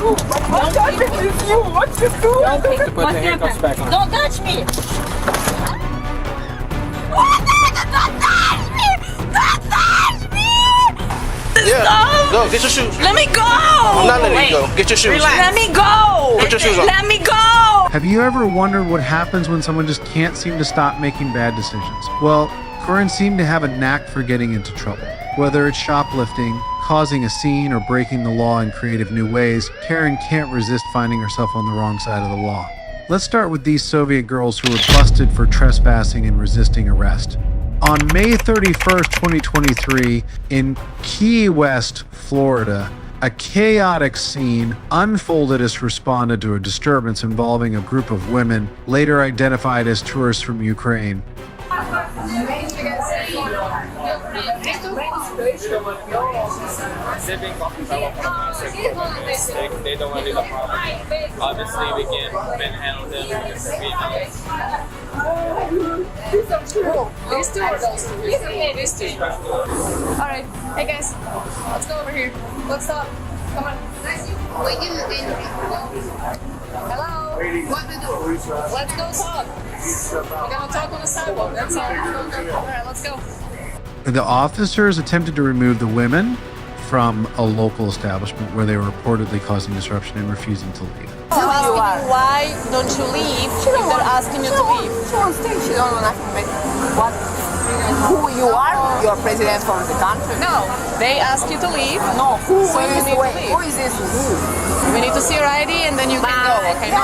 What happened with you? What you do? Don't put the handcuffs back on. Don't touch me! Yeah, go, get your shoes. Let me go! I'm not letting you go. Get your shoes. Let me go! Put your shoes on. Let me go! Have you ever wondered what happens when someone just can't seem to stop making bad decisions? Well, Corinne seemed to have a knack for getting into trouble. Whether it's shoplifting, causing a scene, or breaking the law in creative new ways, Karen can't resist finding herself on the wrong side of the law. Let's start with these Soviet girls who were busted for trespassing and resisting arrest. On May 31st, 2023, in Key West, Florida, a chaotic scene unfolded as responded to a disturbance involving a group of women, later identified as tourists from Ukraine. They've been talking about they don't want to do the property. Obviously, we can't manhandle them because they're being These two or those two? These two. Alright, hey guys, let's go over here. Let's stop. Come on. Hello? What to do? Let's go talk. We're gonna talk on the sidewalk, that's all. Alright, let's go. The officers attempted to remove the women from a local establishment where they were reportedly causing disruption and refusing to leave. Why don't you leave if they're asking you to leave? She won't stay. She don't know nothing but what? Who you are? You're president of the country. No, they ask you to leave. No. Who So you is need to wait, leave. Who is this? Who? We need to see your ID and then you can go, okay? No.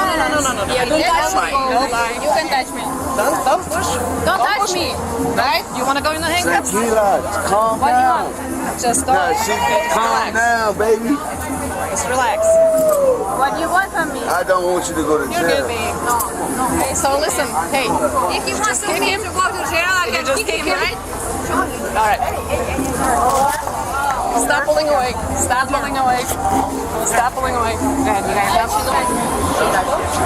Yeah, don't touch me. No, you can touch me. Don't push. Don't touch me. Right? You want to go in the handcuffs? Tequila, calm What do you down. want? Just No, don't. calm down, baby. Just relax. What do you want from me? I don't want you to go to You're good, jail. babe. No. Okay, so listen. Hey, If you want just kick him. to go to jail, I You just kick him, right? All right. Stop pulling away. Stop pulling away. Stop pulling away. Stop pulling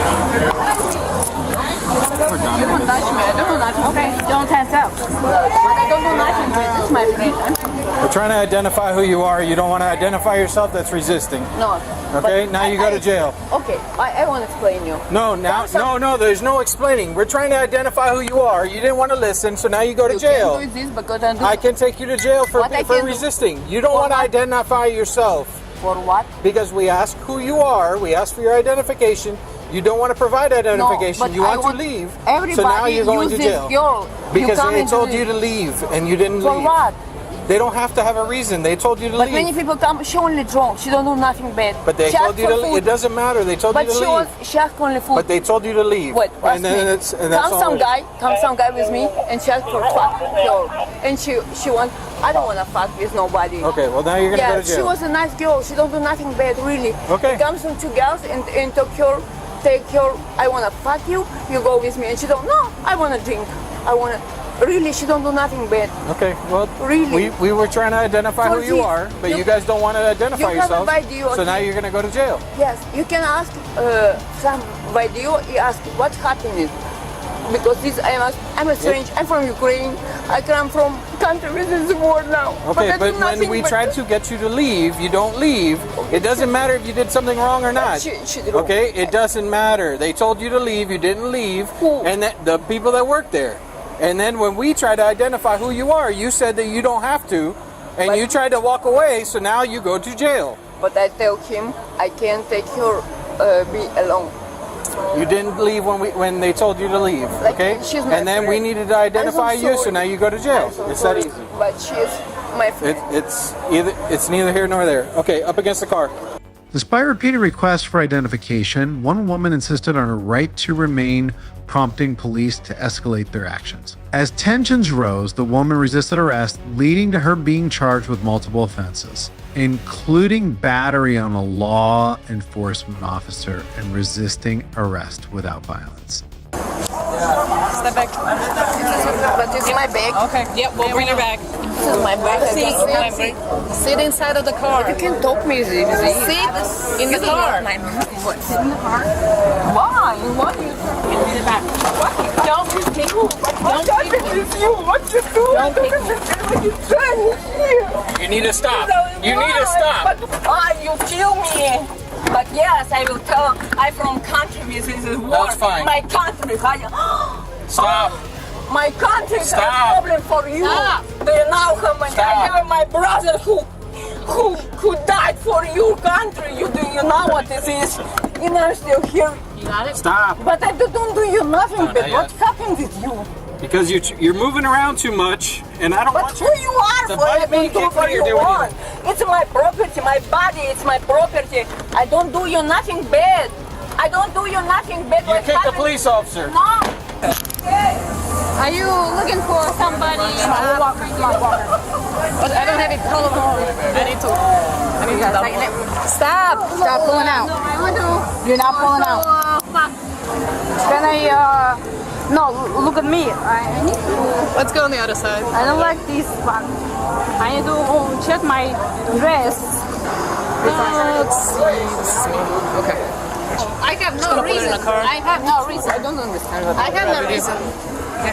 You don't touch me. I don't do nothing. Okay, don't hands up. But I don't do nothing. This is my friend. We're trying to identify who you are. You don't want to identify yourself. That's resisting. No. Okay, But now you go to jail. Okay, I want to explain you. No, now, no. There's no explaining. We're trying to identify who you are. You didn't want to listen, so now you go to You jail. can do this because I do. I can take you to jail for What I can do- resisting. You don't For want to what? identify yourself For what? because we ask who you are. We ask for your identification. You don't want to provide identification. but You I want want to leave. Everybody So now you're going to uses jail. girl. Because you come they into told this. you to leave and you didn't For leave. what? They don't have to have a reason. They told you to But leave. many people come. She only drunk. She don't do nothing bad. But they She told asked you for to leave. food. It doesn't matter. They told But you to she leave. she asked only food. But they told you to leave. Wait, and then it's and that's come all. some guy with me and she asked for fuck her. And she want. I don't wanna fuck with nobody. Okay, well now you're gonna Yeah, go to jail. she was a nice girl. She don't do nothing bad, really. Okay. Comes from two girls and take her. I wanna fuck you. You go with me, and she don't. No, I wanna drink. I wanna. Really, she don't do nothing bad. Okay, well, Really? we were trying to identify For who you this, are, but you you- guys don't want to identify you have a yourselves. video, So now okay? you're gonna go to jail. Yes, you can ask some video. You ask what happened. Because this I'm a strange. I'm from Ukraine. I come from country with this war now. Okay, I do but when nothing we but- tried to get you to leave, you don't leave. It doesn't matter if you did something wrong or not. She did wrong. Okay, it doesn't matter. They told you to leave, you didn't leave, Who? and that the people that work there. And then when we try to identify who you are, you said that you don't have to, and But- you tried to walk away. So now you go to jail. But I tell him I can't take her be alone. You didn't leave when they told you to leave, Like, okay? she's my And then we friend. needed to identify I'm so you, so sorry. now you go to jail. I'm so It's sorry, that easy. But she's my friend. It's neither here nor there. Okay, up against the car. Despite repeated requests for identification, one woman insisted on her right to remain, prompting police to escalate their actions. As tensions rose, the woman resisted arrest, leading to her being charged with multiple offenses, including battery on a law enforcement officer and resisting arrest without violence. Step back. But it's my bag. Okay. Yep, we'll bring her back. This is my bag. Sit inside of the car. You can talk me easy. Sit in the car. Sit in the car. Why? Why? In the back. Don't pick me. Don't pick me. What you do? Don't pick me. You need to stop. You need to stop. You kill me. But yes, I will tell. I'm from country. This is war. That's fine. My country. Stop. My country is a Stop. problem for you. Stop. Do you know how much Stop. I have my brother who died for your country? Do you know what this is? And I'm still here. You got it? Stop. But I don't do you nothing. No, But not what yet. happened with you? Because you're moving around too much, and I don't But want who you you are to for I bite me, don't do kick what me, or you do want. anything. It's my property, my body, it's my property. I don't do you nothing bad. I don't do you nothing bad. You What kicked a happened? police officer. No. Are you looking for somebody? But I don't have it. Hold on. I need to. Stop! Stop pulling out. You're not pulling out. Can I, no, look at me. I need to, Let's go on the other side. I don't like this one. I need to check my dress. Let's see. Okay. I have no reason. I have no reason. I don't understand what I have no reason. I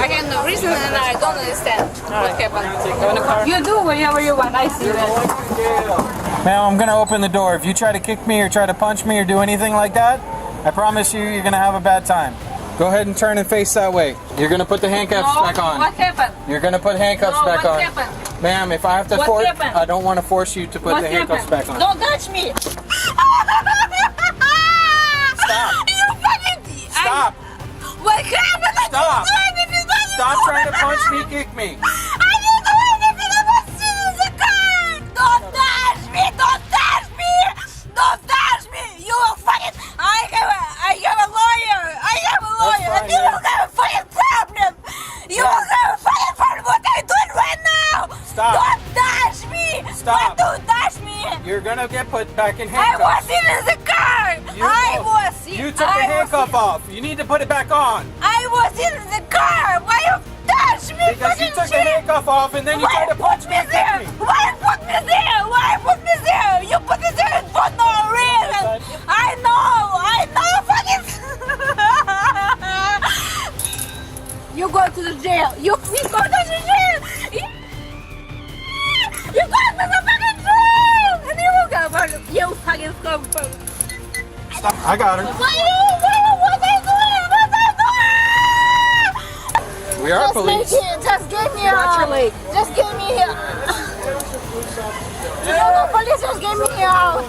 have no reason and I don't understand what happened. Go in the car. You do whatever you want. I see that. Now I'm gonna open the door. If you try to kick me or try to punch me or do anything like that, I promise you're gonna have a bad time. Go ahead and turn and face that way. You're gonna put the handcuffs back on. What happened? You're gonna put handcuffs No, back what on. happened? Ma'am, if I have to What force, happened? I don't want to force you to put What the handcuffs happened? back on. Don't touch me. Stop. You fucking. Stop. What happened? Stop. I didn't do anything. Stop trying to punch me, kick me. I didn't do anything. I was sitting in the car. Don't touch me. Don't touch me. Don't touch me. You will fucking. I have a lawyer. I have a lawyer. fine, And you will have a fucking problem. You will have a fucking problem. What are you doing right now? Stop. Don't touch me. Stop. What, don't touch me. You're gonna get put back in I handcuffs. was in the car. You took the handcuff off. You need to put it back on. I was in the car. Why you touch me? Because you fucking took the shit? handcuff off and then you tried to punch me and kick me. Why put me there? Why put me there? You put me there for no reason. I know, fucking. You go to the jail. You go to the jail. You go to the fucking jail. And you will go for you fucking go for. Stop. I got her. What are you doing? What are you doing? We are police. Just get me out. Just get me here. No, police just get me out.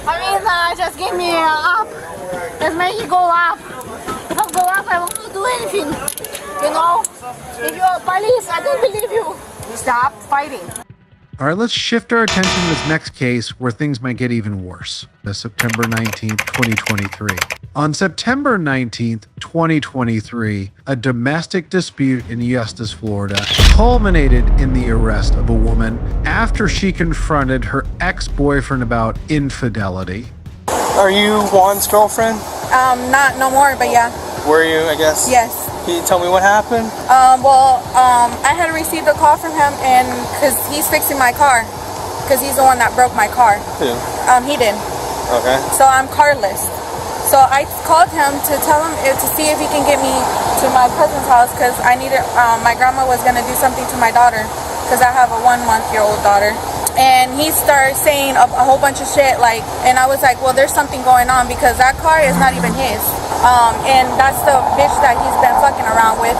I mean, just get me up. Just make it go up. If I go up, I won't do anything. You know? If you're police, I don't believe you. Stop fighting. All right, let's shift our attention to this next case where things might get even worse. That's September 19th, 2023. On September 19th, 2023, a domestic dispute in Eustis, Florida, culminated in the arrest of a woman after she confronted her ex-boyfriend about infidelity. Are you Juan's girlfriend? Not no more, but yeah, Were you, I guess? yes. Can you tell me what happened? I had received a call from him, and because he's fixing my car, because he's the one that broke my car. Who? He did. Okay. So I'm carless. So I called him to tell him to see if he can get me to my cousin's house, because I needed. My grandma was gonna do something to my daughter, because I have a 1-month-old daughter. And he started saying a whole bunch of shit, like, and I was like, well, there's something going on, because that car is not even his. And that's the bitch that he's been fucking around with.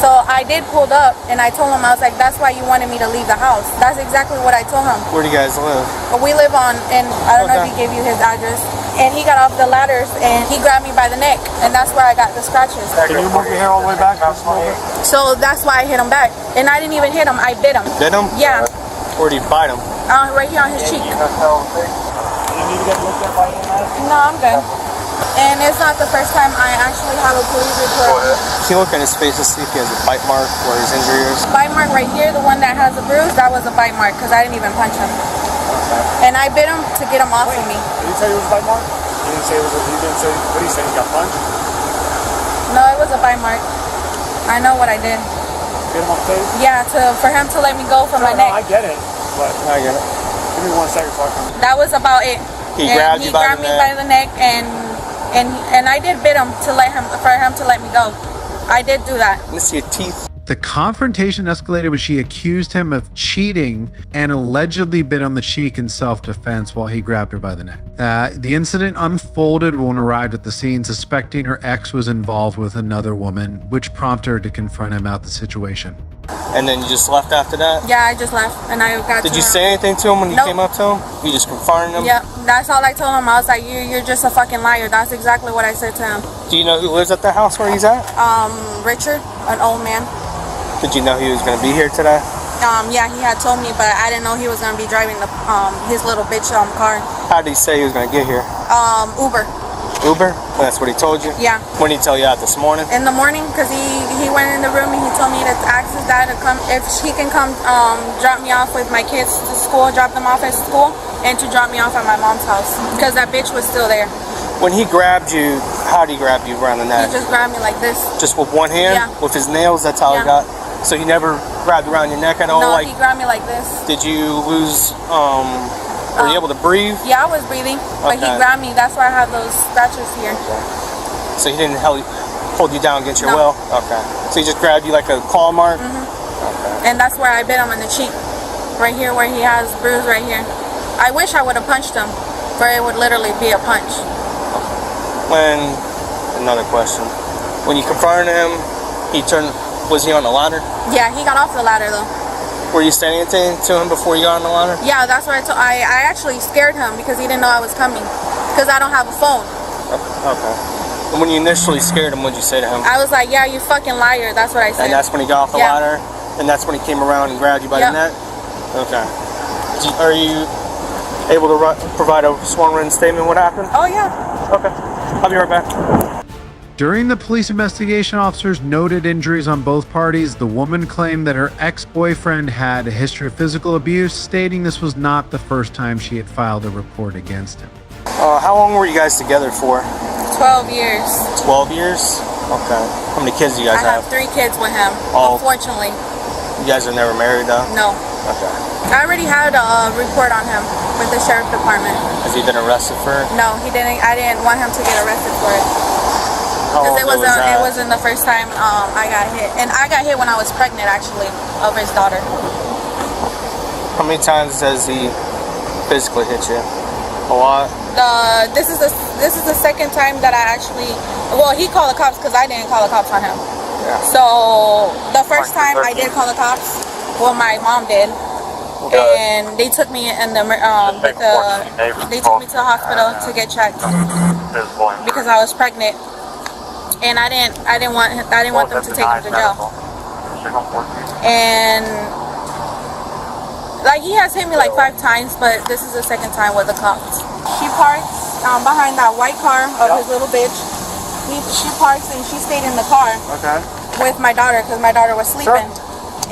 So I did pulled up, and I told him, I was like, that's why you wanted me to leave the house. That's exactly what I told him. Where do you guys live? But we live on, and I don't know if Okay. he gave you his address. And he got off the ladders, and he grabbed me by the neck, and that's where I got the scratches. Can you move your hair all the way back? So that's why I hit him back. And I didn't even hit him, I bit him. Bit him? Yeah, Or do you bite him? right here on his cheek. You need to get looked at by EMS? No, I'm good. And it's not the first time I actually have a police report. Can you look at his face to see if he has a bite mark where his injury is? Bite mark right here, the one that has a bruise, that was a bite mark because I didn't even punch him. And I bit him to get him off of me. Did he tell you it was a bite mark? He didn't say it was. He didn't say. What did he say? He got punched. No, it was a bite mark. I know what I did. Get him on the face. Yeah, for him to let me go from my No, I neck. get it. But I get it. give me 1 second so I can. That was about it. He And grabbed you by the me neck? by the neck, and I did bid him for him to let me go. I did do that. Let me see your teeth. The confrontation escalated when she accused him of cheating and allegedly bit on the cheek in self-defense while he grabbed her by the neck. The incident unfolded when arrived at the scene, suspecting her ex was involved with another woman, which prompted her to confront him about the situation. And then you just left after that? Yeah, I just left, and I got. Did you say anything to him when you Nope. came up to him? You just confronted him? Yeah, that's all I told him. I was like, you're just a fucking liar. That's exactly what I said to him. Do you know who lives at the house where he's at? Richard, an old man. Did you know he was going to be here today? Yeah, he had told me, but I didn't know he was gonna be driving the his little bitch car. How did he say he was going to get here? Uber. Uber? That's what he told you? Yeah. When did he tell you out this morning? In the morning, because he went in the room and he told me to ask his dad to come, if he can come drop me off with my kids to school, drop them off at school, and to drop me off at my mom's house, because that bitch was still there. When he grabbed you, how did he grab you around the neck? He just grabbed me like this. Just with one hand? Yeah. With his nails? That's how he got? So he never grabbed around your neck at all? No, like, he grabbed me like this. did you lose, were you able to breathe? Yeah, I was breathing, but he Okay. grabbed me. That's why I have those scratches here. So he didn't hold you down against your No. will? Okay. So he just grabbed you like a claw mark? And that's where I bit him in the cheek. Right here where he has bruise right here. I wish I would have punched him, for it would literally be a punch. Another question. When you confronted him, was he on the ladder? Yeah, he got off the ladder though. Were you saying anything to him before you got on the ladder? Yeah, that's what I actually scared him because he didn't know I was coming. Because I don't have a phone. Okay. And when you initially scared him, what did you say to him? I was like, yeah, you fucking liar. That's what I said. And that's when he got off the ladder? And that's when he came around and grabbed you by the neck? Okay. Are you able to provide a sworn written statement what happened? Oh, yeah. Okay. I'll be right back. During the police investigation, officers noted injuries on both parties. The woman claimed that her ex-boyfriend had a history of physical abuse, stating this was not the first time she had filed a report against him. How long were you guys together for? 12 years. 12 years? Okay. How many kids do you guys I have 3 kids with him, unfortunately. You guys are never married though? No. Okay. I already had a report on him with the sheriff department. Has he been arrested for it? No, he didn't. I didn't want him to get arrested for it. Because it wasn't the first time I got hit. And I got hit when I was pregnant, actually, of his daughter. How many times has he physically hit you? A lot? This is the second time that I actually, well, he called the cops because I didn't call the cops on him. Yeah. So the first time I did call the cops, well, my mom did, and they took me in they took me to the hospital to get checked because I was pregnant, and I didn't want them to take him to jail. And like, he has hit me like 5 times, but this is the second time with the cops. She parks behind that white car of his little bitch. She parks and she stayed in the car with my daughter because my daughter was sleeping.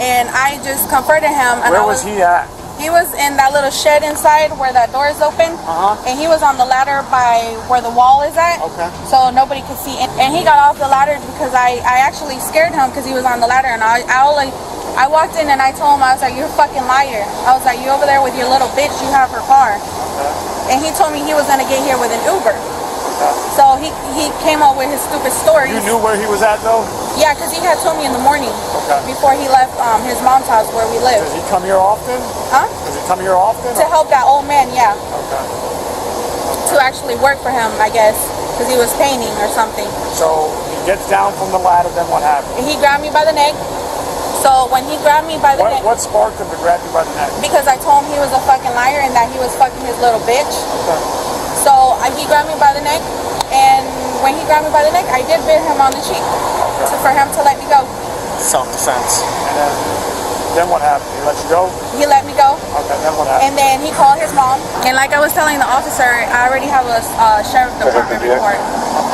And I just comforted him. And Where was he at? He was in that little shed inside where that door is open. And he was on the ladder by where the wall is at. So nobody could see. And he got off the ladder because I actually scared him because he was on the ladder. And I walked in and I told him, I was like, you're a fucking liar. I was like, you over there with your little bitch, you have her car. And he told me he was gonna get here with an Uber. So he came up with his stupid stories. You knew where he was at though? Yeah, because he had told me in the morning before he left his mom's house where we live. Does he come here often? Huh? Does he come here often? To help that old man, yeah. To actually work for him, I guess, because he was painting or something. So he gets down from the ladder, then what happens? He grabbed me by the neck. So when he grabbed me by the neck... What sparked him to grab you by the neck? Because I told him he was a fucking liar and that he was fucking his little bitch. So he grabbed me by the neck, and when he grabbed me by the neck, I did bit him on the cheek for him to let me go. Self-defense. And then what happened? He let you go? He let me go. Okay, then what happened? And then he called his mom. And like I was telling the officer, I already have a sheriff department report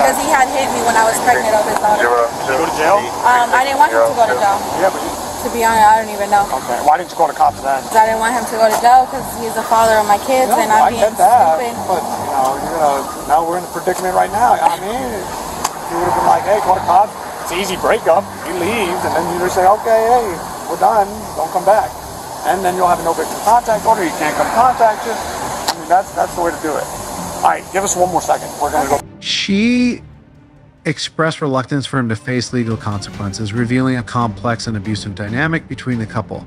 because he had hit me when I was pregnant of his daughter. Did you go to jail? I didn't want him to go to jail. Yeah, but To be honest, I don't even know. okay. Why didn't you call the cops then? I didn't want him to go to jail because he's the father of my kids, and I'm being stupid. But now we're in a predicament right now. I mean, you would have been like, hey, call the cops. It's an easy breakup. He leaves, and then you just say, okay, hey, we're done. Don't come back. And then you'll have a no victim contact order. You can't come contact you. I mean, that's the way to do it. All right, give us one more second. We're gonna go. She expressed reluctance for him to face legal consequences, revealing a complex and abusive dynamic between the couple.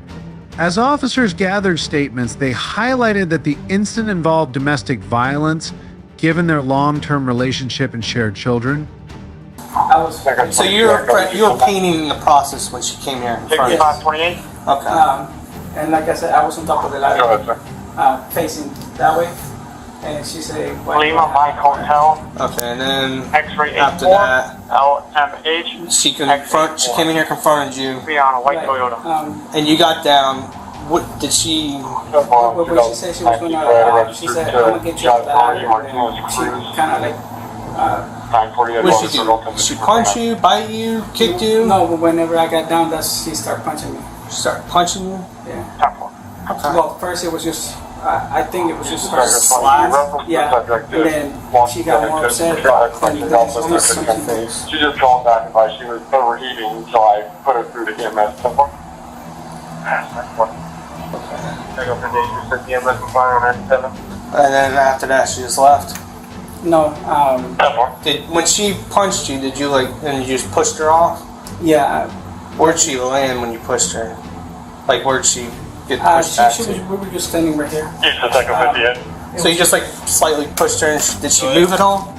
As officers gathered statements, they highlighted that the incident involved domestic violence, given their long-term relationship and shared children. So you were painting in the process when she came here in front of us? 28. Okay. And like I said, I was on top of the ladder, facing that way. And she said, Lima Mike Hotel. Okay, and then X-ray after 84, that, LMH. she came in here, confronted you, Be on a white Toyota. and you got down. What did she? What she said she was gonna, she said, I'm gonna get you out the ladder. And she kind of like, What did she do? Did she punch you, bite you, kicked you? no, but whenever I got down, she started punching me. She started punching you? Yeah. Okay. Well, first it was just, I think it was just her slap. Yeah. And then she got more upset. And then she just punched me. She just called back and she was overheating, so I put her through the EMS. And then after that, she just left. No, When she punched you, did you and you just pushed her off? yeah. Where'd she land when you pushed her? Like, where'd she get pushed back to? We were just standing right here. So you just slightly pushed her, and did she move at all?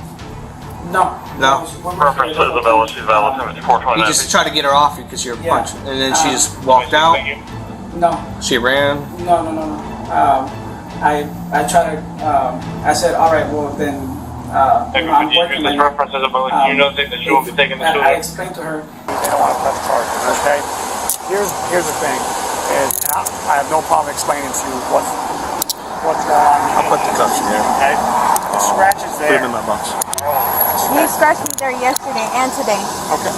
No. No. Reference Isabella, she's valid, 429. You just tried to get her off you because you were Yeah. punching, and then she just walked out. No. She ran. No. I tried to, I said, all right, well then, I'm working on it. Reference Isabella, you know that she will be taking the I shooting. explained to her. They don't want to press charges, okay? Here's the thing, is I have no problem explaining to you what's going on. I'll put the cuffs in here. Okay? The scratch is Put there. them in my box. You scratched me there yesterday and today. Okay.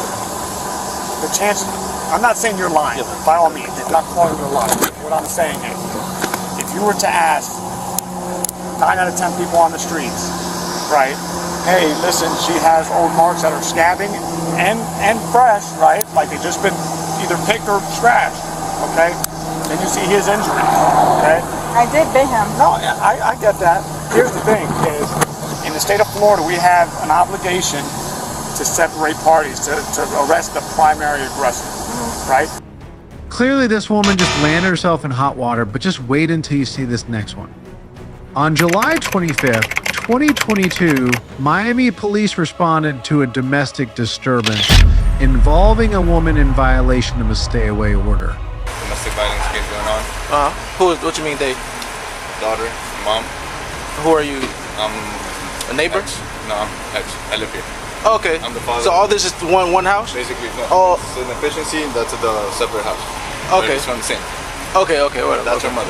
The chances, I'm not saying you're lying, by all means. I'm not calling you a liar. What I'm saying is, if you were to ask 9 out of 10 people on the streets, right, hey, listen, she has old marks that are scabbing and fresh, right, like they just been either picked or scratched, okay? Then you see his injury, okay? I did bit him. No, I get that. Here's the thing, is in the state of Florida, we have an obligation to separate parties, to arrest the primary aggressor, right? Clearly, this woman just landed herself in hot water, but just wait until you see this next one. On July 25th, 2022, Miami police responded to a domestic disturbance involving a woman in violation of a stay-away order. Domestic violence case going on. What you mean they? Daughter, mom. Who are you? A neighbor? No, I'm ex. I live here. Oh, okay. I'm the father. So all this is one house? Basically, no. Oh. It's an efficiency. That's the separate house. Okay. It's from the same. Okay, whatever. That's her mother.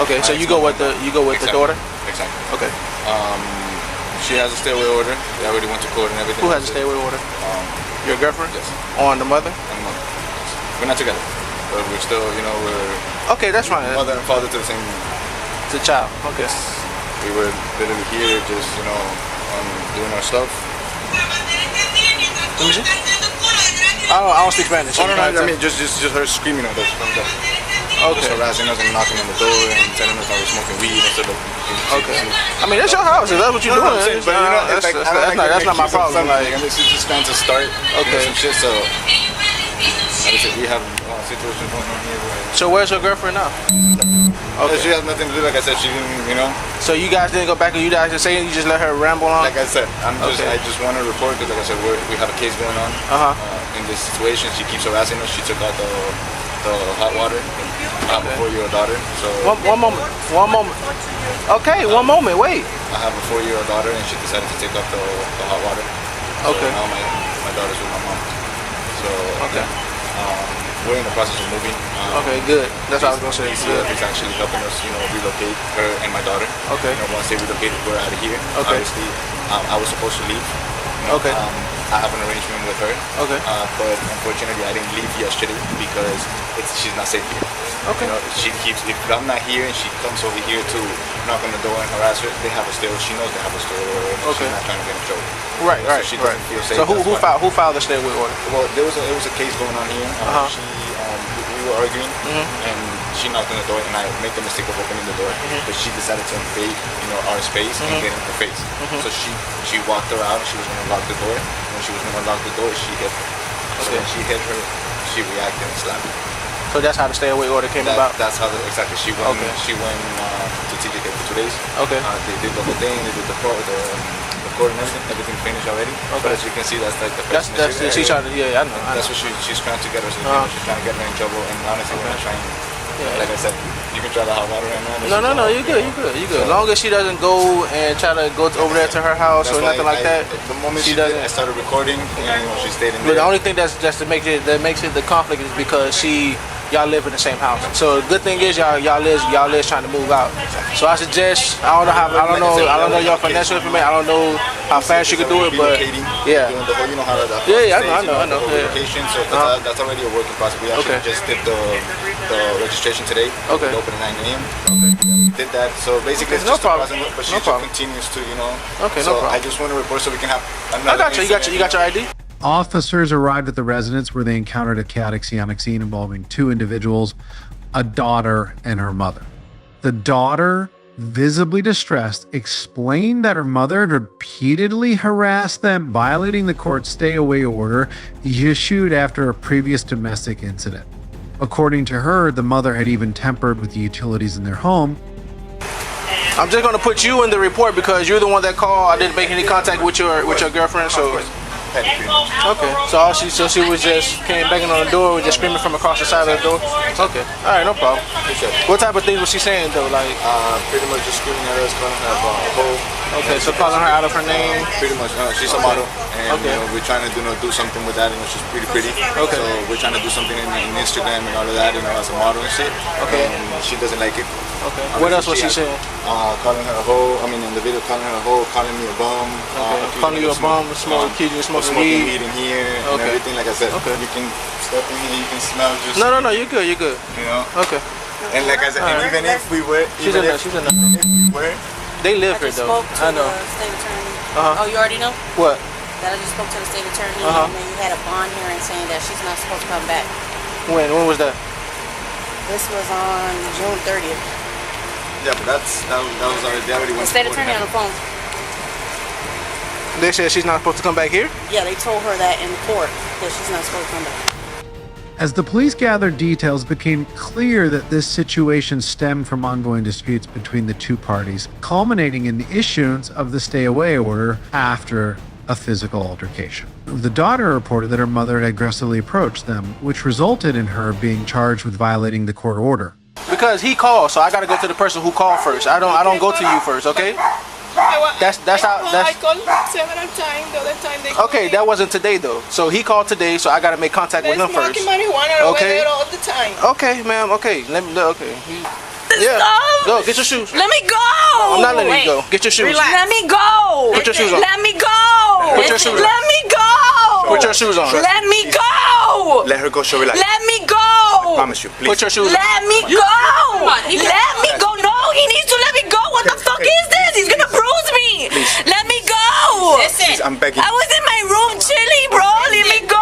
Okay, so you go with the Exactly. daughter? Exactly. Okay. She has a stay-away order. They already went to court and everything. Who has a stay-away order? Your girlfriend? Yes. On the mother? And mother. Yes. We're not together, but we're still, we're Okay, that's fine. mother and father to the same. It's a child. Okay. We were literally here, just doing our stuff. Let me see. I don't speak Spanish. Oh no, I mean just her screaming at us from there. Okay. Just harassing us and knocking on the door and telling us that we're smoking weed instead of. Okay. I mean, that's your house. If that's what you're No, doing. I'm saying, but That's not my problem. Like, and this is just trying to start. Okay. Some shit. So, like I said, we have situations going on here. So where's your girlfriend now? Okay. She has nothing to do. Like I said, she didn't. So you guys didn't go back and you guys just saying you just let her ramble on? Like I said, Okay. I just want to report because, like I said, we have a case going on. In this situation, she keeps harassing us. She took out the hot water. I have a 4-year-old daughter. So One moment. Okay, 1 moment. Wait. I have a 4-year-old daughter, and she decided to take out the hot water. So Okay. now my daughter's with my mom. So Okay. we're in the process of moving. Okay, good. That's what I was gonna say. Good. He's actually helping us, relocate her and my daughter. Okay. Once they relocate, we're out of here. Okay. Obviously, I was supposed to leave. Okay. I have an arrangement with her. Okay. But unfortunately, I didn't leave yesterday because she's not safe here. Okay. She keeps. If I'm not here and she comes over here to knock on the door and harass her, they have a stay. She knows they have a stay. Okay. She's not trying to get in trouble. Right. So she doesn't feel safe. So who filed the stay-away order? Well, there was a case going on here. We were arguing, and she knocked on the door, and I made the mistake of opening the door, but she decided to invade, our space and get in her face. So she walked around. She was going to lock the door. When she was going to lock the door, she hit her. So when she hit her, she reacted and slapped her. So that's how the stay away order came about? That's how exactly. She went to TJ for 2 days. Okay. They did the whole thing. They did the court and everything finished already. Okay. But as you can see, that's like the that's she's trying to, I know. That's what she's trying to get us. She's trying to get her in trouble, and honestly, we're not trying. Like I said, you can try the hot water right now. No, you're good. As long as she doesn't go and try to go over there to her house or nothing like that. The moment she doesn't, I started recording, and she stayed in there. But the only thing that makes it the conflict is because y'all live in the same house. So the good thing is y'all live trying to move out. So I suggest, I don't know your financial information. I don't know how fast you can do it, but yeah. You know how that. I know. So that's already a working process. We actually just did the registration today. Okay. We opened at 9 a.m. Okay. Did that. So basically, it's just a process, but she just continues to, Okay, so no problem. I just want to report so we can have another. I got you. You got your ID. Officers arrived at the residence where they encountered a chaotic scene involving two individuals, a daughter and her mother. The daughter, visibly distressed, explained that her mother had repeatedly harassed them, violating the court's stay-away order issued after a previous domestic incident. According to her, the mother had even tampered with the utilities in their home. I'm just going to put you in the report because you're the one that called. I didn't make any contact with your girlfriend, so... Okay, so she was just came banging on the door, just screaming from across the side of the door. Okay, all right, no problem. What type of things was she saying though? Like pretty much just screaming at us, calling her a hoe. Okay, so calling her out of her name. Pretty much, she's a model, and we're trying to do something with that. She's pretty. Okay. So we're trying to do something in Instagram and all of that, as a model and shit. Okay. And she doesn't like it. Okay. What else was she saying? Calling her a hoe. I mean, in the video, calling her a hoe, calling me a bum. Okay. Calling you a bum, accusing you of smoking weed in here, and everything. Like I said, you can step in here, you can smell just. No, you're good. Okay. And like I said, and even if we were, she's a nut. They live here though. I know. State attorney. Oh, you already know? What? That I just spoke to the state attorney, and then you had a bond hearing saying that she's not supposed to come back. When was that? This was on June 30th. Yeah, but that was already the state attorney on the phone. They said she's not supposed to come back here? Yeah, they told her that in court, that she's not supposed to come back. As the police gathered details, it became clear that this situation stemmed from ongoing disputes between the two parties, culminating in the issuance of the stay-away order after a physical altercation. The daughter reported that her mother had aggressively approached them, which resulted in her being charged with violating the court order. Because he called, so I gotta go to the person who called first. I don't go to you first, okay? That's how. I called several times. The other time they called okay, that wasn't today though. So he called today, so I gotta make contact with him first. Marijuana okay. All the time. Okay, ma'am. Okay, okay. Yeah. Stop. Go get your shoes. Let me go. I'm not letting you go. Get your shoes. Relax. Let me go. Put your shoes on. Let me go. Put your shoes on. Let me go. Put your shoes on. Let me go. Let her go. She'll relax. Let me go. I promise you. Please. Put your shoes on. Let me go. Let me go. No, he needs to let me go. What the fuck is this? He's gonna bruise me. Please. Let me go. Listen. Please, I'm begging. I was in my room chilling, bro. Let me go.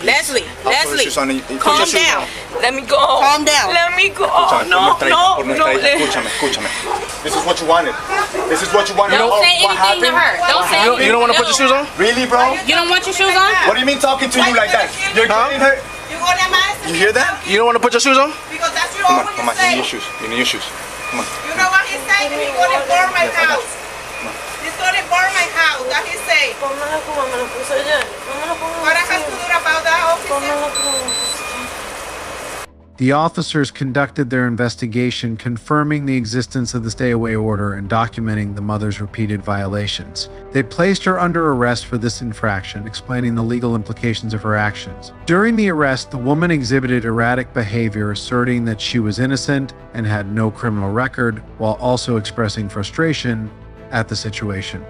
Leslie. Calm down. Let me go. Calm down. Let me go. No. Escúchame. This is what you wanted. Don't say anything to her. Don't say anything. You don't want to put your shoes on? Really, bro? You don't want your shoes on? What do you mean talking to you like that? You're getting her. You hear that? You don't want to put your shoes on? Because that's your Come on. You need your shoes. Come on. You know what he's saying? He's going to burn my house. He's going to burn my house. That he say. What has to do about that, officer? The officers conducted their investigation, confirming the existence of the stay-away order and documenting the mother's repeated violations. They placed her under arrest for this infraction, explaining the legal implications of her actions. During the arrest, the woman exhibited erratic behavior, asserting that she was innocent and had no criminal record, while also expressing frustration at the situation.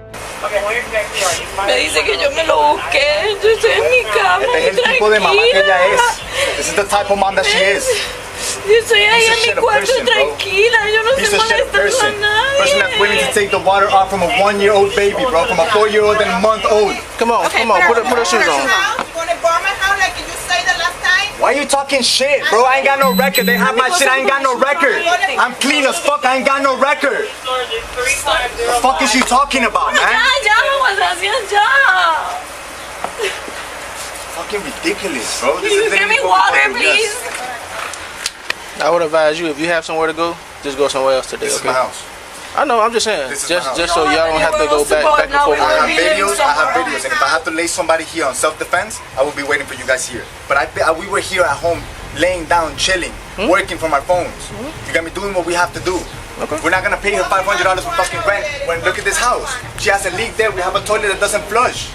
Me dice que yo me lo busqué, yo estoy en mi cama, Este es el tipo de mamá que ella es. This is the type of mom that she is. Yo estoy ahí en mi cuarto tranquila, yo no estoy molestando a nadie. Person that's willing to take the water off from a 1-year-old baby, bro, from a 4-year-old and a month old. Come on, put her shoes on. You want to burn my house like you said the last time? Why you talking shit, bro? I ain't got no record. They have my shit. I ain't got no record. I'm clean as fuck. I ain't got no record. The fuck is you talking about, man? Fucking ridiculous, bro. Can you give me water, please? I would advise you, if you have somewhere to go, just go somewhere else today. This is okay? my house. I know, I'm just saying. Just so y'all don't have to go back and forth. I have videos, and if I have to lay somebody here on self-defense, I will be waiting for you guys here. But we were here at home, laying down, chilling, working from our phones. You got me doing what we have to do. Okay. We're not gonna pay her $500 for fucking rent when look at this house. She has a leak there. We have a toilet that doesn't flush.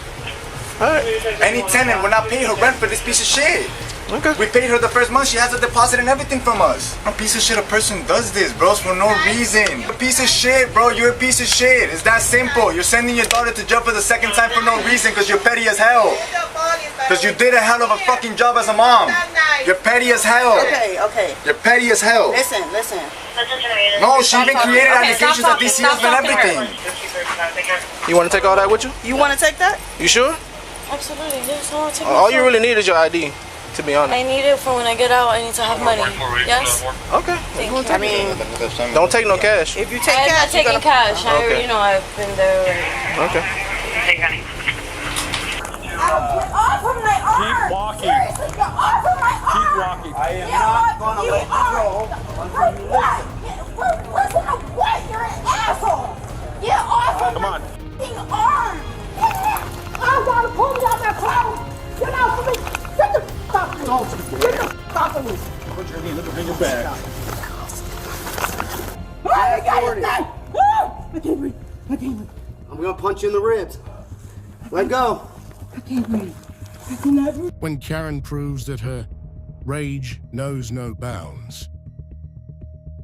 Alright. Any tenant will not pay her rent for this piece of shit. Okay. We paid her the first month. She has a deposit and everything from us. A piece of shit. A person does this, bros, for no reason. A piece of shit, bro. You're a piece of shit. It's that simple. You're sending your daughter to jail for the second time for no reason because you're petty as hell. Because you did a hell of a fucking job as a mom. You're petty as hell. Okay. You're petty as hell. Listen. No, she even created allegations at DCF and everything. You want to take all that with you? You want to take that? You sure? Absolutely. Yes, I want to take All you really need is your ID, to be honest. I need it for when I get out. I need to have money. Yes? Okay. Thank you. I mean, don't take no cash. if you take cash, I'm not taking cash. I already know I've been there. Okay. Off of my arm! Keep walking. Seriously, get off of my arm! Keep walking. I am not gonna let you go until you listen. Listen to what? You're an asshole! Get off of my f***ing arm! I gotta pull me out my clothes! Get off of me! Get the f*** off of me! Get the f*** off of me! Put your hand in your bag. Oh, you got your thing! I can't breathe. I'm gonna punch you in the ribs. Let go. I can't breathe. I cannot breathe. When Karen proves that her rage knows no bounds.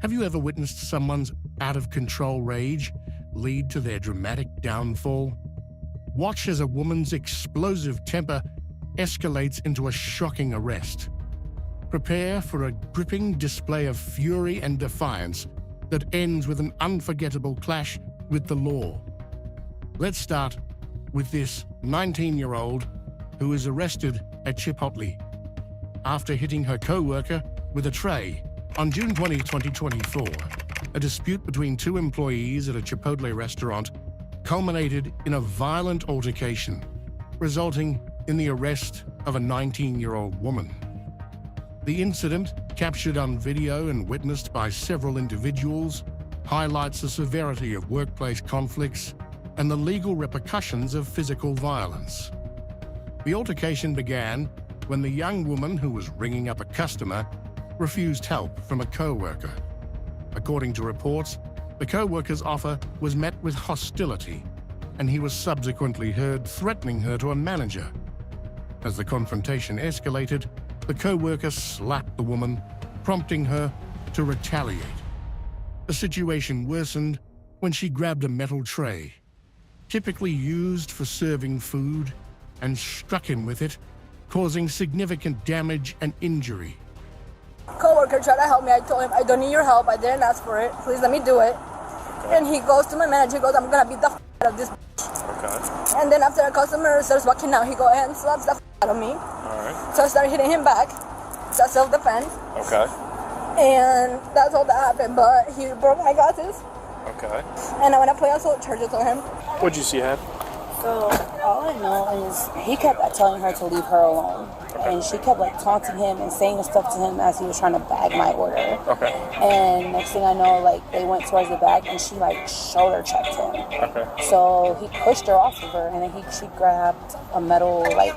Have you ever witnessed someone's out-of-control rage lead to their dramatic downfall? Watch as a woman's explosive temper escalates into a shocking arrest. Prepare for a gripping display of fury and defiance that ends with an unforgettable clash with the law. Let's start with this 19-year-old who is arrested at Chipotle after hitting her co-worker with a tray. On June 20, 2024, a dispute between two employees at a Chipotle restaurant culminated in a violent altercation, resulting in the arrest of a 19-year-old woman. The incident, captured on video and witnessed by several individuals, highlights the severity of workplace conflicts and the legal repercussions of physical violence. The altercation began when the young woman who was ringing up a customer refused help from a co-worker. According to reports, the co-worker's offer was met with hostility, and he was subsequently heard threatening her to a manager. As the confrontation escalated, the co-worker slapped the woman, prompting her to retaliate. The situation worsened when she grabbed a metal tray, typically used for serving food, and struck him with it, causing significant damage and injury. Coworker tried to help me. I told him, I don't need your help. I didn't ask for it. Please let me do it. And he goes to my manager. He goes, I'm gonna beat the out of this. Okay. And then after a customer starts walking out, he goes and slaps the out of me. Alright. So I started hitting him back. That's self-defense. Okay. And that's all that happened. But he broke my glasses. Okay. And I went to play assault charges on him. What'd you see happen? So all I know is he kept telling her to leave her alone, and she kept like taunting him and saying stuff to him as he was trying to bag my order. Okay. And next thing I know, like they went towards the back, and she like shoulder checked him. Okay. So he pushed her off of her, and then she grabbed a metal like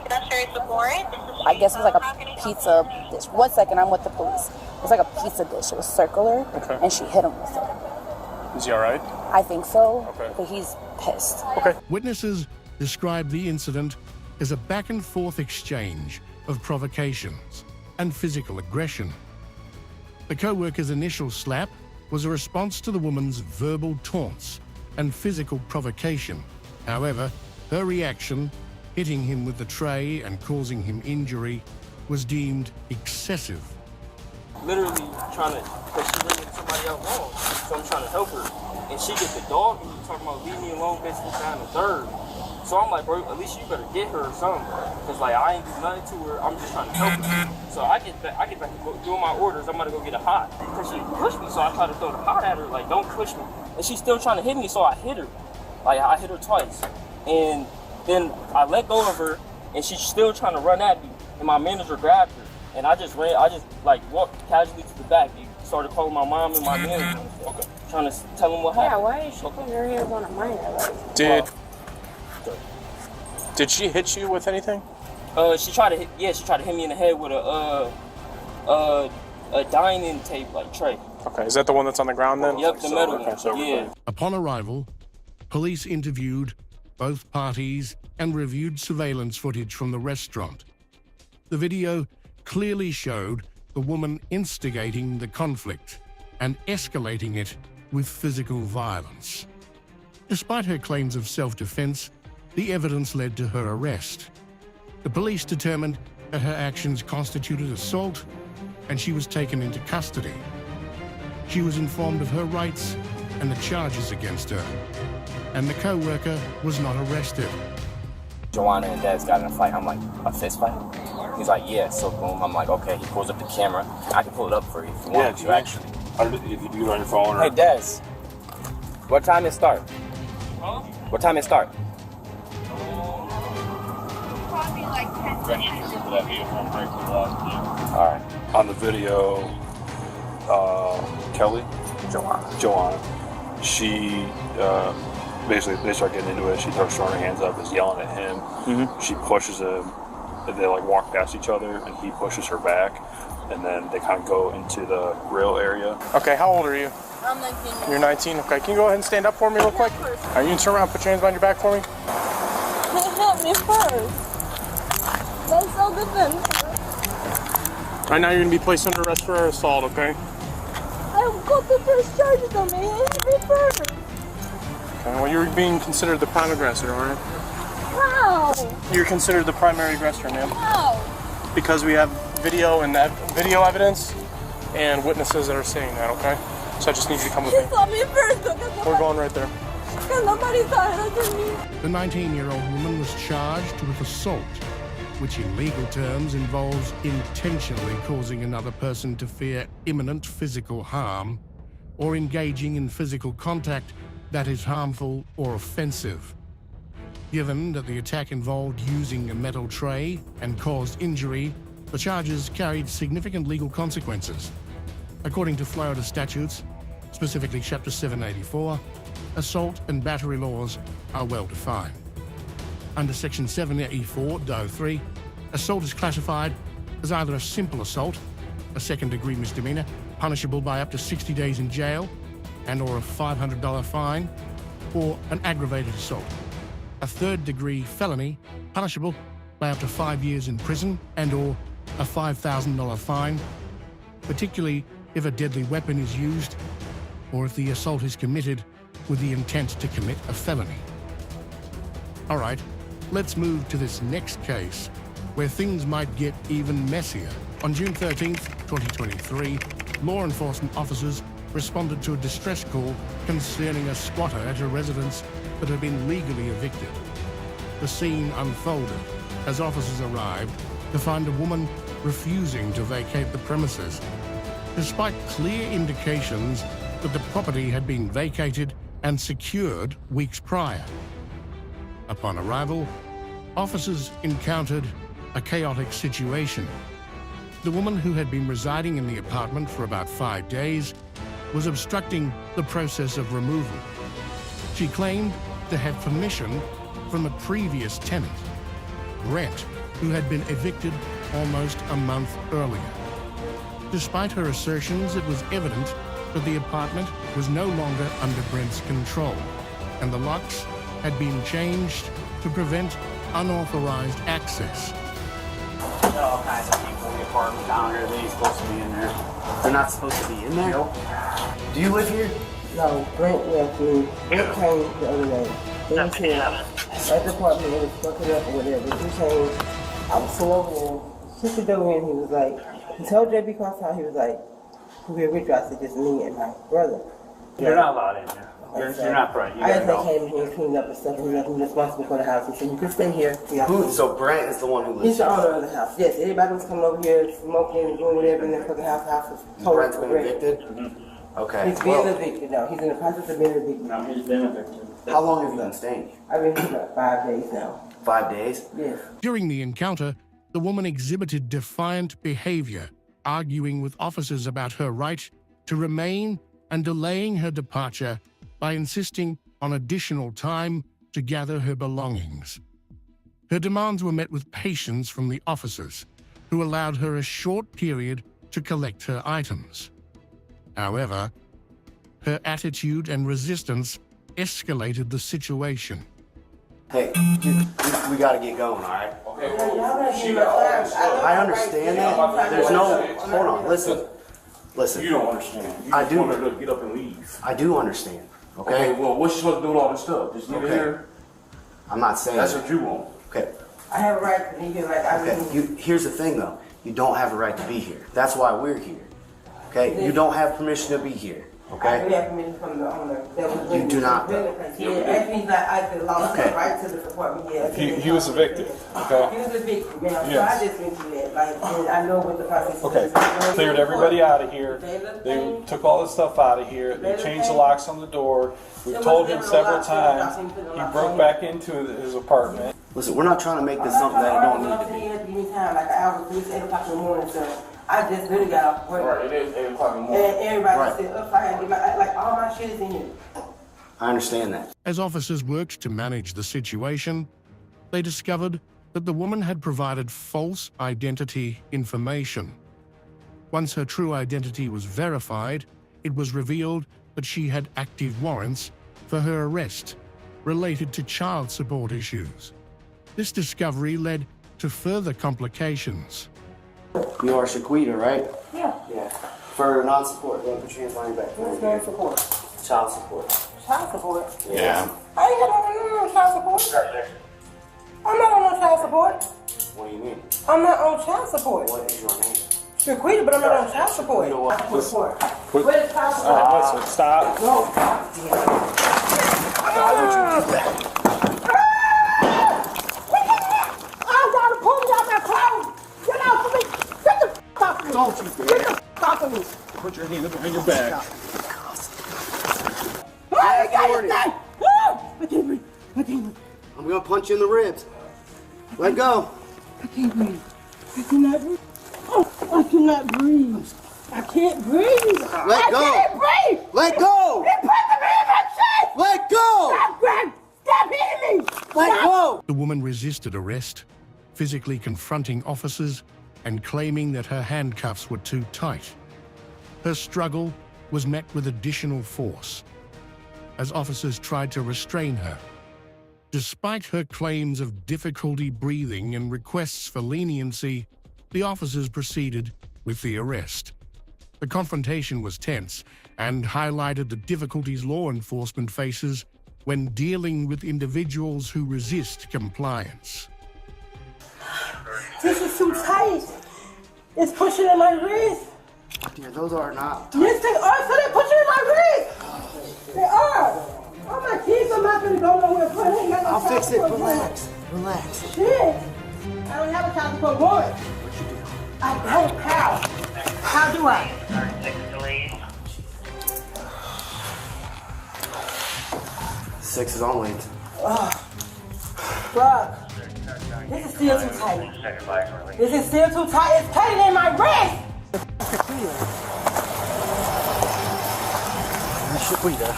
I guess it was like a pizza dish. 1 second, I'm with the police. It was like a pizza dish. It was circular, okay. And she hit him with it. Is he all right? I think so. Okay. But he's pissed. Okay. Witnesses described the incident as a back-and-forth exchange of provocations and physical aggression. The co-worker's initial slap was a response to the woman's verbal taunts and physical provocation. However, her reaction, hitting him with the tray and causing him injury, was deemed excessive. Literally trying to, because she ringing somebody out wrong, so I'm trying to help her. And she get the dog and you talking about leave me alone, basically down the third. So I'm like, bro, at least you better get her or something. Because like I ain't do nothing to her, I'm just trying to help her. So I get back to doing my orders. I'm gonna go get a hot because she pushed me. So I try to throw the hot at her, like don't push me, and she's still trying to hit me. So I hit her, like I hit her twice, and then I let go of her, and she's still trying to run at me. And my manager grabbed her, and I just like walked casually to the back. He started calling my mom and my manager, trying to tell them what happened. Yeah, why is she putting her hands on a minor? Like, Did she hit you with anything? She tried to hit me in the head with a dining tape like tray. Okay, is that the one that's on the ground then? Yep, the metal one. Yeah. Upon arrival, police interviewed both parties and reviewed surveillance footage from the restaurant. The video clearly showed the woman instigating the conflict and escalating it with physical violence. Despite her claims of self-defense, the evidence led to her arrest. The police determined that her actions constituted assault, and she was taken into custody. She was informed of her rights and the charges against her, and the co-worker was not arrested. Joanna and Daz got in a fight. I'm like, a fist fight? He's like, yeah. So boom, I'm like, okay. He pulls up the camera. I can pull it up for you if you want to, actually. If you do it on your phone. Hey, Daz, what time it start? Huh? What time it start? probably like 10 seconds. All right. On the video, Kelly? Joanna. She, basically, they start getting into it. She starts throwing her hands up, is yelling at him. She pushes him. They like walk past each other, and he pushes her back. And then they kind of go into the grill area. Okay, how old are you? I'm 19. You're 19? Okay, can you go ahead and stand up for me real quick? Are you going to turn around and put your hands behind your back for me? Help me first. That's so defensive. Right now you're going to be placed under arrest for assault, okay? I've got the first charges on me. Hit me first. Okay, well you're being considered the prime aggressor, alright? How? You're considered the primary aggressor, ma'am. How? Because we have video and video evidence and witnesses that are saying that, okay? So I just need you to come with me. She saw me first. We're going right there. Because nobody saw it other me. The 19-year-old woman was charged with assault, which in legal terms involves intentionally causing another person to fear imminent physical harm or engaging in physical contact that is harmful or offensive. Given that the attack involved using a metal tray and caused injury, the charges carried significant legal consequences. According to Florida statutes, specifically Chapter 784, assault and battery laws are well defined. Under Section 784.03, assault is classified as either a simple assault, a second-degree misdemeanor, punishable by up to 60 days in jail and/or a $500 fine, or an aggravated assault, a third-degree felony, punishable by up to 5 years in prison and/or a $5,000 fine, particularly if a deadly weapon is used or if the assault is committed with the intent to commit a felony. All right, let's move to this next case, where things might get even messier. On June 13th, 2023, law enforcement officers responded to a distress call concerning a squatter at a residence that had been legally evicted. The scene unfolded as officers arrived to find a woman refusing to vacate the premises, despite clear indications that the property had been vacated and secured weeks prior. Upon arrival, officers encountered a chaotic situation. The woman, who had been residing in the apartment for about 5 days, was obstructing the process of removal. She claimed to have permission from a previous tenant, Brent, who had been evicted almost a month earlier. Despite her assertions, it was evident that the apartment was no longer under Brent's control, and the locks had been changed to prevent unauthorized access. There are all kinds of people in the apartment down here. They ain't supposed to be in there. They're not supposed to be in there? Nope. Do you live here? No, Brent left me. Brent came the other day. He was here at the apartment and was fucking up or whatever. He came, I was so over there. Took the door in, he was like, he told JB Cross how he was like, who here with you? I said, just me and my brother. You're not allowed in there. You're not right. You I just gotta came here and cleaned up and stuff, and left me responsible for the house. He said, you can stay here. So Brant is the one who lives He's the owner of the house. Yes, everybody was coming over here smoking and doing whatever in the fucking house. The house is totally Brant's been evicted? Okay. He's being evicted now. He's in the process of being evicted. No, he's been evicted. How long have you been staying here? I've been here about 5 days now. 5 days? Yes. During the encounter, the woman exhibited defiant behavior, arguing with officers about her right to remain and delaying her departure by insisting on additional time to gather her belongings. Her demands were met with patience from the officers, who allowed her a short period to collect her items. However, her attitude and resistance escalated the situation. Hey, we gotta get going, all right? I understand that. There's no... Hold on, listen. Listen. You don't understand. You I do. want her to get up and leave. I do understand, okay? Well, what's she supposed to do with all this stuff? Just leave it here? I'm not saying... That's what you want. Okay. I have a right to be here. Here's the thing, though. You don't have a right to be here. That's why we're here, okay? You don't have permission to be here, okay? I do have permission from the owner. You do not. He asked me that I could lost the right to the apartment. Yeah, He was evicted. Okay. He was evicted, man. So Yes. I just went through that. Like, and I know what the process is. Okay. Cleared everybody out of here. They took all the stuff out of here. They changed the locks on the door. We've told him several times. He broke back into his apartment. Listen, we're not trying to make this something that it don't need to be. Anytime, like an hour, 8 o'clock in the morning, so I just really got off work. Right, it is 8 o'clock in the morning. And everybody said, up, I gotta get my, like, all my shit is in here. I understand that. As officers worked to manage the situation, they discovered that the woman had provided false identity information. Once her true identity was verified, it was revealed that she had active warrants for her arrest related to child support issues. This discovery led to further complications. You are Shaquita, right? Yeah. Yeah. For non-support, they'll put your hands on your back. What's non-support? Child support. Child support? Yeah. I ain't got no child support. I'm not on no child support. What do you mean? I'm not on child support. What is your name? Shaquita, but I'm not on child support. Where is child support? Listen, stop. No. Why would you do that? Don't you get the f off of me. Put your hand behind your back. I got it. I can't breathe. I can't breathe. I'm gonna punch you in the ribs. Let go. I can't breathe. I cannot breathe. Oh, I cannot breathe. I can't breathe. Let go. I can't breathe. Let go. He put the man in my chest. Let go. Stop, Greg. Stop hitting me. Let go. The woman resisted arrest, physically confronting officers and claiming that her handcuffs were too tight. Her struggle was met with additional force as officers tried to restrain her. Despite her claims of difficulty breathing and requests for leniency, the officers proceeded with the arrest. The confrontation was tense and highlighted the difficulties law enforcement faces when dealing with individuals who resist compliance. This is too tight. It's pushing in my wrist. Dear, those are not. Yes, they are. So they're pushing in my wrist. They are. All my kids are not going to go nowhere. I'll fix it. Relax. Relax. Shit. I don't have a child support warrant. I don't have. How do I? 6 is on late. Fuck. This is still too tight. This is still too tight. It's tighter in my wrist. Shaquita.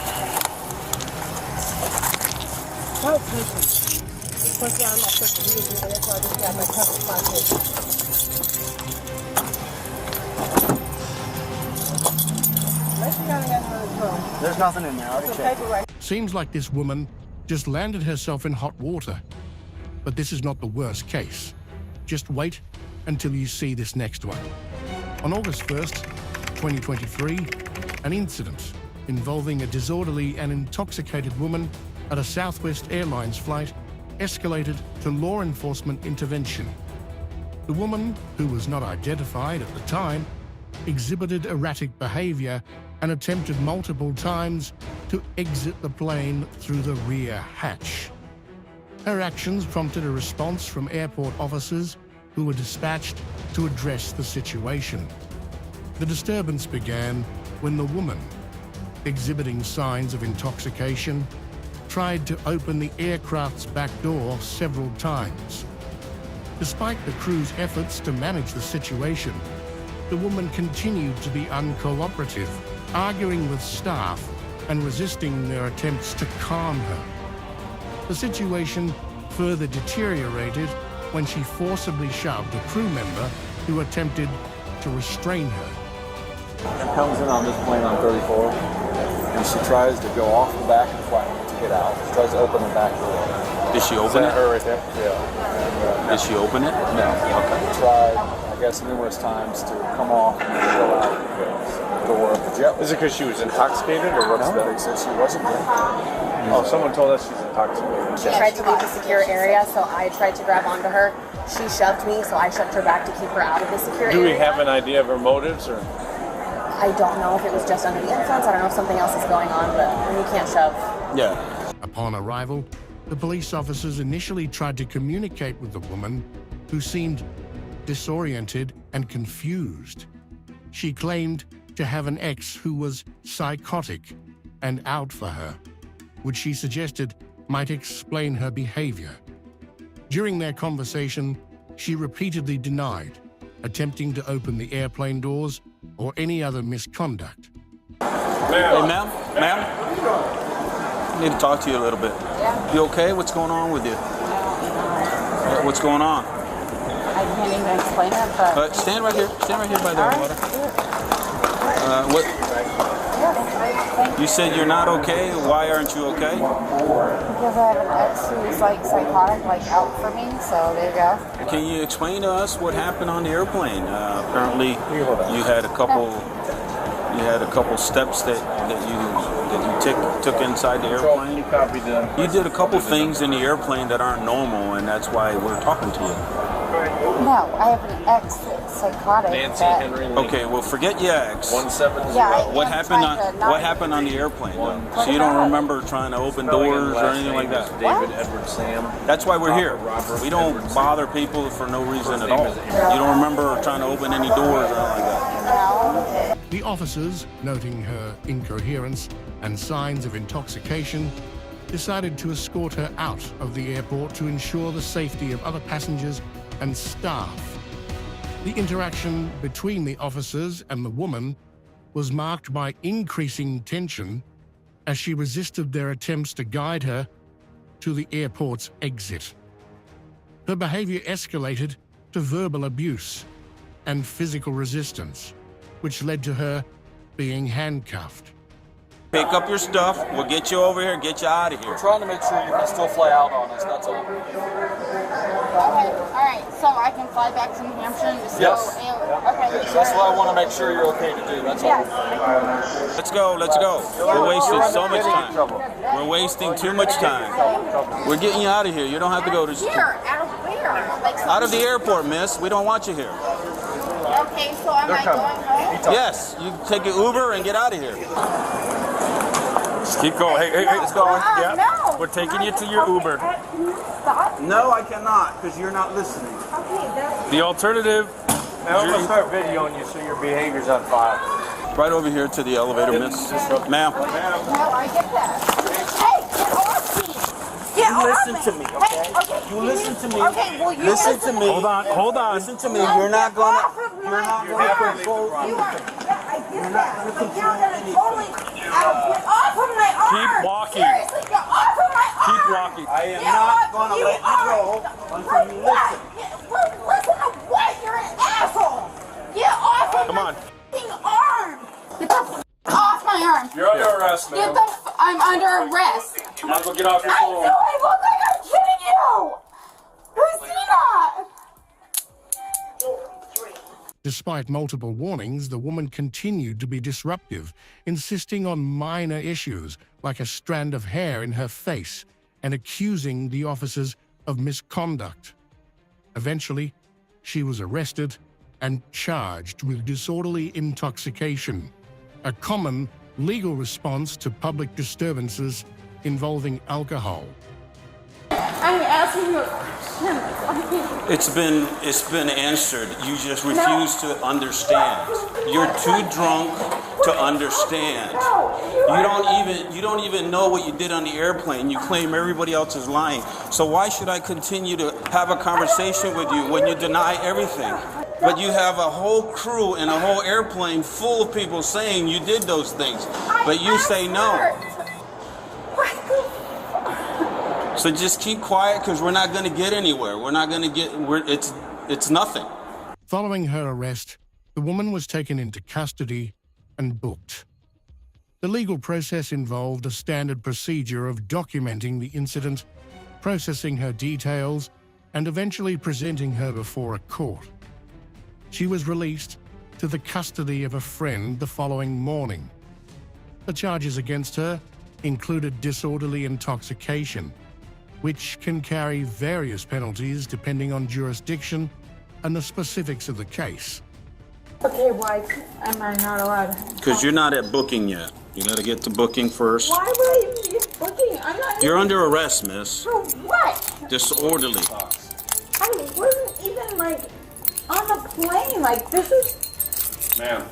Don't push me. Push down my fucking wheels. That's why I just got my cup pocket. There's nothing in there. I already checked. Seems like this woman just landed herself in hot water. But this is not the worst case. Just wait until you see this next one. On August 1st, 2023, an incident involving a disorderly and intoxicated woman at a Southwest Airlines flight escalated to law enforcement intervention. The woman, who was not identified at the time, exhibited erratic behavior and attempted multiple times to to exit the plane through the rear hatch. Her actions prompted a response from airport officers who were dispatched to address the situation. The disturbance began when the woman, exhibiting signs of intoxication, tried to open the aircraft's back door several times. Despite the crew's efforts to manage the situation, the woman continued to be uncooperative, arguing with staff and resisting their attempts to calm her. The situation further deteriorated when she forcibly shoved a crew member who attempted to restrain her. Comes in on this plane on 34, and she tries to go off the back of the plane to get out. She tries to open the back door. Did she open it? Her right there? Yeah. Did she open it? No. Okay. Tried, I guess, numerous times to come off and go out the door of the jet. Is it because she was intoxicated, or what's that? They said she wasn't drinking. Oh, someone told us she's intoxicated. She tried to leave the secure area, so I tried to grab onto her. She shoved me, so I shoved her back to keep her out of the secure area. Do we have an idea of her motives, or? I don't know if it was just under the influence. I don't know if something else is going on, but you can't shove. Yeah. Upon arrival, the police officers initially tried to communicate with the woman, who seemed disoriented and confused. She claimed to have an ex who was psychotic and out for her, which she suggested might explain her behavior. During their conversation, she repeatedly denied attempting to open the airplane doors or any other misconduct. Hey, ma'am? I need to talk to you a little bit. Yeah. You okay? What's going on with you? What's going on? I can't even explain it, but... Stand right here. Stand right here by the water. What? You said you're not okay? Why aren't you okay? Because I have an ex who's like psychotic, like out for me, so there you go. Can you explain to us what happened on the airplane? Apparently you had a couple steps that you took inside the airplane. You did a couple things in the airplane that aren't normal, and that's why we're talking to you. No, I have an ex that's psychotic. Nancy Henry. Okay, well, forget your ex. 170. Yeah, What happened on the airplane? So you don't remember trying to open doors or anything like that? David Edward Sam. That's why we're here. We don't bother people for no reason at all. You don't remember trying to open any doors or anything like that? The officers, noting her incoherence and signs of intoxication, decided to escort her out of the airport to ensure the safety of other passengers and staff. The interaction between the officers and the woman was marked by increasing tension as she resisted their attempts to guide her to the airport's exit. Her behavior escalated to verbal abuse and physical resistance, which led to her being handcuffed. Pick up your stuff. We'll get you over here, get you out of here. We're trying to make sure you can still fly out on us, that's all. Okay, alright, so I can fly back to New Hampshire and just Yes. go okay. That's what I want to make sure you're okay to do, that's all. Let's go. We're wasting so much time. We're wasting too much time. We're getting you out of here. You don't have to go to... Here, out of where? Like, Out of the airport, miss. We don't want you here. okay, so am I going home? Yes, you take an Uber and get out of here. Keep going. Hey, let's go. Yeah. No. We're taking you to your Uber. Stop. No, I cannot, because you're not listening. Okay, that's... The alternative. Now I'm gonna start videoing you so your behavior's on file. Right over here to the elevator, miss. Ma'am. No, I get that. Hey, get off me! Get You off listen me! to me, okay? Hey, okay. You listen to me. Okay, well, you Listen to me. Hold on. Listen to me. You're not gonna control. You are, yeah, I get that. But you're gonna totally get off of my arm! Keep walking. Seriously, get off of my arm! Keep walking. I am not gonna let you go until you listen. Listen to what? You're an asshole! Get off of Come my on. f***ing arm! Get the f*** off my arm! You're under arrest, Get man. the I'm under arrest! You might as well get off your I phone. know I look like I'm kidding you! Christina! Despite multiple warnings, the woman continued to be disruptive, insisting on minor issues like a strand of hair in her face and accusing the officers of misconduct. Eventually, she was arrested and charged with disorderly intoxication, a common legal response to public disturbances involving alcohol. I'm asking you a question. It's been answered. You just refuse to understand. You're too drunk to understand. You don't even know what you did on the airplane. You claim everybody else is lying. So why should I continue to have a conversation with you when you deny everything? But you have a whole crew and a whole airplane full of people saying you did those things, but you say no. So just keep quiet, because we're not going to get anywhere. It's nothing. Following her arrest, the woman was taken into custody and booked. The legal process involved a standard procedure of documenting the incident, processing her details, and eventually presenting her before a court. She was released to the custody of a friend the following morning. The charges against her included disorderly intoxication, which can carry various penalties depending on jurisdiction and the specifics of the case. Okay, why am I not allowed? Because you're not at booking yet. You got to get to booking first. Why would I even get booking? I'm not. You're under arrest, miss. For what? Disorderly. I wasn't even like on the plane. Like this is. Ma'am.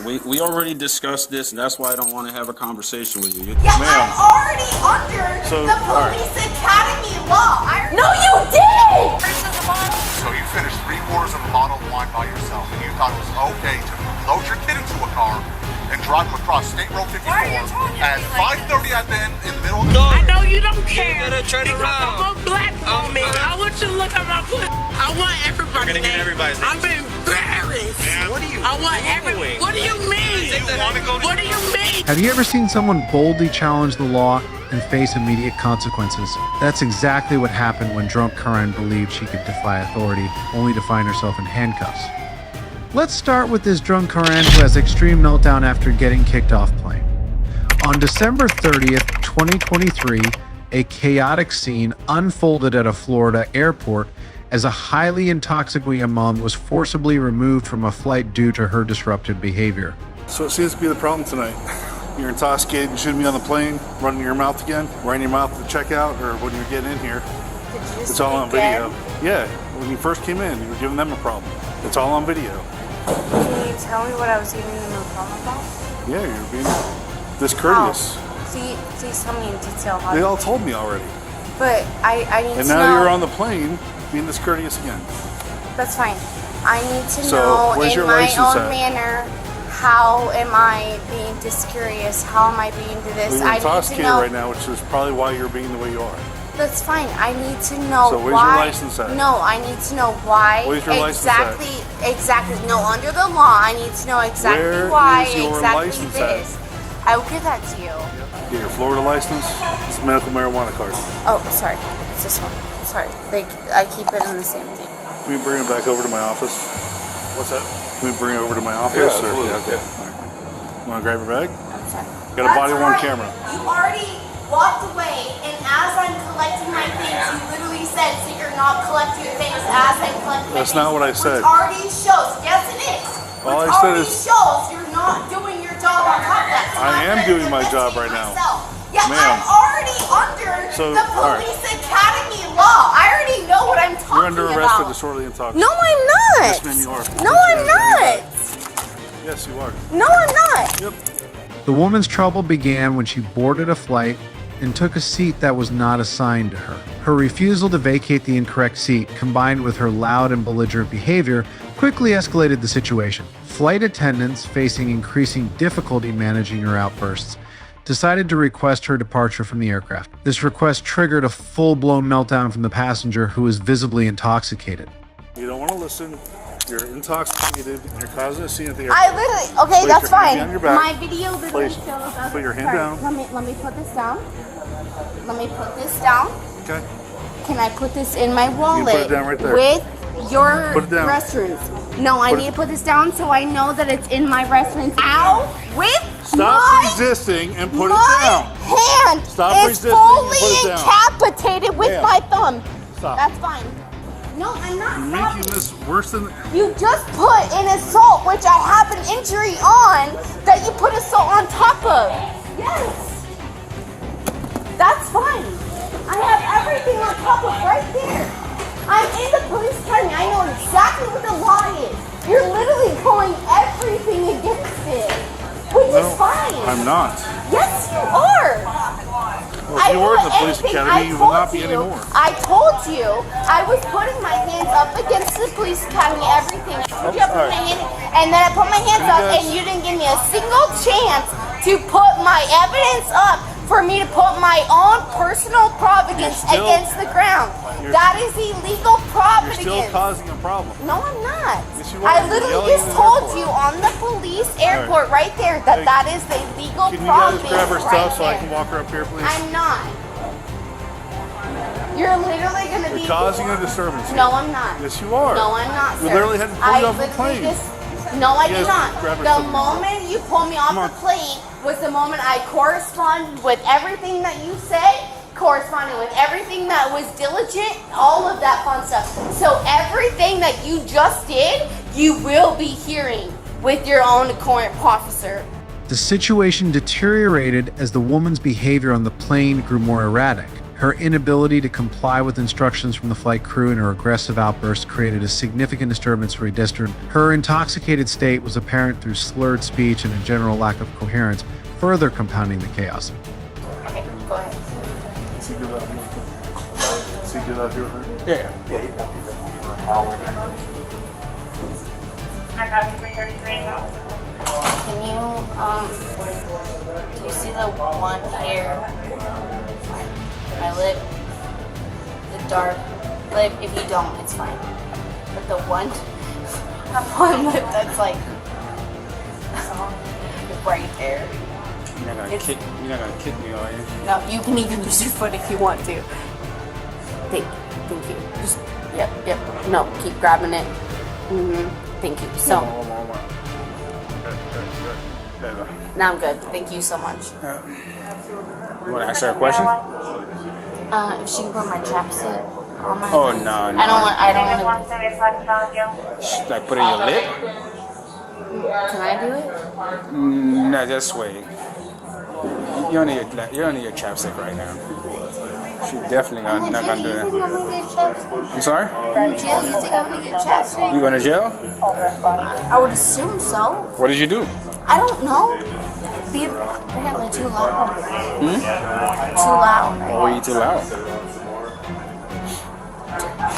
We already discussed this, and that's why I don't want to have a conversation with you. Yeah, I'm already under the police academy law. No, you did! So you finished 3 quarters of a bottle of wine by yourself, and you thought it was okay to load your kid into a car and drive him across State Road 54 at 5:30 at the end in the middle of the I know you don't care because I'm a black woman. I want you to look at my pussy. I want everybody's name. I'm embarrassed. What do you What do you mean? What do you mean? Have you ever seen someone boldly challenge the law and face immediate consequences? That's exactly what happened when drunk Karen believed she could defy authority, only to find herself in handcuffs. Let's start with this drunk Karen who has extreme meltdown after getting kicked off plane. On December 30th, 2023, a chaotic scene unfolded at a Florida airport as a highly intoxicated mom was forcibly removed from a flight due to her disruptive behavior. So it seems to be the problem tonight. You're intoxicated, you shouldn't be on the plane, running your mouth again, running your mouth at the checkout, or when you're getting in here. It's all on video. Yeah, when you first came in, you were giving them a problem. It's all on video. Can you tell me what I was giving them a problem about? Yeah, you're being discourteous. Please tell me in detail how. They all told me already. But I need to know. And now you're on the plane being discourteous again. That's fine. I need to know in my own manner, how am I being discourteous? How am I being to this? Well, you're intoxicated right now, which is probably why you're being the way you are. That's fine. I need to know so where's why. your license at? No, I need to know why. Where's your exactly, license at? Exactly. No, under the law, I need to know exactly Where why. is your exactly license this. at? I will give that to you. Get your Florida license. It's a medical marijuana card. Oh, sorry. It's this one. Sorry. I keep it in the same thing. Can we bring it back over to my office? What's that? Can we bring it over to my office? Yeah, absolutely. Okay. You want to grab your bag? I'm sorry. Got a body-worn camera. You already walked away, and as I'm collecting my things, you literally said, so you're not collecting your things as I'm collecting my That's things. not what I said. Which already shows, yes it is. All Which I said already is- shows you're not doing your job on top of that. So I am doing my job right now. Yeah, Ma'am. I'm already under So, the all right. police academy law. I already know what I'm talking You're under arrest for about. disorderly intoxication. No, I'm not. Yes, ma'am, you are. No, I'm not. Yes, you are. No, I'm not. Yep. The woman's trouble began when she boarded a flight and took a seat that was not assigned to her. Her refusal to vacate the incorrect seat, combined with her loud and belligerent behavior, quickly escalated the situation. Flight attendants, facing increasing difficulty managing her outbursts, decided to request her departure from the aircraft. This request triggered a full-blown meltdown from the passenger, who was visibly intoxicated. You don't want to listen. You're intoxicated and you're causing a scene at the airport. I literally. Okay, Place that's your fine. hand behind your back. My video literally Place- shows us. put your hand Sorry, down. Let me put this down. Let me put this down. Okay. Can I put this in my wallet? put it down right there. With your Put it down. restrooms. No, I Put need it- to put this down so I know that it's in my restrooms. Ow! With Stop my resisting and put my it down. hand Stop is resisting and fully put it down. incapacitated with Ma'am. my thumb. Stop. That's fine. No, I'm not. You're making this worse than. You just put an assault, which I have an injury on, that you put assault on top of. Yes. That's fine. I have everything on top of right there. I'm in the police academy. I know exactly what the law is. You're literally pulling everything against it, which is fine. I'm not. Yes, you are. Well, if you were in the police academy, you will not be anymore. I told you I was putting my hands up against the police academy, everything. I put my hand, and then I put my hands up, and you didn't give me a single chance to put my evidence up for me to put my own personal providence against the ground. That is illegal providence. You're still causing a problem. No, I'm not. Yes, you are. I literally just told you on the police airport right there that that is the illegal providence. Can you guys grab her stuff so I can walk her up here, please? I'm not. You're literally going to be... You're causing a disturbance. No, I'm not. Yes, you are. No, I'm not, sir. We literally had to pull you off the plane. No, I did Yes, not. grab her The stuff. moment you pulled me off the plane was the moment I corresponded with everything that you said, corresponding with everything that was diligent, all of that fun stuff. So everything that you just did, you will be hearing with your own current officer. The situation deteriorated as the woman's behavior on the plane grew more erratic. Her inability to comply with instructions from the flight crew and her aggressive outbursts created a significant disturbance for pedestrians. Her intoxicated state was apparent through slurred speech and a general lack of coherence, further compounding the chaos. Okay, go ahead. Yeah. Can you, do you see the one here? My lip, the dark lip. If you don't, it's fine. But the one lip that's like right there. You're not gonna kick me, are you? No, you can even use your foot if you want to. Thank you. Just yep. No, keep grabbing it. Thank you. So now I'm good. Thank you so much. You want to ask her a question? If she can put my chapstick on my. Oh no. I don't want to. Like put it in your lip? Can I do it? No, just wait. You don't need your chapstick right now. She definitely not gonna do that. I'm sorry? From jail, you think I'm gonna get chapstick? You going to jail? I would assume so. What did you do? I don't know. Apparently too loud. Too loud. Why were you too loud?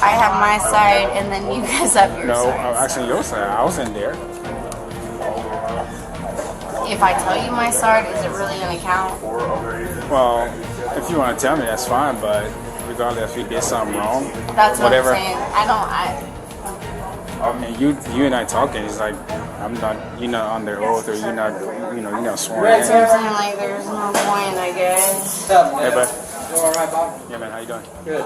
I have my side, and then you guys have your No, side. I'm asking your side. I was in there. If I tell you my side, is it really gonna count? Well, if you want to tell me, that's fine. But regardless if you did something wrong, That's what whatever. I'm saying. I mean, you and I talking. It's like you're not under oath, or you're not sworn in. That's what I'm saying. Like, there's no point, I guess. Hey, bud. You all right, Bob? Yeah, man. How you doing? Good.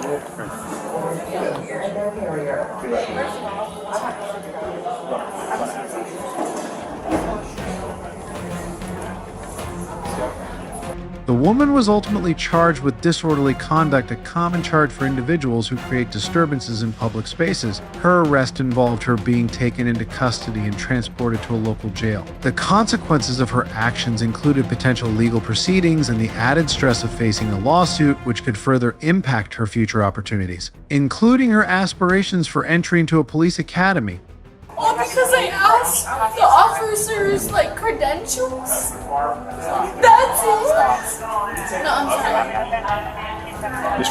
The woman was ultimately charged with disorderly conduct, a common charge for individuals who create disturbances in public spaces. Her arrest involved her being taken into custody and transported to a local jail. The consequences of her actions included potential legal proceedings and the added stress of facing a lawsuit, which could further impact her future opportunities, including her aspirations for entry into a police academy. All because I asked the officers, like, credentials? That's it. No, I'm sorry. He's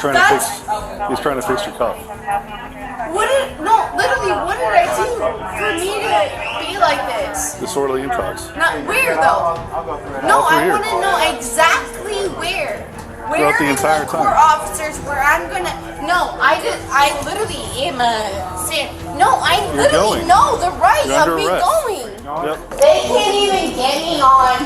trying to fix your cuff. Literally, what did I do for me to be like this? Disorderly intox. Not where, though? No, Over I here. want to know exactly where. Where Throughout the entire are the court time. officers where I'm gonna... No, I literally am I You're literally going. know the right You're of under me arrest. going. Yep. They can't even get me on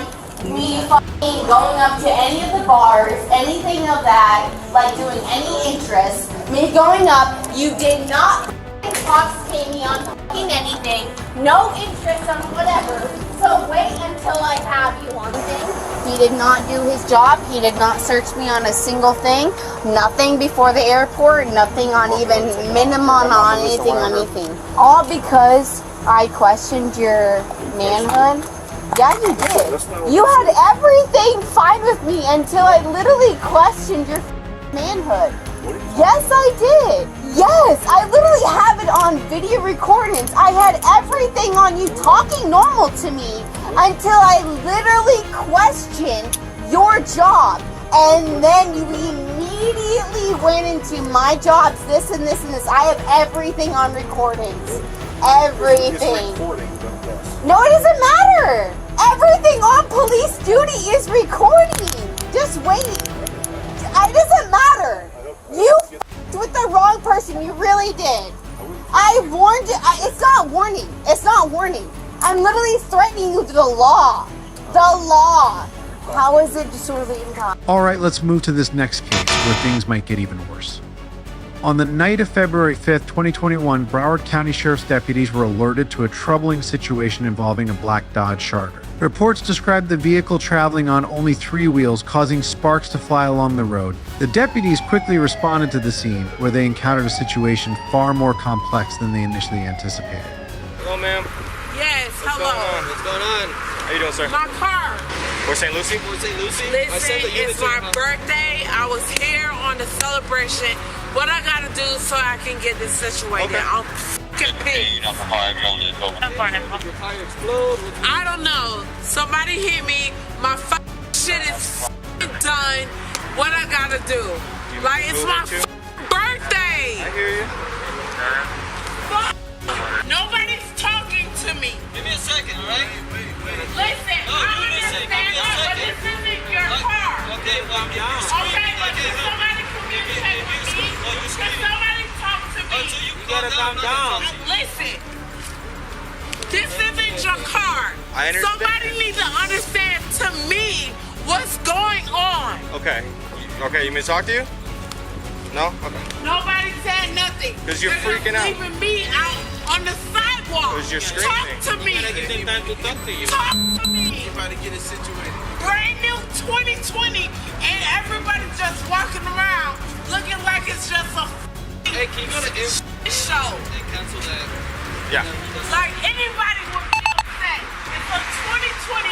me fucking going up to any of the bars, anything of that, like doing any interest. Me going up, you did not intoxicate me on fucking anything. No interest on whatever. So wait until I have you on things. He did not do his job. He did not search me on a single thing. Nothing before the airport. Nothing on even minimum on anything. All because I questioned your manhood. Yeah, you did. You had everything fine with me until I literally questioned your manhood. Yes, I did. Yes, I literally have it on video recordings. I had everything on you talking normal to me until I literally questioned your job. And then you immediately went into my jobs, this and this and this. I have everything on recordings. Everything. No, it doesn't matter. Everything on police duty is recording. Just wait. It doesn't matter. You with the wrong person. You really did. I warned you. It's not warning. It's not warning. I'm literally threatening you to the law. The law. How is it disorderly conduct? All right, let's move to this next case where things might get even worse. On the night of February 5th, 2021, Broward County Sheriff's deputies were alerted to a troubling situation involving a black Dodge Charger. Reports described the vehicle traveling on only 3 wheels, causing sparks to fly along the road. The deputies quickly responded to the scene, where they encountered a situation far more complex than they initially anticipated. Hello, ma'am. Yes, hello. What's going on? How you doing, sir? My car. Where's St. Lucie? Where's St. Lucie? Listen, it's my birthday. I was here on the celebration. What I gotta do so I can get this situated? Okay. I'm fucking pissed. I don't know. Somebody hit me. My shit is done. What I gotta do? Like, it's my birthday. I hear you. Nobody's talking to me. Give me a second, all right? Listen, I understand that, but this isn't your car. Okay, well, Okay, but can somebody communicate with me? Can somebody talk to me? You gotta calm down. Listen, this isn't your car. I understand. Somebody needs to understand to me what's going on. Okay. Okay, you may talk to you? No? Okay. Nobody said nothing. 'Cause you're freaking out. Leaving me out on the sidewalk. 'Cause you're screaming. Talk to me. Talk to me. You're about to get a situation. Brand new 2020, and everybody's just walking around looking like it's just a Hey, can you go to show. Hey, cancel that. Yeah. Like anybody would be upset. It's a 2020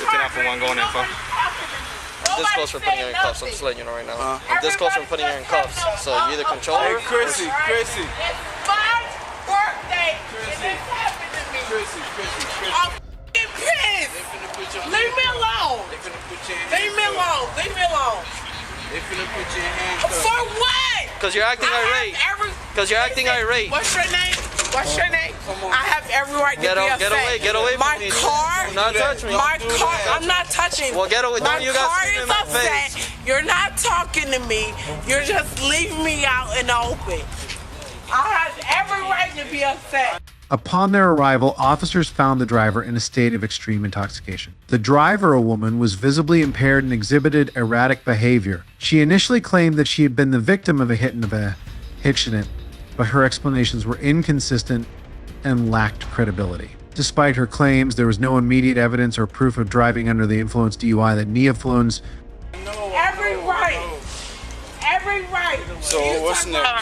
It's an F1 going in, phone. I'm this close for putting her in cuffs. I'm just letting you know right now. I'm this close for putting her in cuffs. So you either control her. Hey, Chrissy. It's my birthday, and this happened to me. I'm f***ing pissed. Leave me alone. Leave me alone. Leave me alone. They finna put you in handcuffs. For what? Because you're acting irate. Because you're acting irate. What's your name? What's your name? I have every right to be upset. Get away from my me. car. Do not touch me. My car. I'm not touching. Well, get away. My You got car screaming is in my upset. face. You're not talking to me. You're just leaving me out in the open. I have every right to be upset. Upon their arrival, officers found the driver in a state of extreme intoxication. The driver, a woman, was visibly impaired and exhibited erratic behavior. She initially claimed that she had been the victim of a hit incident, but her explanations were inconsistent and lacked credibility. Despite her claims, there was no immediate evidence or proof of driving under the influence DUI that Neafluence. Every right. Every right. So what's next?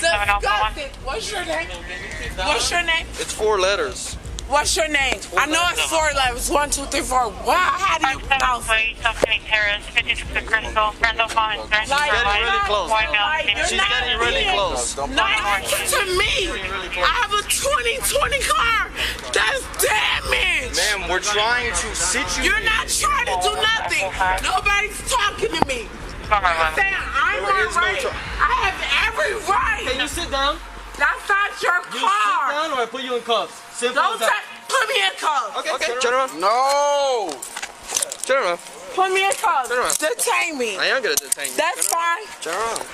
Disgusting. What's your name? What's your name? It's 4 letters. What's your name? I know it's 4 letters. 1, 2, 3, 4. Wow, how do you pronounce it? She's getting really close. Not to me. I have a 2020 car. That's damaged. Ma'am, we're trying to sit you. You're not trying to do nothing. Nobody's talking to me. I'm saying I'm not right. I have every right. Can you sit down? That's not your car. You sit down or I put you in cuffs. Simple Don't as that. put me in cuffs. Okay, turn around. No. Turn around. Put me in cuffs. Turn around. Detain me. I am gonna detain you. That's fine. Turn around.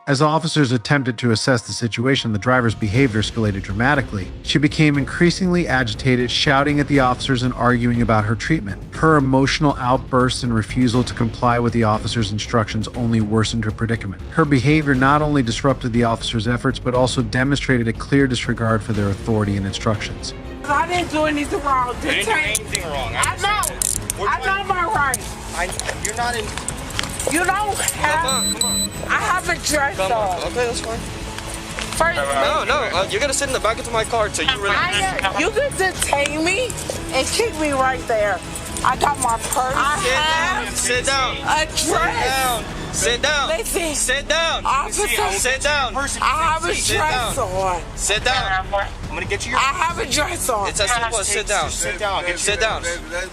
As officers attempted to assess the situation, the driver's behavior escalated dramatically. She became increasingly agitated, shouting at the officers and arguing about her treatment. Her emotional outbursts and refusal to comply with the officers' instructions only worsened her predicament. Her behavior not only disrupted the officers' efforts, but also demonstrated a clear disregard for their authority and instructions. I didn't do anything wrong. You didn't do anything wrong. I know. I know my rights. You're not in. You don't have. Come on. I have a dress on. Okay, that's fine. First, No, you're gonna sit in the back of my car till you relax. You can detain me and kick me right there. I got my purse. Sit down. A dress. Sit down. Listen. Sit down. Officer. Sit down. I have a dress on. Sit down. I'm gonna get you your. I have a dress on. It's as simple as sit down. Sit down. Sit down.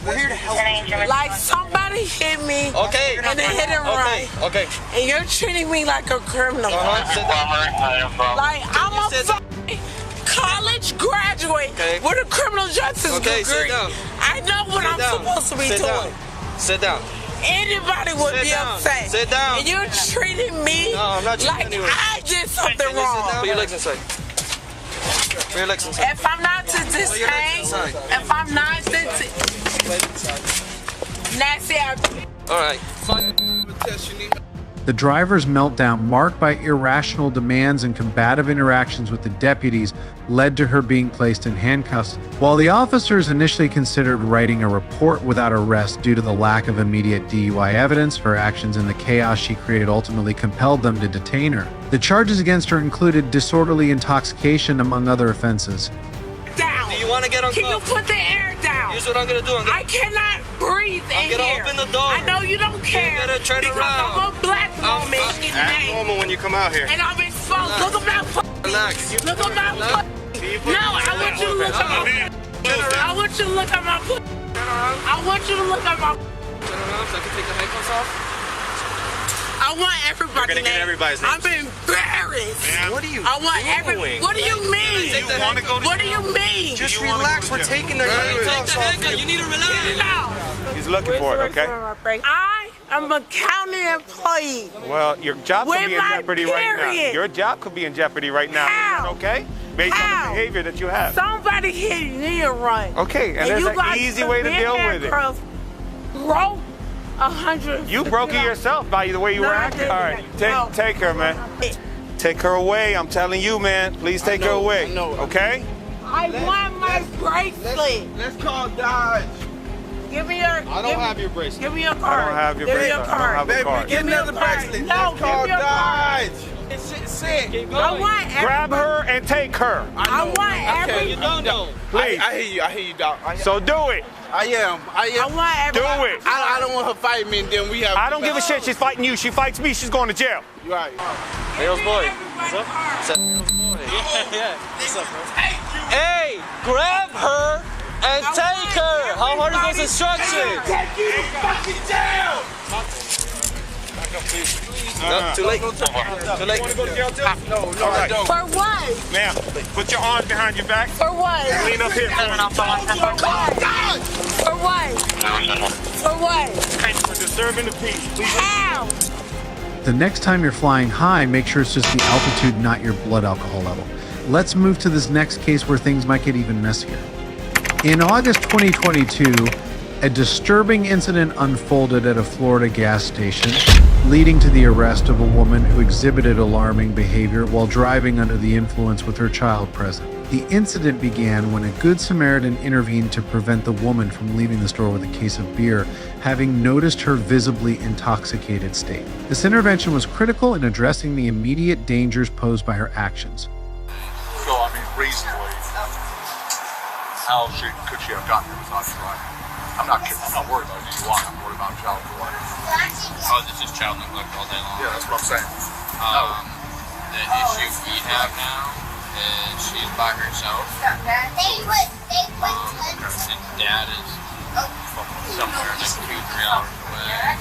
We're here to help you. Like somebody hit me. Okay. And they hit and run. Okay. And you're treating me like a criminal. Sit down. Like I'm a fucking college graduate with a criminal justice degree. Sit down. I know what I'm supposed to be doing. Sit down. Anybody would be upset. Sit down. And you're treating me like I did something wrong. Put your legs inside. Put your legs inside. If I'm not to detain, if I'm not to nasty, all right. The driver's meltdown, marked by irrational demands and combative interactions with the deputies, led to her being placed in handcuffs. While the officers initially considered writing a report without arrest due to the lack of immediate DUI evidence, her actions and the chaos she created ultimately compelled them to detain her. The charges against her included disorderly intoxication, among other offenses. Down. Do you want to get on? Can you put the air down? Here's what I'm gonna do. I cannot breathe in here. Open the door. I know you don't care. You're gonna turn because around. I'm a black woman. Act normal when you come out here. And I'm exposed. Look at that. Relax. Look at that. No, I want you to look at my. I want you to look at my. I want you to look at my. Turn around so I can take the handcuffs off. I want everybody. You're gonna get everybody's names. I'm embarrassed. Man, what are you? I want doing? What do you mean? What do you mean? Just relax. We're taking the handcuffs off. You need to relax. He's looking for it, okay? I am a county employee. Well, your job could be in With my jeopardy right now. period. Your job could be in jeopardy right now. How? Okay? Based on the behavior that you have. Somebody hit me and run. Okay, and there's you an got easy way to deal with it. Broke 100. You broke it yourself by the way you were acting. All right, take her, man. Take her away. I'm telling you, man. Please take her away. Okay? I want my bracelet. Let's call Dodge. Give me your. I don't have your bracelet. Give me your card. I don't have your Give me bracelet. your card. I don't have a card. Get another bracelet. No, Let's call give me your card. Dodge. Sick. I want Grab her and take her. I want every. You don't know. Please. I hear you, Doc. So do it. I am. I want every. Do it. I don't want her fighting me, and then we have. I don't give a shit. She's fighting you. She fights me. She's going to jail. You right. Hale's boy. What's up? What's up? Yeah. What's up, bro? Hey, grab her and take her. How hard are those instructions? Take you to fucking jail. No, too late. Too late. Want to go to jail too? No, I don't. For what? Now, put your arms behind your back. For what? Lean up here. For what? For what? For disturbing the peace. Please. How? The next time you're flying high, make sure it's just the altitude, not your blood alcohol level. Let's move to this next case where things might get even messier. In August 2022, a disturbing incident unfolded at a Florida gas station, leading to the arrest of a woman who exhibited alarming behavior while driving under the influence with her child present. The incident began when a Good Samaritan intervened to prevent the woman from leaving the store with a case of beer, having noticed her visibly intoxicated state. This intervention was critical in addressing the immediate dangers posed by her actions. So, I mean, reasonably, how could she have gotten here without driving? I'm not worried about DUI. I'm worried about child neglect. Oh, this is child neglect all day long. Yeah, that's what I'm saying. The issue we have now is she's by herself. And dad is somewhere like 2-3 hours away.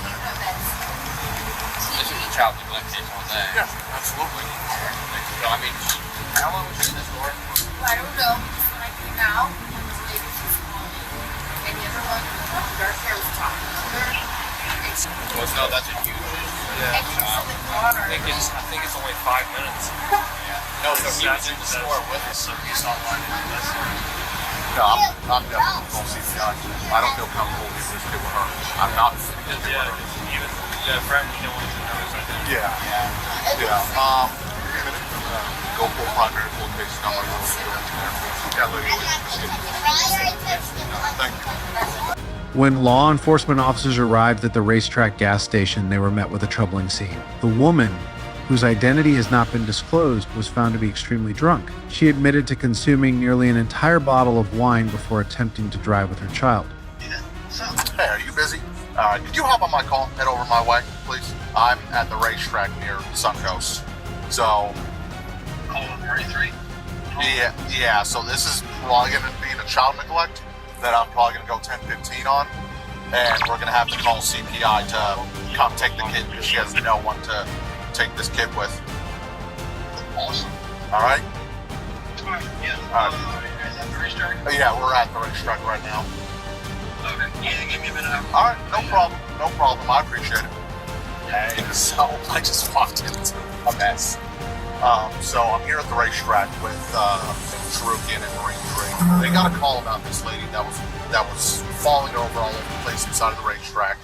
This is a child neglect case all day. Yeah, absolutely. So, I mean, how long was she in this store? I don't know. When I came out, this lady was calling, and the other one, dark hair, was talking to her. Well, no, that's a huge issue. And she was in the water. I think it's only 5 minutes. No, so he was in the store with us, so he's not lying to us. No, I'm definitely going to see the accident. I don't feel comfortable leaving this kid with her. I'm not going to with her. Even friend, you don't want to know this. Yeah. Give me a minute. go for primary cold case number. That lady Thank you. When law enforcement officers arrived at the racetrack gas station, they were met with a troubling scene. The woman, whose identity has not been disclosed, was found to be extremely drunk. She admitted to consuming nearly an entire bottle of wine before attempting to drive with her child. Hey, are you busy? Could you hop on my call, head over my way, please? I'm at the racetrack near Suncoast. So, 33? Yeah, so this is probably going to be a child neglect that I'm probably going to go 10-15 on. And we're going to have to call CPI to come take the kid because she has no one to take this kid with. Awesome. All right? Yeah, we're at the racetrack right now. Okay. Yeah, give me a minute. All right, no problem. No problem. I appreciate it. Hey, so I just walked into a mess. So I'm here at the racetrack with Cherukian and Marine Tree. They got a call about this lady that was falling over all over the place inside of the racetrack.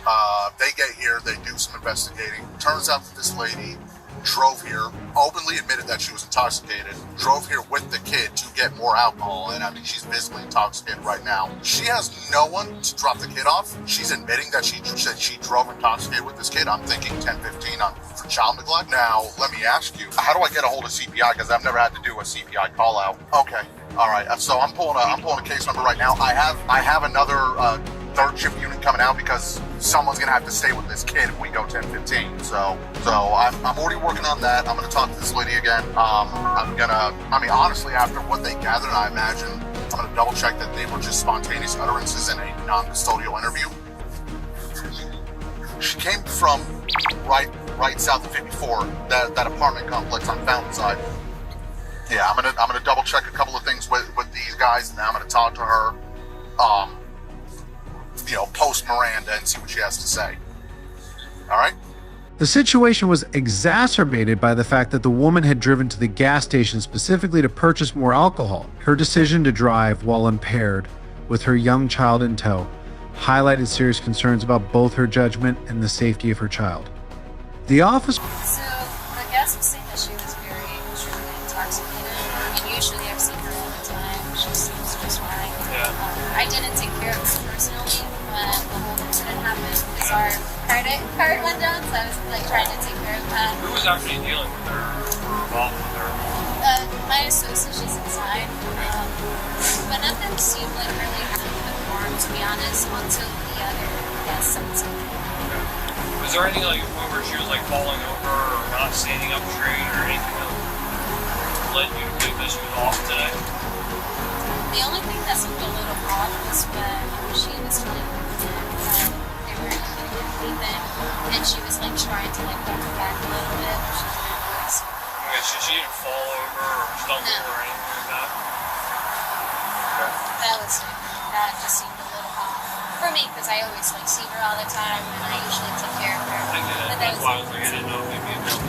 They get here, they do some investigating. Turns out that this lady drove here, openly admitted that she was intoxicated, drove here with the kid to get more alcohol, and I mean, she's visibly intoxicated right now. She has no one to drop the kid off. She's admitting that she drove intoxicated with this kid. I'm thinking 10-15 for child neglect. Now, let me ask you, how do I get a hold of CPI? Because I've never had to do a CPI call out. Okay, all right. So I'm pulling a case number right now. I have another third shift unit coming out because someone's gonna have to stay with this kid if we go 10-15. So I'm already working on that. I'm gonna talk to this lady again. Honestly, after what they gathered, I imagine I'm gonna double check that they were just spontaneous utterances in a non-custodial interview. She came from right south of 54, that apartment complex on Fountainside. Yeah, I'm gonna double check a couple of things with these guys, and then I'm gonna talk to her. Post Miranda and see what she has to say. All right? The situation was exacerbated by the fact that the woman had driven to the gas station specifically to purchase more alcohol. Her decision to drive while impaired with her young child in tow highlighted serious concerns about both her judgment and the safety of her child. The officer... So, the guest was saying that she was very extremely intoxicated, and usually I've seen her all the time. She seems just fine. Yeah. I didn't take care of this personally when the whole incident happened because our card went down, so I was trying to take care of that. Who was actually dealing with her or involved with her? My associate's just inside, but nothing seemed really out of the norm, to be honest, until the other guest said something. Was there any point where she was falling over or not standing up straight or anything that led you to believe that she was off today? The only thing that seemed a little off was when she was telling me that they were Ethan, and she was trying to bend her back a little bit, which is very nervous. Okay, so she didn't fall over or stumble or anything like that? That just seemed a little off for me because I always see her all the time and I usually take care of her. I get it. That's why I was I didn't know maybe it was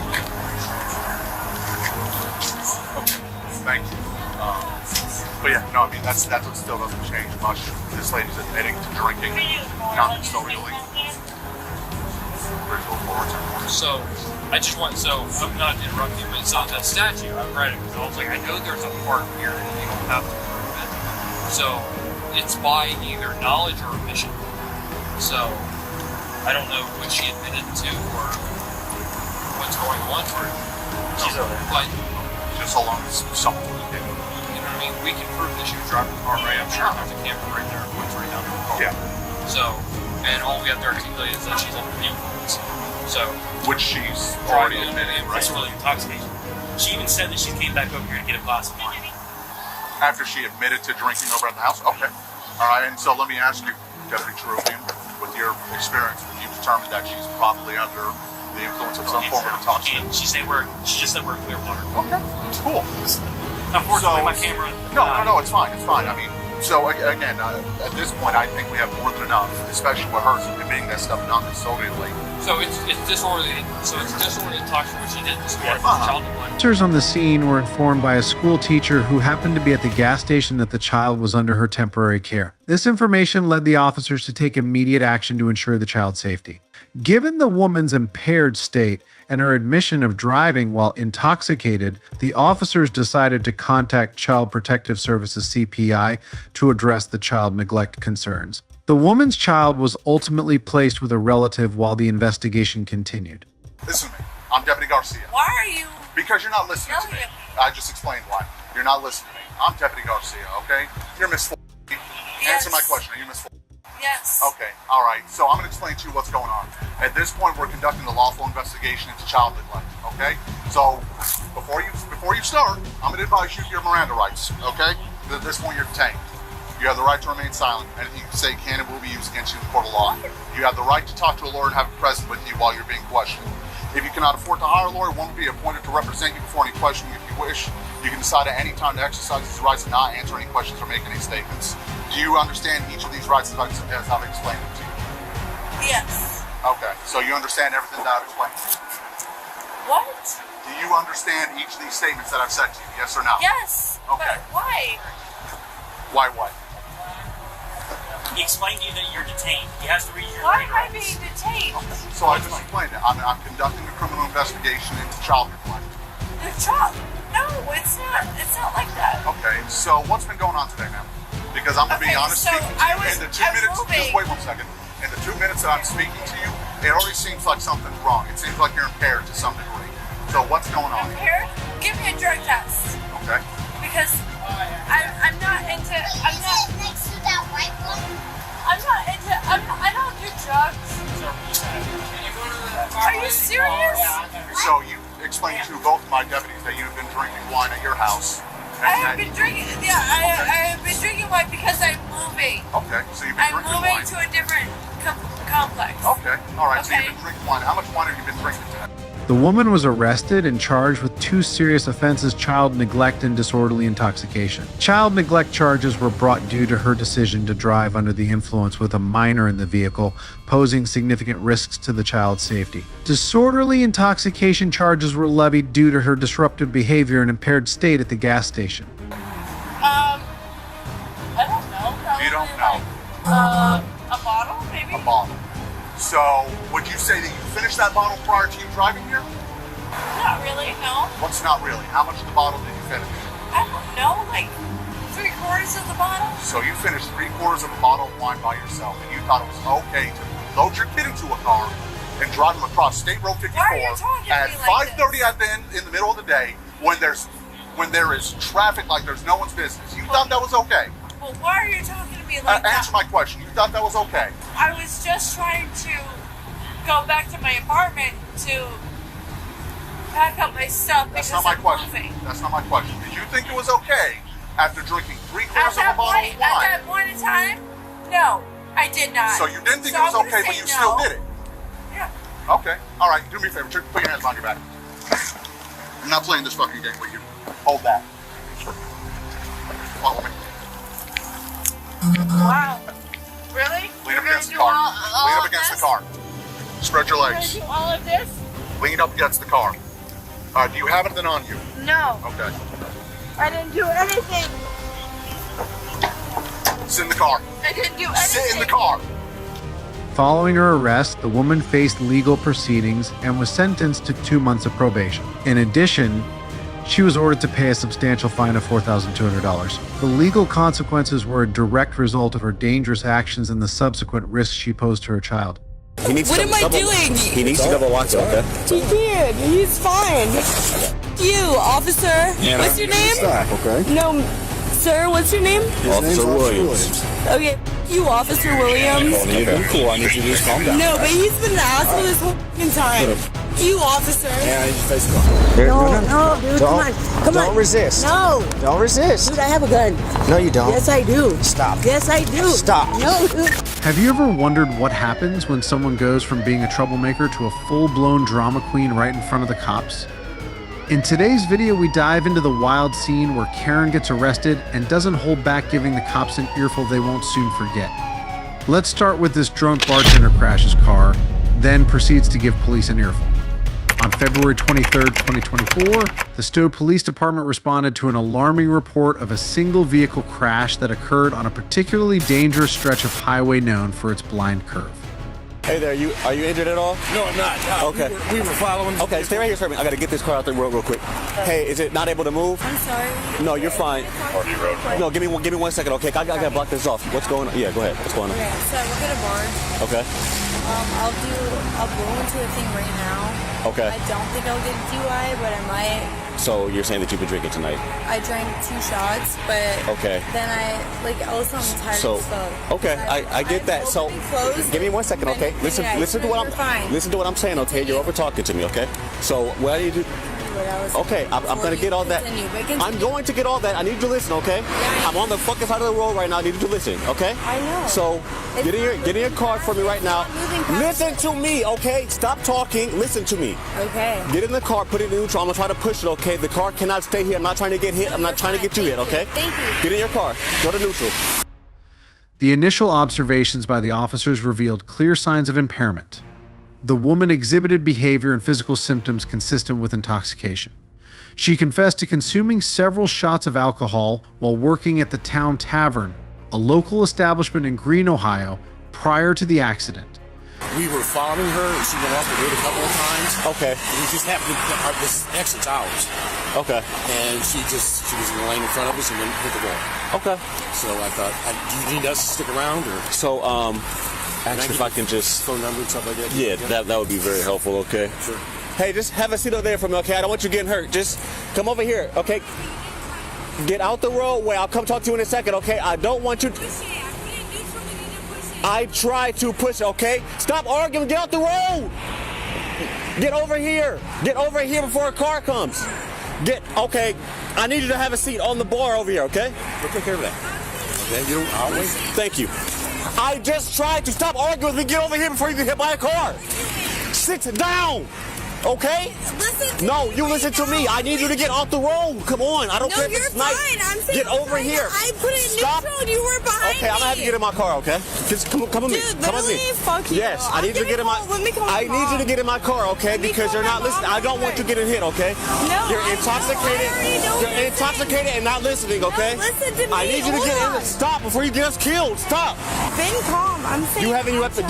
Thank you. But yeah, no, that still doesn't change much. This lady's admitting to drinking non-custodially. So, I'm not interrupting you, but so the statute, I've read it, because I know there's a part here that you don't have to prove it. So, it's by either knowledge or omission. So, I don't know what she admitted to or what's going on for her. She's over there. But, just so long as someone would do it. You know what I mean? We can prove that she was driving the car, right? I'm sure there's a camera right there, points right down to the car. Yeah. So, and all we have to articulate is that she's under the influence. So, which she's already admitted, right? Disorderly intoxication. She even said that she came back over here to get a glass of wine. After she admitted to drinking over at the house? Okay. All right, and so let me ask you, Deputy Cherukian, with your experience, have you determined that she's probably under the influence of some form of intoxicant? She just said we're in Clearwater. Okay, cool. Unfortunately, my camera... No, it's fine, I mean, so again, at this point, I think we have more than enough, especially with her admitting that stuff non-custodially. So it's disorderly. So it's disorderly intoxication, which she did this morning for child neglect. Officers on the scene were informed by a school teacher who happened to be at the gas station that the child was under her temporary care. This information led the officers to take immediate action to ensure the child's safety. Given the woman's impaired state and her admission of driving while intoxicated, the officers decided to contact Child Protective Services CPI to address the child neglect concerns. The woman's child was ultimately placed with a relative while the investigation continued. Listen to me. I'm Deputy Garcia. Why are you? Because you're not listening to me. I just explained why. You're not listening to me. I'm Deputy Garcia, okay? You're Miss Yes. Answer my question. Are you Miss Yes. Okay, all right. So I'm going to explain to you what's going on. At this point, we're conducting a lawful investigation into child neglect, okay? So before you start, I'm going to advise you your Miranda rights, okay? At this point, you're detained. You have the right to remain silent. Anything you say can and will be used against you in the court of law. You have the right to talk to a lawyer and have it present with you while you're being questioned. If you cannot afford to hire a lawyer, one will be appointed to represent you before any questioning if you wish. You can decide at any time to exercise these rights and not answer any questions or make any statements. Do you understand each of these rights as I've explained them to you? Yes. Okay, so you understand everything that I've explained to you? What? Do you understand each of these statements that I've said to you, yes or no? Yes. Okay. But why? Why what? He explained to you that you're detained. He has to read your Why am I rights. being detained? So I just explained it. I'm conducting a criminal investigation into child neglect. The child? No, it's not. It's not like that. Okay, so what's been going on today, ma'am? Because I'm going to be honest so speaking to you. In the 2 minutes, moving. just wait 1 second. In the 2 minutes that I'm speaking to you, it already seems like something's wrong. It seems like you're impaired to some degree. So what's going on? Impaired? Give me a drug test. Okay. Because I'm not into. I'm not next to that white one. I'm not into. I don't do drugs. Are you serious? So you explained to both of my deputies that you've been drinking wine at your house. I have been drinking. Yeah, I have been drinking wine because I'm moving. Okay, so you've been I'm drinking moving wine. to a different complex. Okay, all right. So Okay. you've been drinking wine. How much wine have you been drinking today? The woman was arrested and charged with 2 serious offenses: child neglect and disorderly intoxication. Child neglect charges were brought due to her decision to drive under the influence with a minor in the vehicle, posing significant risks to the child's safety. Disorderly intoxication charges were levied due to her disruptive behavior and impaired state at the gas station. I don't know. You don't know. A bottle, maybe? A bottle. So would you say that you finished that bottle prior to you driving here? Not really, no. What's not really? How much of the bottle did you finish? I don't know, like 3/4 of the bottle? So you finished 3/4 of a bottle of wine by yourself, and you thought it was okay to load your kid into a car and drive him across State Road 54 Why are you talking to at me like 5:30 at the end, in the middle of the day when there is traffic like there's no one's business. You thought that was okay? Well, why are you talking to me like Answer my question. You thought that was okay? I was just trying to go back to my apartment to pack up my stuff That's because not my I'm question. moving. That's not my question. Did you think it was okay after drinking 3/4 At of a that bottle point, of wine? at that point in time, no, I did not. So you didn't think So it was I'm gonna okay, but say you still no. did it? Yeah. Okay. All right. Do me a favor. Put your hands behind your back. I'm not playing this fucking game with you. Hold that. Follow me. Wow. Really? Lean up You're against the gonna do car. all Lean up of against the this? car. Spread your You're legs. gonna do all of this? Lean up against the car. All right. Do you have anything on you? No. Okay. I didn't do anything. Sit in the car. I didn't do anything. Sit in the car. Following her arrest, the woman faced legal proceedings and was sentenced to 2 months of probation. In addition, she was ordered to pay a substantial fine of $4,200. The legal consequences were a direct result of her dangerous actions and the subsequent risks she posed to her child. What am I doing? He needs to double watch, okay? He can't. He's fine. You, officer. Anna, What's your name? stop, okay? No, sir, what's your name? Officer Williams. Okay, you, Officer Williams. Okay, cool. I need you to just calm down. No, but he's been an asshole this whole fucking time. You, officer. Yeah, I just face calm. No, dude, come on. Don't resist. No. Don't resist. Dude, I have a gun. No, you don't. Yes, I do. Stop. Yes, I do. Stop. No, dude. Have you ever wondered what happens when someone goes from being a troublemaker to a full-blown drama queen right in front of the cops? In today's video, we dive into the wild scene where Karen gets arrested and doesn't hold back giving the cops an earful they won't soon forget. Let's start with this drunk bartender crashes car, then proceeds to give police an earful. On February 23rd, 2024, the Stowe Police Department responded to an alarming report of a single vehicle crash that occurred on a particularly dangerous stretch of highway known for its blind curve. Hey there, are you injured at all? No, I'm not. Okay. We were following. Okay, stay right here for a minute. I gotta get this car out the road real quick. Hey, is it not able to move? I'm sorry. No, you're fine. No, give me 1 second, okay? I gotta block this off. What's going on? Yeah, go ahead. What's going on? Okay, so I work at a bar. Okay. I'll go into a thing right now. Okay. I don't think I'll get a DUI, but I might. So you're saying that you've been drinking tonight? I drank 2 shots, but Okay. then also I'm tired So as fuck. okay, I get that. So give me 1 second, okay? Listen to what I'm saying, okay? You're over talking to me, okay? So what I need to okay, I'm gonna get all that. I'm going to get all that. I need you to listen, okay? I'm on the fucking side of the road right now. I need you to listen, okay? I know. So get in your car for me right now. Listen to me, okay? Stop talking. Listen to me. Okay. Get in the car. Put it in neutral. I'm gonna try to push it, okay? The car cannot stay here. I'm not trying to get hit. I'm not trying to get you hit, okay? Thank you. Get in your car. Go to neutral. The initial observations by the officers revealed clear signs of impairment. The woman exhibited behavior and physical symptoms consistent with intoxication. She confessed to consuming several shots of alcohol while working at the Town Tavern, a local establishment in Greene, Ohio, prior to the accident. We were following her, and she went off the road a couple of times. Okay. We just happened to this exit's ours. Okay. And she was in the lane in front of us and then hit the wall. Okay. So I thought, do you need us to stick around or? So actually, if I can just phone number and stuff like that. Yeah, that would be very helpful. Okay. Sure. Hey, just have a seat over there for me, okay? I don't want you getting hurt. Just come over here, okay? Get out the roadway. I'll come talk to you in a second, okay? I don't want you. I try to push, okay? Stop arguing. Get out the road. Get over here. Get over here before a car comes. Okay. I need you to have a seat on the bar over here, okay? We'll take care of that. Okay, I'll wait. Thank you. I just tried to stop arguing with me. Get over here before you get hit by a car. Sit down. Okay? No, you listen to me. I need you to get off the road. Come on. I don't care if it's night. I'm saying get over here. I put it in neutral and you were behind me. Okay, I'm gonna have you get in my car, okay? Just come with me. Come with me. Fuck you. Yes, I need you to get in my I need you to get in my car, okay? Because you're not listening. I don't want you getting hit, okay? No. You're intoxicated. You're intoxicated and not listening, okay? No, listen to me. I need you to get in. Stop before you get us killed. Stop. Been calm. I'm saying. Do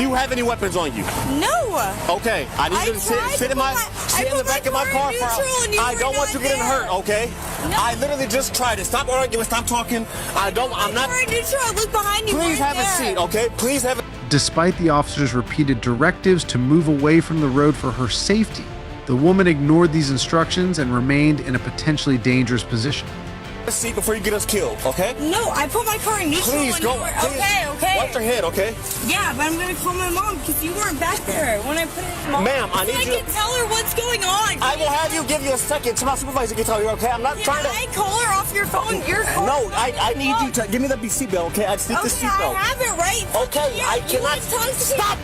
you have any weapons on you? No. Okay, I need you to sit in the back of my car. I don't want you getting hurt, okay? No. I literally just tried it. Stop arguing. Stop talking. I'm not. We're neutral. Look behind you. Please have a seat, okay? Please have a. Despite the officers' repeated directives to move away from the road for her safety, the woman ignored these instructions and remained in a potentially dangerous position. Seat before you get us killed, okay? No, I put my car in neutral. Please go. Okay. Watch your head, okay? Yeah, but I'm gonna call my mom because you weren't back there when I put it in. Ma'am, I need you. I can tell her what's going on. I will have you give you a second to my supervisor can tell you, okay? I'm not trying to. I call her off your phone. No, I need you to give me the seatbelt, okay? I just need the seatbelt. I have it right. Okay, I cannot. Stop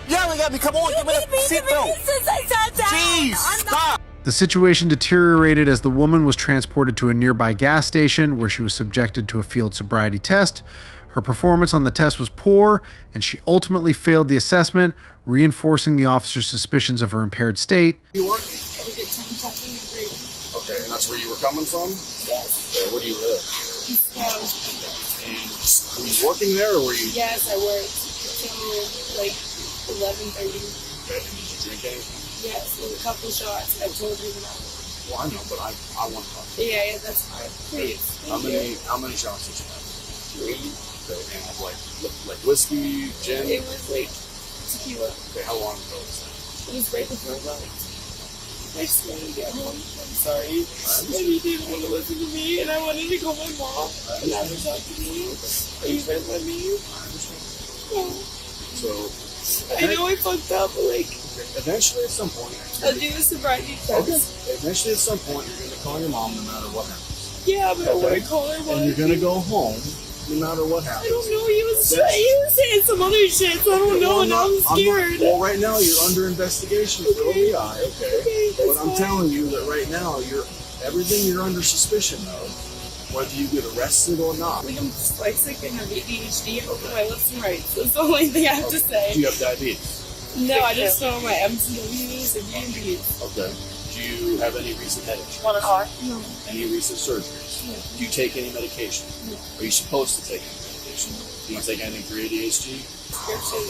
yelling at me. Come on, give me the seatbelt. Since I sat down. Jeez, stop. The situation deteriorated as the woman was transported to a nearby gas station where she was subjected to a field sobriety test. Her performance on the test was poor, and she ultimately failed the assessment, reinforcing the officer's suspicions of her impaired state. You work? Okay, and that's where you were coming from? Yes. Where do you live? And were you working there, or were you? Yes, I worked till like 11:30. Okay, and did you drink anything? Yes, with a couple shots. I told you that. Well, I know, but I want to talk. Yeah, that's fine. Please. How many shots did you have? 3. Okay, and like whiskey, gin? It was like tequila. Okay, how long ago was that? It was right before lunch. I just wanted to get home. I'm sorry. And you didn't want to listen to me, and I wanted to call my mom and have her talk to me. Are you guys let me? So, I know I fucked up, but like, eventually at some point, I'll do a sobriety test. Okay. Eventually at some point, you're going to call your mom no matter what happens. Yeah, but I want to call her. And you're going to go home no matter what happens. I don't know. He was saying some other shit, so I don't know, and I'm scared. Well, right now you're under investigation for OBI, okay? But I'm telling you that right now, everything you're under suspicion of, whether you get arrested or not. Like I'm dyslexic and have ADHD on my left and right. So that's the only thing I have to say. Do you have diabetes? No, I just know my MCWs and BMPs. Okay. Do you have any recent headaches? Want a car? No. Any recent surgeries? No. Do you take any medication? No. Are you supposed to take any medication? medication? You don't take anything for ADHD?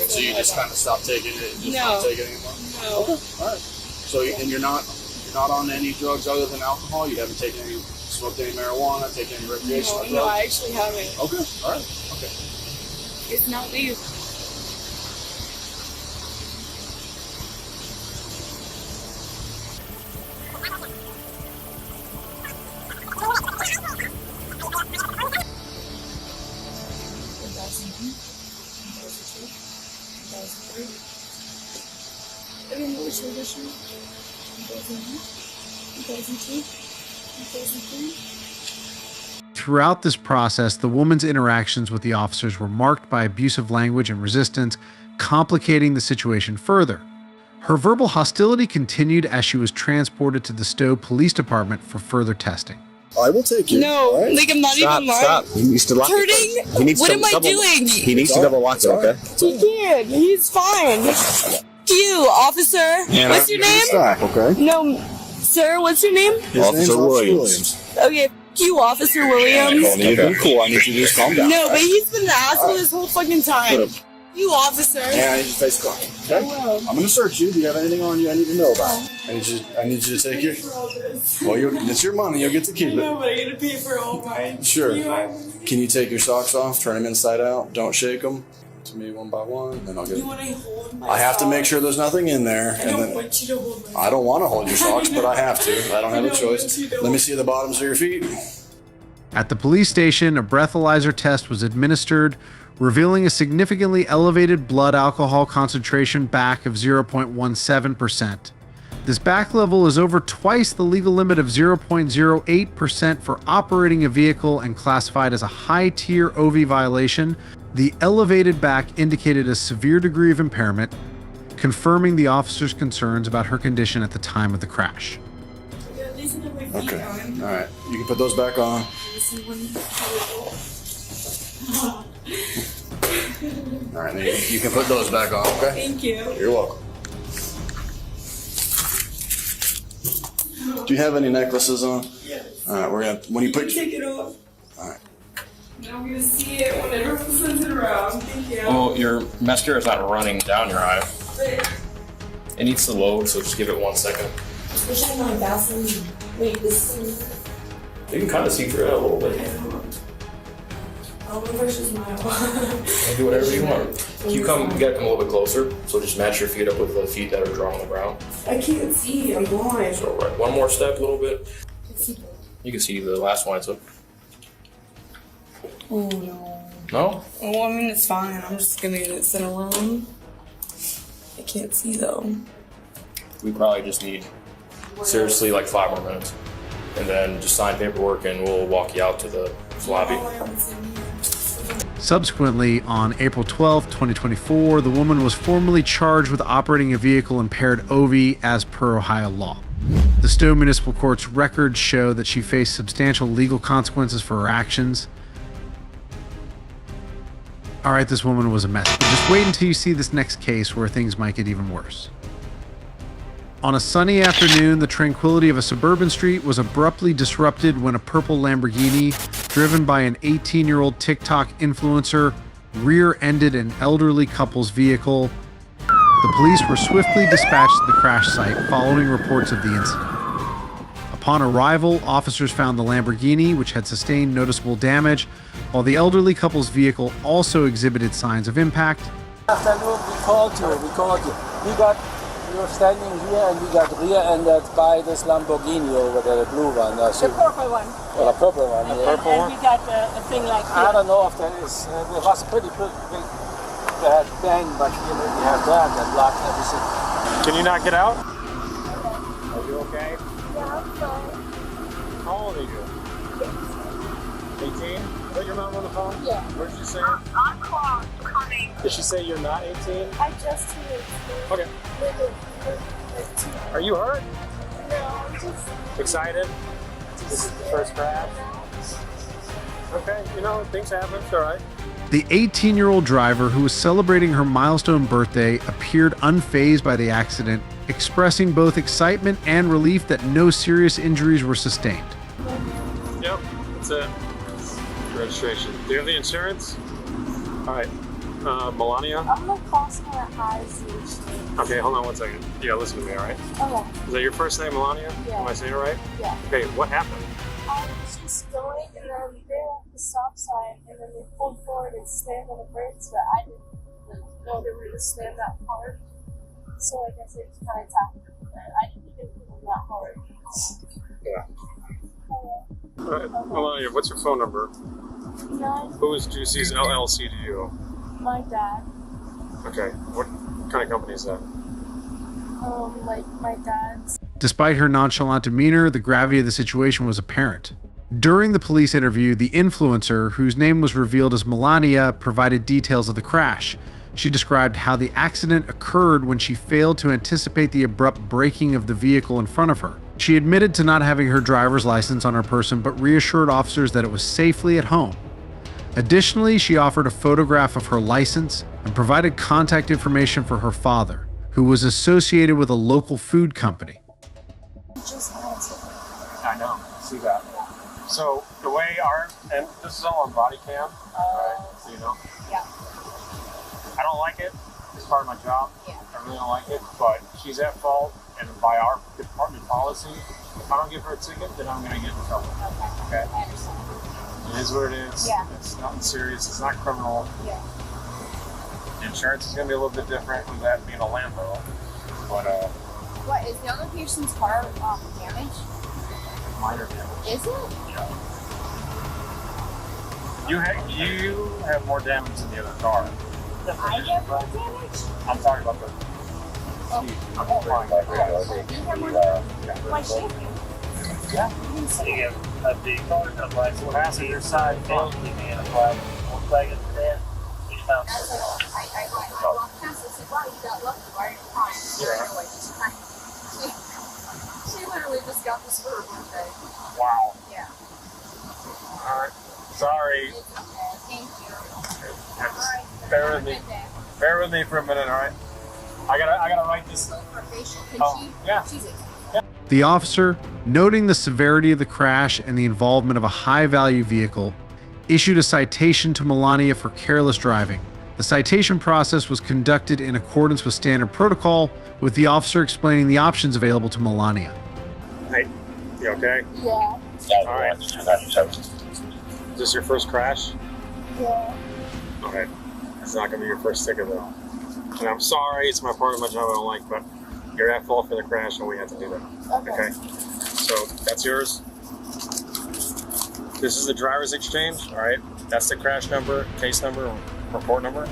So you just kind of stopped taking it and just No. not taking it anymore? No. Okay, all right. So, and you're not on any drugs other than alcohol? You haven't taken any, smoked any marijuana, taken any recreational drugs? No, I actually haven't. Okay, all right, okay. It's not me. I don't know which edition. 2002, 2003. Throughout this process, the woman's interactions with the officers were marked by abusive language and resistance, complicating the situation further. Her verbal hostility continued as she was transported to the Stowe Police Department for further testing. I will take you. No, all right? like I'm not even lying. Stop. He needs to lock it. Turning? He needs What to am I double, doing? He needs to double lock it, okay? He can't. He's fine. You, officer. What's your name? Stop, okay? No, sir, what's your name? Officer Williams. Okay, you, Officer Williams. Okay. Cool, I need you to just calm down. No, but he's been the asshole this whole fucking time. You, officer. Yeah, I need you to face the car. Okay? I'm going to search you. Do you have anything on you I need to know about? I need you to take your... Well, it's your money. You'll get to keep it. No, but I gotta pay for all mine. Sure. Can you take your socks off, turn them inside out, don't shake them to me one by one, then I'll get You wanna hold my I have to socks? make sure there's nothing in there. I don't want you to hold my I don't want to hold your socks, but I have to. I don't have a choice. you don't. Let me see the bottoms of your feet. At the police station, a breathalyzer test was administered, revealing a significantly elevated blood alcohol concentration back of 0.17%. This back level is over twice the legal limit of 0.08% for operating a vehicle and classified as a high-tier OV violation. The elevated back indicated a severe degree of impairment, confirming the officer's concerns about her condition at the time of the crash. Okay. All right. You can put those back on. All right. You can put those back on, okay? Thank you. You're welcome. Do you have any necklaces on? Yes. All right. We're going to... When you put... Take it off. All right. Now I'm gonna see it when everyone sends it around. Thank you. Well, your mascara's not running down your eye. It needs to load, so just give it 1 second. Which I know Vaseline. Wait, this is... You can kind of see through it a little bit. Oh, versus my You do whatever you want. You gotta come a little bit closer, so just match your feet up with the feet that are drawn on the ground. I can't see. I'm blind. So right, one more step, a little bit. You can see the last one I took. Oh no. No? Oh, I mean it's fine. I'm just gonna get it set around. I can't see though. We probably just need seriously like 5 more minutes, and then just sign paperwork, and we'll walk you out to the lobby. Subsequently, on April 12, 2024, the woman was formally charged with operating a vehicle impaired OV as per Ohio law. The Stowe Municipal Court's records show that she faced substantial legal consequences for her actions. All right, this woman was a mess, but just wait until you see this next case where things might get even worse. On a sunny afternoon, the tranquility of a suburban street was abruptly disrupted when a purple Lamborghini, driven by an 18-year-old TikTok influencer, rear-ended an elderly couple's vehicle. The police were swiftly dispatched to the crash site following reports of the incident. Upon arrival, officers found the Lamborghini, which had sustained noticeable damage, while the elderly couple's vehicle also exhibited signs of impact. Afternoon, we called you. We were standing here and we got rear-ended by this Lamborghini over there, the blue one. The purple one. Or the purple one, yeah. And we got a thing like I don't know if that is, it was a pretty big bang, but here we have that blocked everything. Can you not get out? Are you okay? Yeah, I'm fine. How old are you? 18? Is that your mom on the phone? Yeah. What did she say? I'm coming. Did she say you're not 18? I just turned 18. Okay. Are you hurt? No, I'm just... Excited? This is the first crash? Okay, things happen, it's alright. The 18-year-old driver, who was celebrating her milestone birthday, appeared unfazed by the accident, expressing both excitement and relief that no serious injuries were sustained. Yep, that's it. Your registration. Do you have the insurance? All right. Melania? I'm the customer that has the insurance. Okay, hold on one second. You gotta listen to me, all right? Okay. Is that your first name, Melania? Yeah. Am I saying it right? Yeah. Okay, what happened? I was just going, and then they were at the stop sign, and then they pulled forward and slammed on the brakes, but I didn't know they were going to slam that hard. So I guess they just kind of tapped me. I didn't even hit them that hard. Yeah. All right. Melania, what's your phone number? 9. Who is Juicy's LLC to you? My dad. Okay. What kind of company is that? Like my dad's. Despite her nonchalant demeanor, the gravity of the situation was apparent. During the police interview, the influencer, whose name was revealed as Melania, provided details of the crash. She described how the accident occurred when she failed to anticipate the abrupt braking of the vehicle in front of her. She admitted to not having her driver's license on her person, but reassured officers that it was safely at home. Additionally, she offered a photograph of her license and provided contact information for her father, who was associated with a local food company. Just answer. I know. See that. So the way and this is all on body cam, right? So you know. Yeah. I don't like it. It's part of my job. Yeah. I really don't like it, but she's at fault, and by our department policy, if I don't give her a ticket, then I'm going to get in trouble. Okay. I understand. It is what it is. Yeah. It's nothing serious. It's not criminal. Yeah. Insurance is going to be a little bit different with that being a Lambo, but What, is the other person's car damaged? minor damage. Is it? Yeah. You have more damage than the other car. I get more damage? I'm talking about the. Oh. I'm flying like You have more damage? Why should you? Yeah. The car comes by, so passenger side failed. me in a flag. One flag at the end. We found I walked past and said, wow, you got lucky. Why are you crying? She literally just got this for her birthday. Wow. Yeah. All right. Sorry. It's okay. Thank you. Bear with me for a minute, all right? I gotta write this. Yeah. The officer, noting the severity of the crash and the involvement of a high-value vehicle, issued a citation to Melania for careless driving. The citation process was conducted in accordance with standard protocol, with the officer explaining the options available to Melania. Hey, you okay? Yeah. All right. Is this your first crash? Yeah. Okay. It's not gonna be your first ticket though. And I'm sorry, it's part of my job I don't like, but you're at fault for the crash and we have to do that. Okay. So that's yours. This is the driver's exchange, all right? That's the crash number, case number, report number.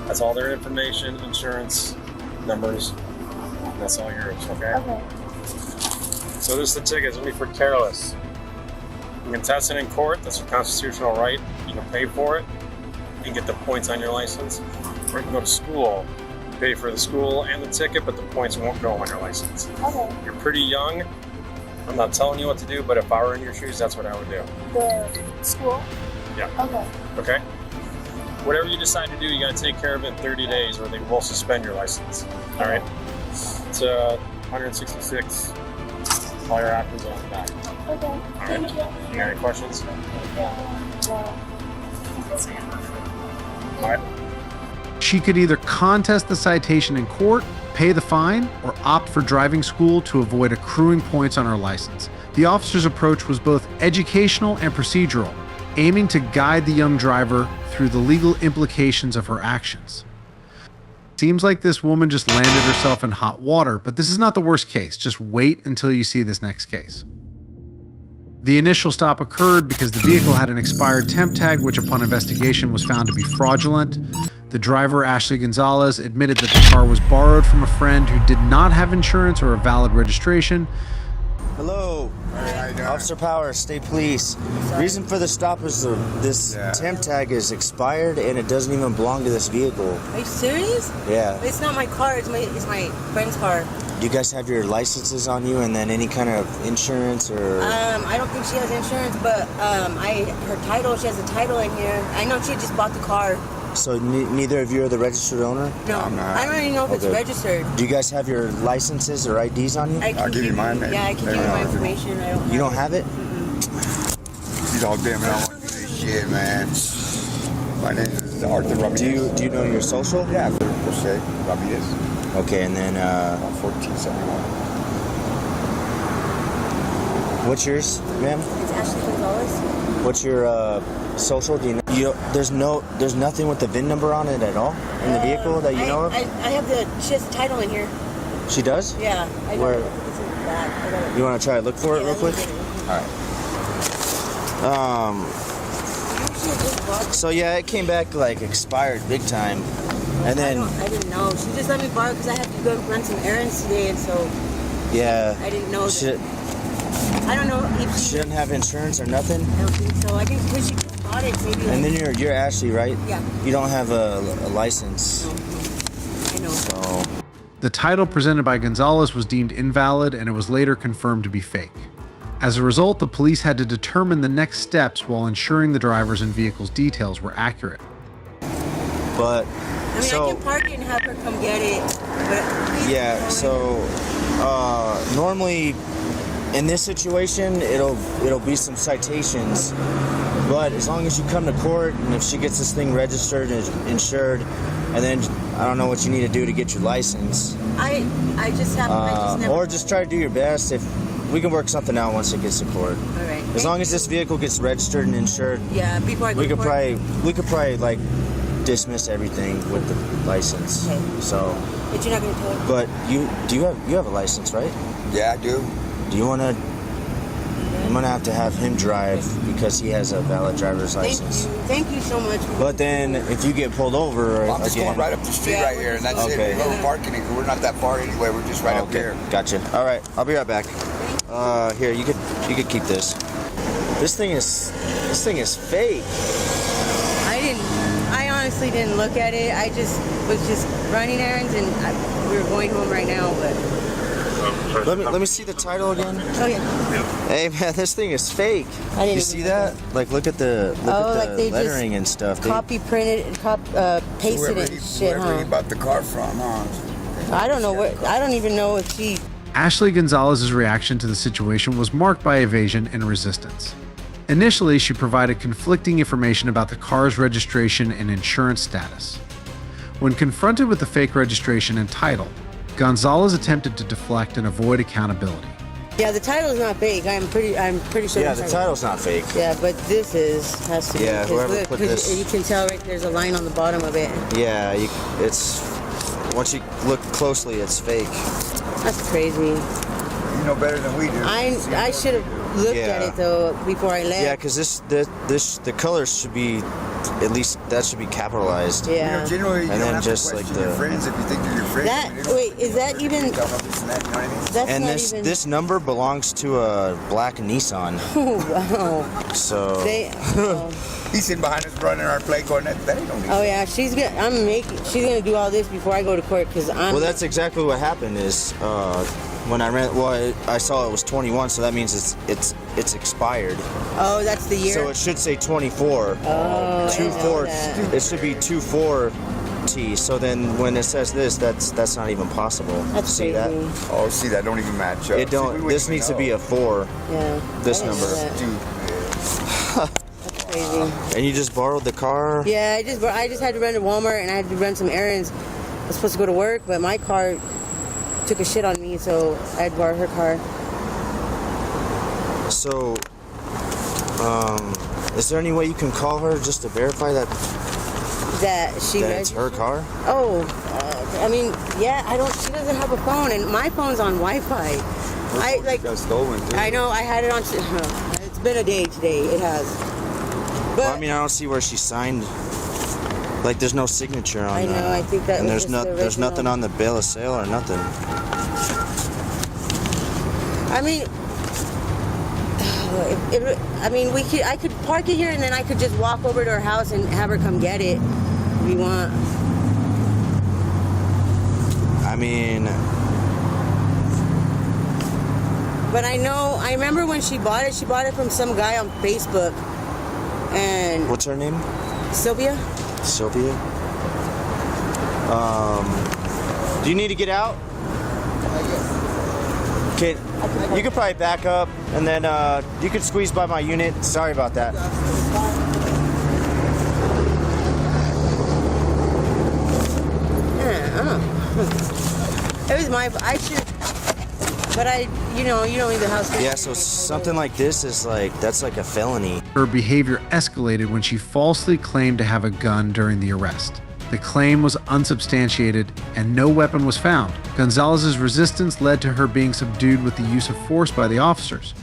That's all their information, insurance, numbers. That's all yours, okay? Okay. So this is the ticket. It's gonna be for careless. You can test it in court. That's a constitutional right. You can pay for it and get the points on your license. Or you can go to school, pay for the school and the ticket, but the points won't go on your license. Okay. You're pretty young. I'm not telling you what to do, but if I were in your shoes, that's what I would do. The school? Yeah. Okay. Okay? Whatever you decide to do, you gotta take care of it in 30 days or they will suspend your license. All right? It's 166. All your options on the back. Okay. All right? You got any questions? All right. She could either contest the citation in court, pay the fine, or opt for driving school to avoid accruing points on her license. The officer's approach was both educational and procedural, aiming to guide the young driver through the legal implications of her actions. Seems like this woman just landed herself in hot water, but this is not the worst case. Just wait until you see this next case. The initial stop occurred because the vehicle had an expired temp tag, which upon investigation was found to be fraudulent. The driver, Ashley Gonzalez, admitted that the car was borrowed from a friend who did not have insurance or a valid registration. Hello. Officer Power, State Police. Reason for the stop is this temp tag is expired and it doesn't even belong to this vehicle. Are you serious? Yeah. It's not my car, it's my friend's car. Do you guys have your licenses on you and then any kind of insurance or? I don't think she has insurance, but her title, she has a title in here. I know she just bought the car. So neither of you are the registered owner? No, I don't even know if it's registered. Do you guys have your licenses or IDs on you? I'll give you mine. Yeah, I can give you my information. You don't have it? You don't damn it, I want to do this shit, man. My name is Arthur Ramirez. Do you know your social? Yeah, Jose Ramirez. Okay, and then 1471. What's yours, ma'am? It's Ashley Gonzalez. What's your social? Do you know? There's nothing with the VIN number on it at all in the vehicle that you know of. I have she has the title in here. She does? Yeah. I Where? It's in that. You want to try to look for it real quick? All right. So yeah, it came back like expired big time, and then I didn't know. She just let me borrow because I had to go run some errands today, and so yeah, I didn't know. She, I don't know if she didn't have insurance or nothing. I don't think so. I think when she bought it, maybe. And then you're Ashley, right? Yeah. You don't have a license. No. I know. So. The title presented by Gonzalez was deemed invalid, and it was later confirmed to be fake. As a result, the police had to determine the next steps while ensuring the driver's and vehicle's details were accurate. But I mean, I can park it and have her come get it. But yeah, so normally in this situation, it'll be some citations. But as long as you come to court and if she gets this thing registered and insured, and then I don't know what you need to do to get your license. I just have. I just never. Or just try to do your best. If we can work something out once it gets to court. All right. As long as this vehicle gets registered and insured. Yeah, before I go we to could court. we could probably like dismiss everything with the license. Okay. So. But you're not gonna tell her. But you have a license, right? Yeah, I do. Do you wanna? I'm gonna have to have him drive because he has a valid driver's license. Thank you so much. But then if you get pulled over, I'm just going right up the street right here, and that's it. We're going parking it. We're not that far anyway. We're just right up here. Gotcha. All right, I'll be right back. Here, you could keep this. This thing is fake. I honestly didn't look at it. I just was running errands, and we were going home right now. But let me see the title again. Oh yeah. Hey man, this thing is fake. I didn't you see that? Like look at the like they lettering just and stuff. Copy printed and pasted it and shit, Whoever huh? he bought the car from, huh? I don't know what. I don't even know if she. Ashley Gonzalez's reaction to the situation was marked by evasion and resistance. Initially, she provided conflicting information about the car's registration and insurance status. When confronted with the fake registration and title, Gonzalez attempted to deflect and avoid accountability. Yeah, the title is not fake. I'm pretty sure. Yeah, the title's not fake. Yeah, but this has to be. Yeah, whoever put this. You can tell right there's a line on the bottom of it. Yeah, it's once you look closely, it's fake. That's crazy. You know better than we do. I should have looked at it though before I left. Yeah, because the colors should be at least that should be capitalized. Yeah. You know, generally, you and don't then have just to like question your friends if you think they're your friends. Wait, is that even? That's and not this even. this number belongs to a black Nissan. Oh wow. So. He's sitting behind us running our plate going, that ain't no need. Oh yeah, she's gonna do all this before I go to court because I'm. Well, that's exactly what happened. Is when I ran. Well, I saw it was 21, so that means it's expired. Oh, that's the year. So it should say 24. Oh, 24. It should be 24T. So then when it says this, that's not even possible. That's see that? Oh, see that don't even match up. It don't. This needs to be a 4. Yeah. This number. Crazy. And you just borrowed the car? Yeah, I just had to run to Walmart and I had to run some errands. I was supposed to go to work, but my car took a shit on me, so I had to borrow her car. So, is there any way you can call her just to verify that it's her car? Oh, I mean, yeah, she doesn't have a phone, and my phone's on Wi-Fi. Got stolen too. I know, I had it on. It's been a day today. It has. But Well, I mean, I don't see where she signed. Like, there's no signature on. I know. I think that. And was there's nothing on the bill of sale or nothing. I mean, I could park it here and then I could just walk over to her house and have her come get it if you want. I mean, but I remember when she bought it from some guy on Facebook. And what's her name? Sylvia. Sylvia. Do you need to get out? Okay, you could probably back up, and then you could squeeze by my unit. Sorry about that. It was I should, but you don't leave the house. Yeah, so something like this is that's like a felony. Her behavior escalated when she falsely claimed to have a gun during the arrest. The claim was unsubstantiated and no weapon was found. Gonzalez's resistance led to her being subdued with the use of force by the officers.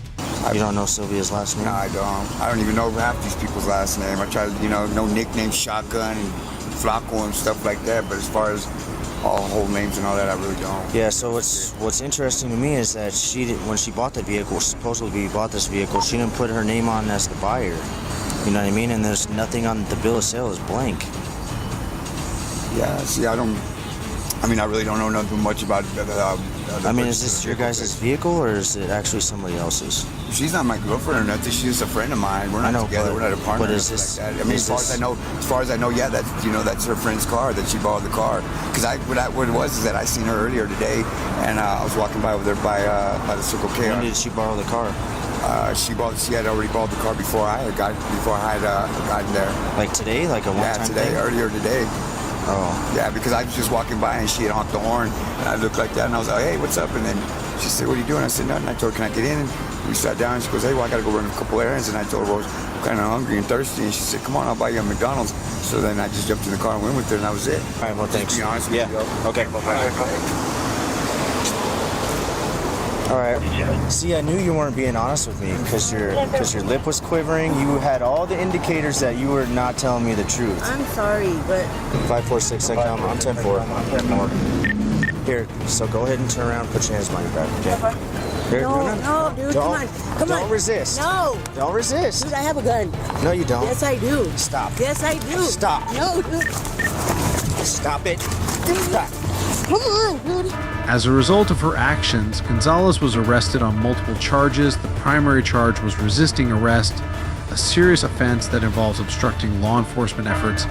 You don't know Sylvia's last name? No, I don't. I don't even know half these people's last name. I try to, know nicknames, Shotgun and Flacco and stuff like that, but as far as all whole names and all that, I really don't. Yeah, so what's interesting to me is that when she bought the vehicle, supposedly bought this vehicle, she didn't put her name on as the buyer. You know what I mean? And there's nothing on the bill of sale, is blank. Yeah, see, I really don't know nothing much about it. Is this your guys' vehicle or is it actually somebody else's? She's not my girlfriend or nothing. She's just a friend of mine. We're not together. We're not a partner. But is this? Like that. As far as I know, yeah, that's her friend's car that she borrowed the car. Because what it was is that I seen her earlier today, and I was walking by over there by the Circle K. When did she borrow the car? She had already borrowed the car before I had gotten there. Like today, like a one-time thing? Earlier today. Oh. Yeah, because I was just walking by and she had honked the horn, and I looked like that, and I was like, hey, what's up? And then she said, what are you doing? I said, nothing. I told her, can I get in? And we sat down, and she goes, hey, well, I got to go run a couple errands. And I told her, well, I'm kind of hungry and thirsty. And she said, come on, I'll buy you a McDonald's. So then I just jumped in the car and went with her, and that was it. All right, well, thanks. To be honest with you. Okay, bye-bye. All right. See, I knew you weren't being honest with me because your lip was quivering. You had all the indicators that you were not telling me the truth. I'm sorry, but 546, I'm 10-4. I'm 10-4. Here, so go ahead and turn around and put your hands behind your back, okay? Here, no, dude, come on. Don't resist. No. Don't resist. Dude, I have a gun. No, you don't. Yes, I do. Stop. Yes, I do. Stop. No, dude. Stop it. Stop. Come on, dude. As a result of her actions, Gonzalez was arrested on multiple charges. The primary charge was resisting arrest, a serious offense that involves obstructing law enforcement efforts.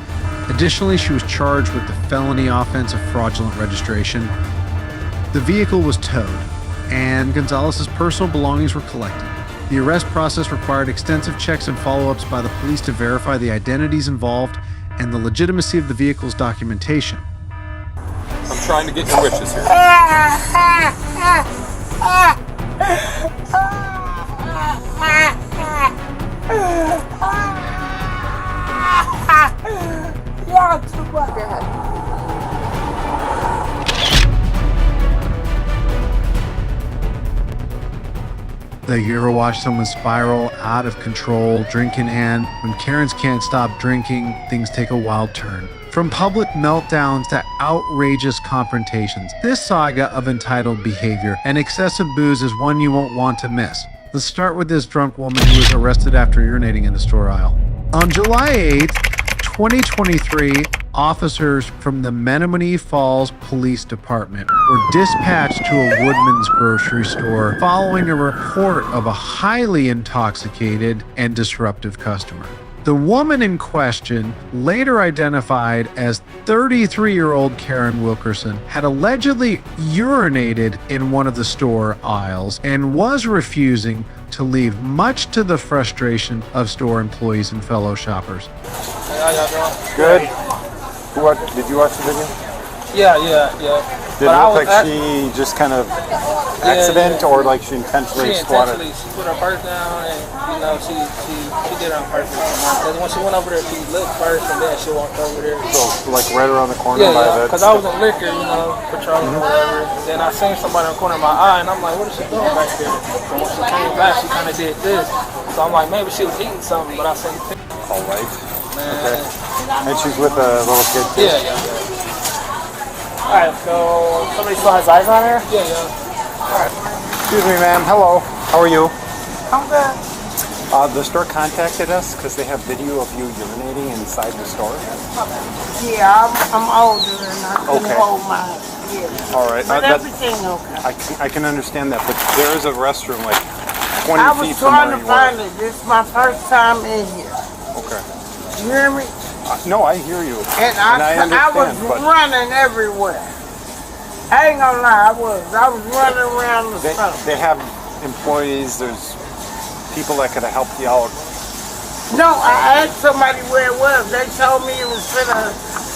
Additionally, she was charged with the felony offense of fraudulent registration. The vehicle was towed, and Gonzalez's personal belongings were collected. The arrest process required extensive checks and follow-ups by the police to verify the identities involved and the legitimacy of the vehicle's documentation. I'm trying to get your wishes here. Y'all too much. Like, you ever watch someone spiral out of control, drink in hand? When Karens can't stop drinking, things take a wild turn. From public meltdowns to outrageous confrontations, this saga of entitled behavior and excessive booze is one you won't want to miss. Let's start with this drunk woman who was arrested after urinating in the store aisle. On July 8th, 2023, officers from the Menominee Falls Police Department were dispatched to a Woodman's grocery store following a report of a highly intoxicated and disruptive customer. The woman in question, later identified as 33-year-old Karen Wilkerson, had allegedly urinated in one of the store aisles and was refusing to leave, much to the frustration of store employees and fellow shoppers. How y'all doing? Good. Did you watch the video? Yeah. Did it look like she just kind of accident or like she intentionally squatted? She put her purse down and, she did it on purpose. Because when she went over there, she looked first and then she walked over there. So like right around the corner by that? Because I was in liquor, patrolling or whatever. Then I seen somebody in the corner of my eye and I'm like, what is she doing back there? So when she came back, she kind of did this. So I'm like, maybe she was eating something, but I seen it. All right. Okay. And she's with a little kid too? Yeah. Alright, so somebody still has eyes on her? Yeah. Alright. Excuse me, ma'am. Hello. How are you? I'm good. The store contacted us because they have video of you urinating inside the store. Yeah, I'm older and I couldn't hold my yeah. All right. But everything okay. I can understand that, but there is a restroom like 20 feet from where you I was trying to find it. This is my first time in here. Okay. You hear me? No, I hear you. And I was running everywhere. I ain't gonna lie, I was running around the store. They have employees, there's people that could have helped you out. No, I asked somebody where it was. They told me it was for the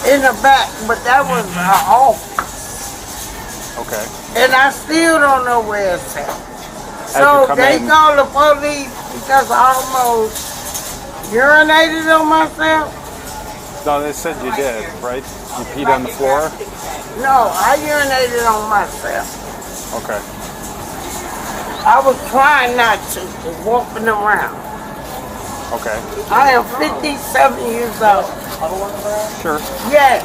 in the back, but that was off. Okay. And I still don't know where it's at. As you So come they in- called the police because I almost urinated on myself. No, they said you did, right? You peed on the floor? No, I urinated on myself. Okay. I was trying not to, walking around. Okay. I am 57 years old. Sure. Yes.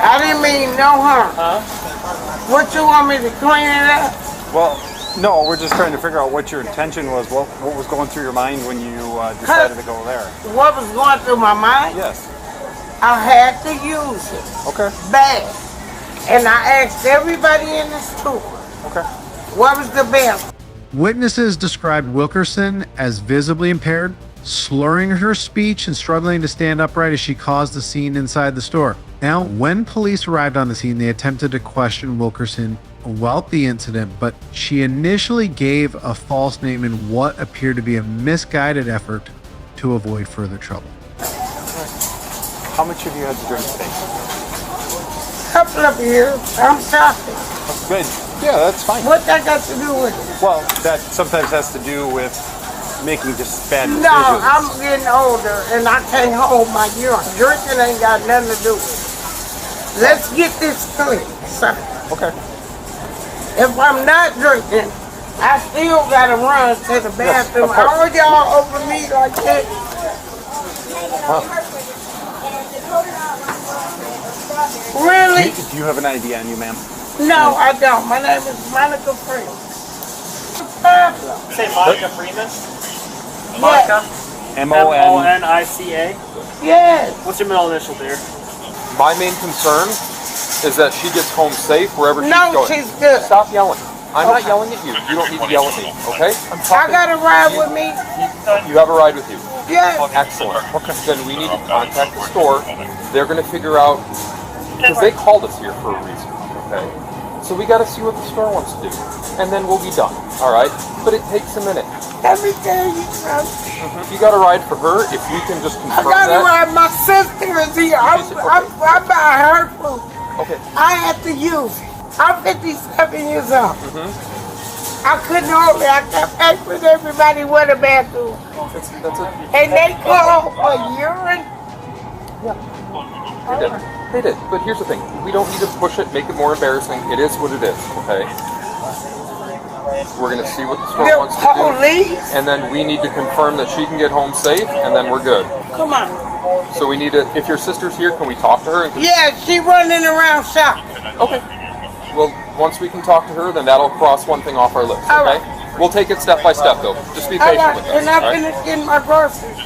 I didn't mean no harm. What you want me to clean it up? Well, no, we're just trying to figure out what your intention was. What was going through your mind when you decided to go there? What was going through my mind? Yes. I had to use it. Okay. Bad. And I asked everybody in the store. Okay. What was the bill? Witnesses described Wilkerson as visibly impaired, slurring her speech and struggling to stand upright as she caused the scene inside the store. Now, when police arrived on the scene, they attempted to question Wilkerson about the incident, but she initially gave a false name in what appeared to be a misguided effort to avoid further trouble. How much have you had to drink today? Couple of years. I'm talking. Good. Yeah, that's fine. What that got to do with it? Well, that sometimes has to do with making just bad decisions. No, I'm getting older and I can't hold my urine. Drinking ain't got nothing to do with it. Let's get this clear, son. Okay. If I'm not drinking, I still gotta run to the bathroom. of course. All y'all over me like that. Really? Do you have an ID on you, ma'am? No, I don't. My name is Monica Freeman. Say Monica Freeman? Yes. Monica? M-O-N. M-O-N-I-C-A? Yes. What's your middle initial, dear? My main concern is that she gets home safe wherever she's No, going. she's good. Stop yelling. I'm not yelling at you. You don't need to yell at me, okay? I'm I got a ride with me. You have a ride with you. Yes. Excellent. Okay. Then we need to contact the store. They're going to figure out, because they called us here for a reason, okay? So we got to see what the store wants to do, and then we'll be done, all right? But it takes a minute. Everything you know. You got a ride for her. If you can just I confirm got a that. ride. My sister is here. I buy her food. Okay. I have to use it. I'm 57 years old. I couldn't hold it. I kept asking everybody where the bathroom. That's it. And they called for urine. They did. But here's the thing. We don't need to push it, make it more embarrassing. It is what it is, okay? We're going to see what the store wants to do. And then we need to confirm that she can get home safe, and then we're good. Come on. So we need to, if your sister's here, can we talk to her? Yeah, she running around shopping. Okay. Well, once we can talk to her, then that'll cross one thing off our list, okay? All right. We'll take it step by step, though. Just be All patient right, with us, and I'm all right? going to get my groceries.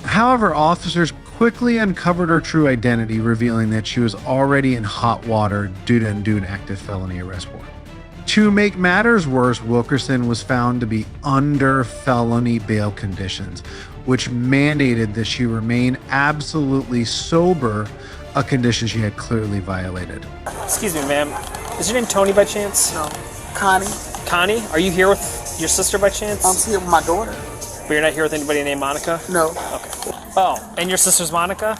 However, officers quickly uncovered her true identity, revealing that she was already in hot water due to an active felony arrest warrant. To make matters worse, Wilkerson was found to be under felony bail conditions, which mandated that she remain absolutely sober, a condition she had clearly violated. Excuse me, ma'am. Is your name Tony by chance? No. Connie. Connie? Are you here with your sister by chance? I'm here with my daughter. But you're not here with anybody named Monica? No. Okay. Oh, and your sister's Monica?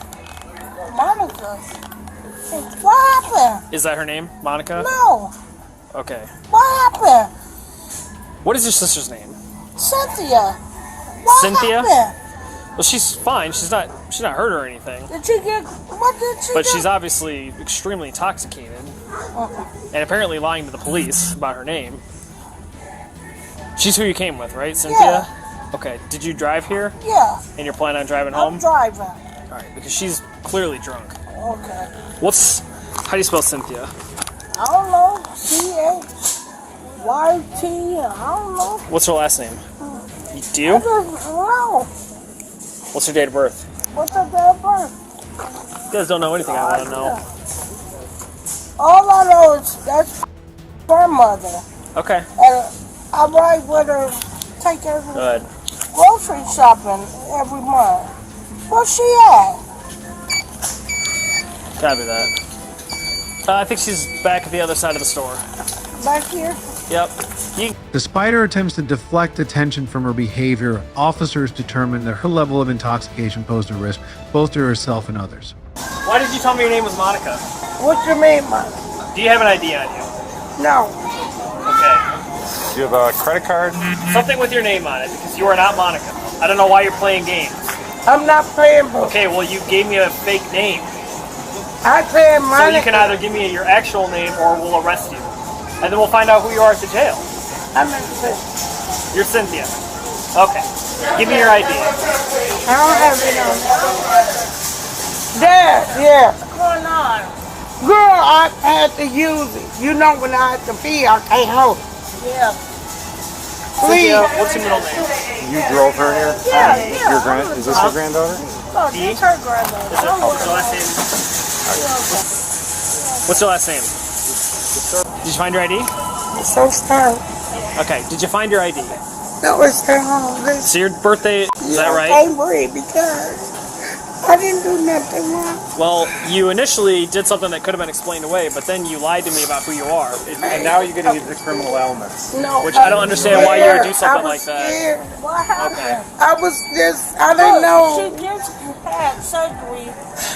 Monica. What happened? Is that her name? Monica? No. Okay. What happened? What is your sister's name? Cynthia. What Cynthia? happened? Well, she's fine. She's not hurt or anything. Did she get? What did she But get? she's obviously extremely intoxicated. And apparently lying to the police about her name. She's who you came with, right, Cynthia? Yeah. Okay. Did you drive here? Yeah. And you're planning on driving I'm home? driving. Alright, because she's clearly drunk. Okay. How do you spell Cynthia? I don't know. C-H-Y-T. I don't know. What's her last name? Do I you? just don't know. What's her date of birth? What's the day of birth? You guys don't know anything I want to know. All I know is that's grandmother. Okay. And I ride with her, take her Good. grocery shopping every month. Where's she at? Copy that. I think she's back at the other side of the store. Back here? Yep. Despite her attempts to deflect attention from her behavior, officers determined that her level of intoxication posed a risk both to herself and others. Why did you tell me your name was Monica? What you mean, Monica? Do you have an ID on you? No. Okay. Do you have a credit card? Something with your name on it, because you are not Monica. I don't know why you're playing games. I'm not playing, bro. Okay, well, you gave me a fake name. I said Monica. So you can either give me your actual name or we'll arrest you. And then we'll find out who you are at the jail. I'm in Cynthia. You're Cynthia. Okay. Give me your ID. I don't have it on. Dad, yeah. What's going on? Girl, I had to use it. You know when I had to pee, I can't hold it. Yeah. Please. Cynthia, what's your middle name? You drove her here? Yeah, Is this your granddaughter? Oh, it's her granddaughter. What's your last name? What's your last name? Did you find your ID? It's so stark. Okay, did you find your ID? No, it's at home. So your birthday, is that right? I can't breathe because I didn't do nothing wrong. Well, you initially did something that could have been explained away, but then you lied to me about who you are. And now you're getting into criminal elements. No, Which I don't understand why you would do something like that. Scared. What happened? Okay. I was just, I didn't know. She just had surgery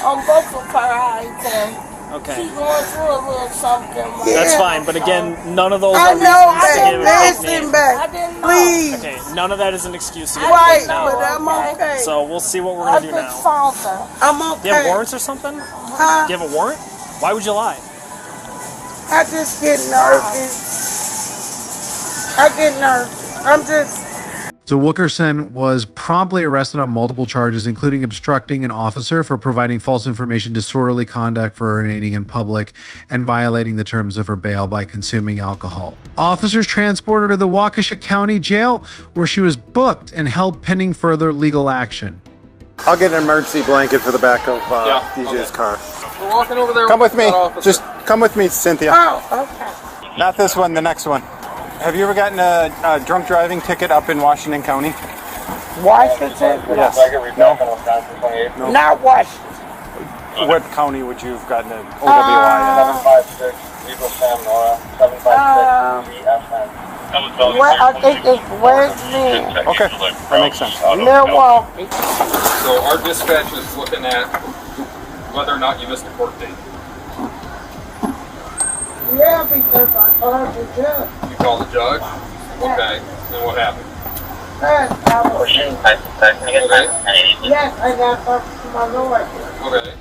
on both of her eyes and Okay. she's going through a little something. That's fine, but again, none of those I are know, reasons to give a fake listen name. back. I didn't know. Please. Okay, none of that is an excuse to give a Right, fake name. but I'm okay. So we'll see what we're going to do now. I'm Do okay. you have warrants or something? Huh? Do you have a warrant? Why would you lie? I just get nervous. I get nervous. I'm just. So Wilkerson was promptly arrested on multiple charges, including obstructing an officer for providing false information, disorderly conduct for urinating in public, and violating the terms of her bail by consuming alcohol. Officers transported her to the Waukesha County Jail, where she was booked and held pending further legal action. I'll get an emergency blanket for the back of DJ's car. We're walking over there. Come with me. Officer. Just come with me, Cynthia. Oh, okay. Not this one, the next one. Have you ever gotten a drunk driving ticket up in Washington County? Washington? Yes. No? Not Washington. What county would you have gotten an OWI in? 756, Eagle Sam Nora, 756, Well, I think it's Westman. Okay, that makes sense. Milwaukee. So our dispatch is looking at whether or not you missed a court date. Yeah, because I called the judge. You called the judge? Okay. Then what happened? Yes, Okay. yes, I got up to my lawyer. Okay.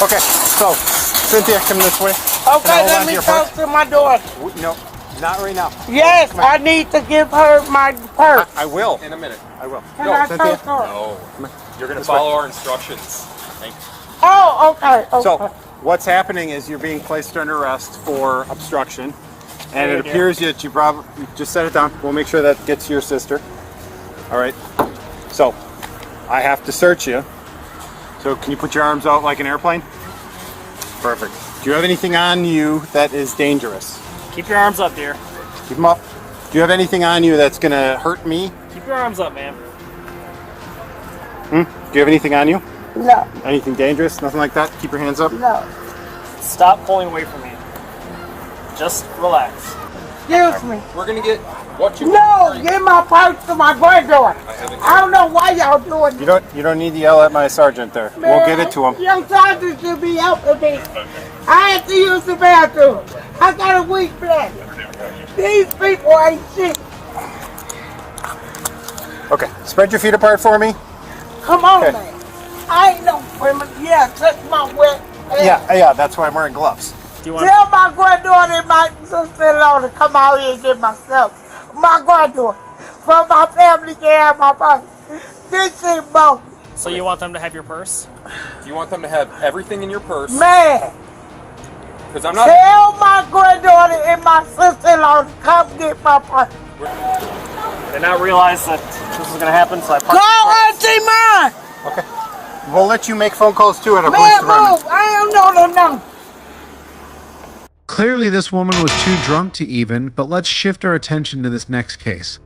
Okay, so Cynthia, come this way. Okay, let me talk to my daughter. No, not right now. Yes, I need to give her my purse. I will. In a minute. I will. Can No, I Cynthia. talk to her? No. You're going to This follow way. our instructions. Thank you. Oh, okay. So what's happening is you're being placed under arrest for obstruction, and it appears that you probably just set it down. We'll make sure that gets to your sister. All right. So I have to search you. So can you put your arms out like an airplane? Perfect. Do you have anything on you that is dangerous? Keep your arms up, dear. Keep them up. Do you have anything on you that's gonna hurt me? Keep your arms up, man. Do you have anything on you? No. Anything dangerous? Nothing like that? Keep your hands up. No. Stop pulling away from me. Just relax. Excuse me. We're going to get what you No, give my purse to my granddaughter. I don't know why y'all doing You don't need to yell at my sergeant there. We'll get it to him. Young sergeant should be helping me. I had to use the bathroom. I got a weak bladder. These people ain't shit. Okay, spread your feet apart for me. Come on, man. I ain't no criminal. Yeah, touch my wet ass. Yeah, that's why I'm wearing gloves. Do you Tell my granddaughter and my sister-in-law to come out here and get myself. My granddaughter. From my family can have my purse. This shit both. So you want them to have your purse? Do you want them to have everything in your purse? Man. Because I'm not. Tell my granddaughter and my sister-in-law to come get my purse. Did not realize that this was going to happen, so I parked. Call Auntie mine. Okay. We'll let you make phone calls too at our police Man, department. move. I don't know the number. Clearly, this woman was too drunk to even, but let's shift our attention to this next case.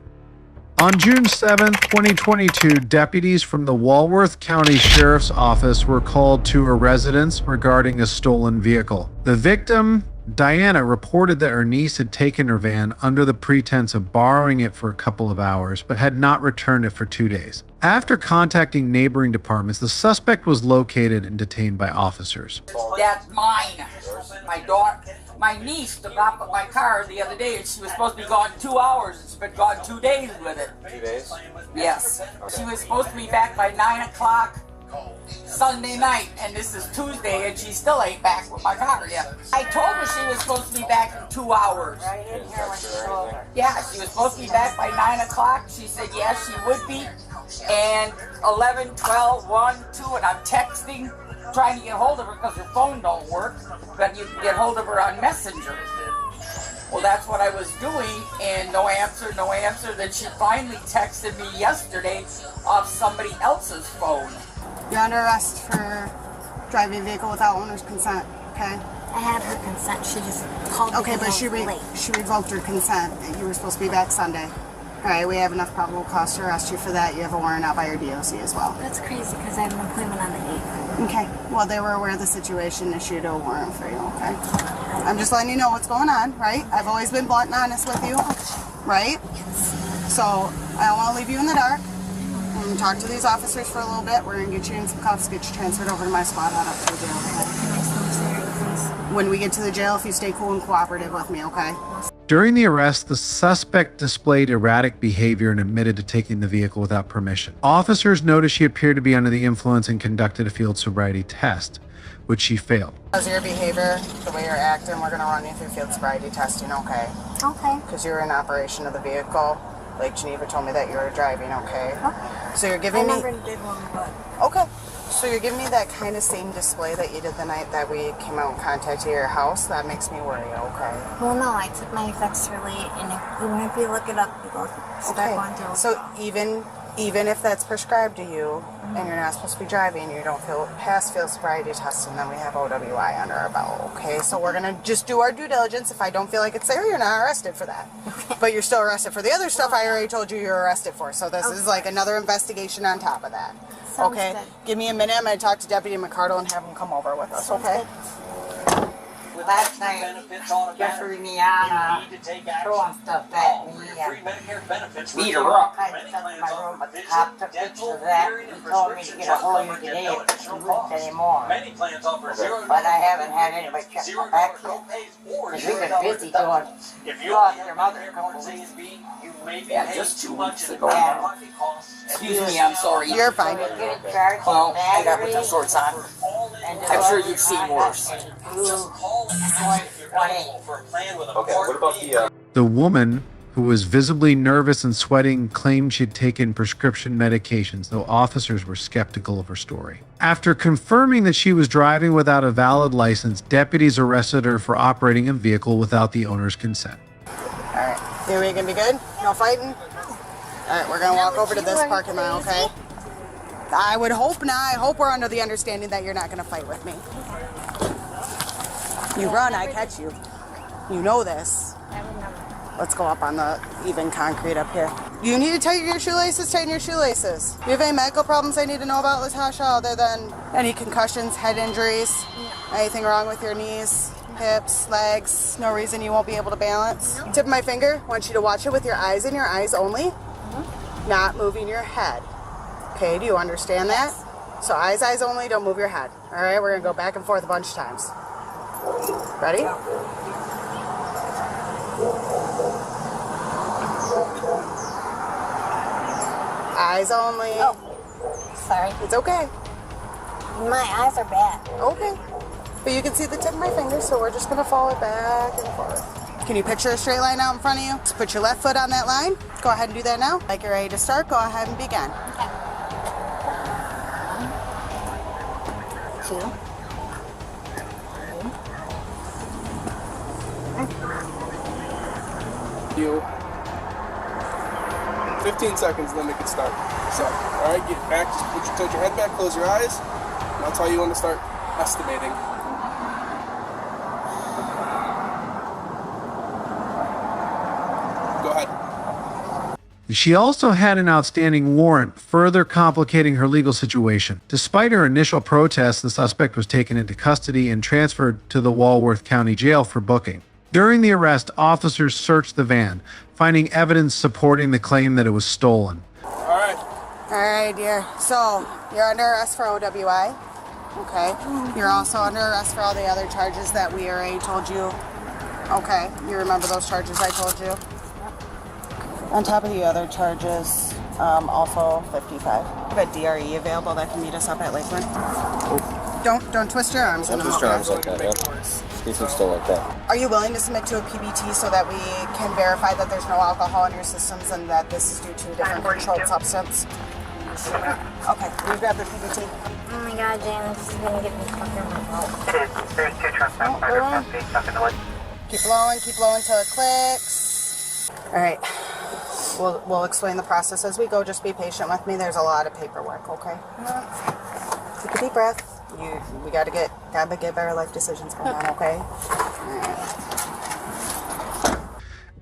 On June 7, 2022, deputies from the Walworth County Sheriff's Office were called to a residence regarding a stolen vehicle. The victim, Diana, reported that her niece had taken her van under the pretense of borrowing it for a couple of hours, but had not returned it for 2 days. After contacting neighboring departments, the suspect was located and detained by officers. That's mine. My daughter, my niece took off with my car the other day, and she was supposed to be gone 2 hours. It's been gone 2 days with it. 2 days? Yes. She was supposed to be back by 9 o'clock Sunday night, and this is Tuesday, and she still ain't back with my car yet. I told her she was supposed to be back in 2 hours. Yeah, she was supposed to be back by 9 o'clock. She said, yeah, she would be. And 11, 12, 1, 2, and I'm texting, trying to get hold of her because her phone don't work, but you can get hold of her on Messenger. Well, that's what I was doing, and no answer, no answer. Then she finally texted me yesterday off somebody else's phone. You're under arrest for driving a vehicle without owner's consent, okay? I had her consent. She just called me. Okay, but she revoked her consent. You were supposed to be back Sunday. All right, we have enough probable cause to arrest you for that. You have a warrant out by your DOC as well. That's crazy because I have an appointment on the 8th. Okay, well, they were aware of the situation, issued a warrant for you, okay? I'm just letting you know what's going on, right? I've always been blunt and honest with you, right? So I don't want to leave you in the dark. I'm going to talk to these officers for a little bit. We're going to get you in some cuffs, get you transferred over to my squad out up to the jail, okay? When we get to the jail, if you stay cool and cooperative with me, okay? During the arrest, the suspect displayed erratic behavior and admitted to taking the vehicle without permission. Officers noticed she appeared to be under the influence and conducted a field sobriety test, which she failed. Because of your behavior, the way you're acting, we're going to run you through field sobriety testing, okay? Okay. Because you're in operation of the vehicle. Like Geneva told me that you were driving, okay? So you're giving me... I never did one, but... Okay. So you're giving me that kind of same display that you did the night that we came out and contacted your house. That makes me worry, okay? Well, no, I took my effects early, and if you look it up, you go step on to it. So even if that's prescribed to you, and you're not supposed to be driving, you don't pass field sobriety testing, then we have OWI under our belt, okay? So we're gonna just do our due diligence. If I don't feel like it's there, you're not arrested for that. But you're still arrested for the other stuff I already told you you're arrested for. So this is like another investigation on top of that. Sounds okay? good. Give me a minute. I'm gonna talk to Deputy McCardle and have him come over with us, okay? Last night, Jeffrey and Iana throwing stuff at me and beat her up. I had to come to my room, but the cop took pictures of that. He told me to get a hold of you today if it wasn't anymore. But I haven't had anybody check my back yet. Because we've been busy doing lost their mother a couple weeks. Yeah, just 2 weeks ago. Excuse me, I'm sorry. You're fine. Well, I got put the shorts on. I'm sure you've seen worse. Okay, what about The woman, who was visibly nervous and sweating, claimed she'd taken prescription medications, though officers were skeptical of her story. After confirming that she was driving without a valid license, deputies arrested her for operating a vehicle without the owner's consent. Alright, here we gonna be good? No fighting? Alright, we're gonna walk over to this parking lot, okay? I would hope not. I hope we're under the understanding that you're not gonna fight with me. You run, I catch you. You know this. Let's go up on the even concrete up here. You need to tighten your shoelaces, tighten your shoelaces. Do you have any medical problems I need to know about, Latasha, other than any concussions, head injuries? Anything wrong with your knees, hips, legs? No reason you won't be able to balance? Tip of my finger, I want you to watch it with your eyes and your eyes only, not moving your head. Okay, do you understand that? So eyes only, don't move your head. All right, we're gonna go back and forth a bunch of times. Ready? Eyes only. Oh, sorry. It's okay. My eyes are bad. Okay. But you can see the tip of my finger, so we're just gonna follow it back and forth. Can you picture a straight line out in front of you? Just put your left foot on that line. Go ahead and do that now. Like you're ready to start, go ahead and begin. Okay. 2. You 15 seconds, then we can start. So, all right, get back. Just tilt your head back, close your eyes, and I'll tell you when to start estimating. Go ahead. She also had an outstanding warrant, further complicating her legal situation. Despite her initial protest, the suspect was taken into custody and transferred to the Walworth County Jail for booking. During the arrest, officers searched the van, finding evidence supporting the claim that it was stolen. All right, dear. So, you're under arrest for OWI. Okay. You're also under arrest for all the other charges that we already told you. Okay. You remember those charges I told you? On top of the other charges, also 55. We have a DRE available that can meet us up at Lakeland. Don't twist your arms. Don't twist your arms like that, yeah. Keep them still like that. Are you willing to submit to a PBT so that we can verify that there's no alcohol in your systems and that this is due to a different controlled substance? Okay, we grab the PBT. Oh my god, Dan, this is gonna get me fucking in my mouth. Keep blowing till it clicks. All right, we'll explain the process as we go. Just be patient with me. There's a lot of paperwork, okay? Take a deep breath. We gotta get better life decisions going on, okay?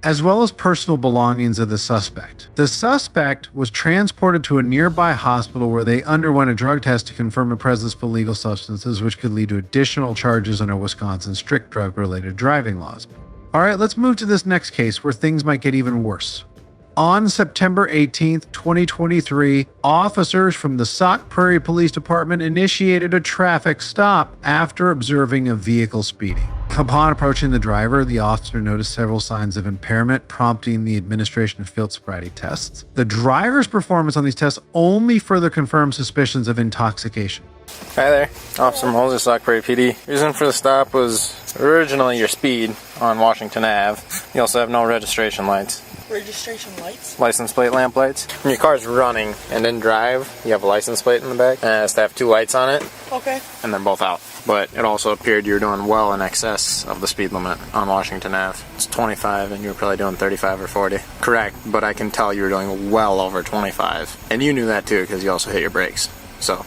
As well as personal belongings of the suspect. The suspect was transported to a nearby hospital where they underwent a drug test to confirm the presence of illegal substances, which could lead to additional charges under Wisconsin's strict drug-related driving laws. All right, let's move to this next case where things might get even worse. On September 18th, 2023, officers from the Sauk Prairie Police Department initiated a traffic stop after observing a vehicle speeding. Upon approaching the driver, the officer noticed several signs of impairment, prompting the administration of field sobriety tests. The driver's performance on these tests only further confirmed suspicions of intoxication. Hi there, Officer Moser, Sauk Prairie PD. Reason for the stop was originally your speed on Washington Ave. You also have no registration lights. Registration lights? License plate lamp lights. When your car's running and then drive, you have a license plate in the back. And it has to have two lights on it. Okay. And they're both out. But it also appeared you were doing well in excess of the speed limit on Washington Ave. It's 25 and you were probably doing 35 or 40. Correct, but I can tell you were doing well over 25. And you knew that too because you also hit your brakes. So,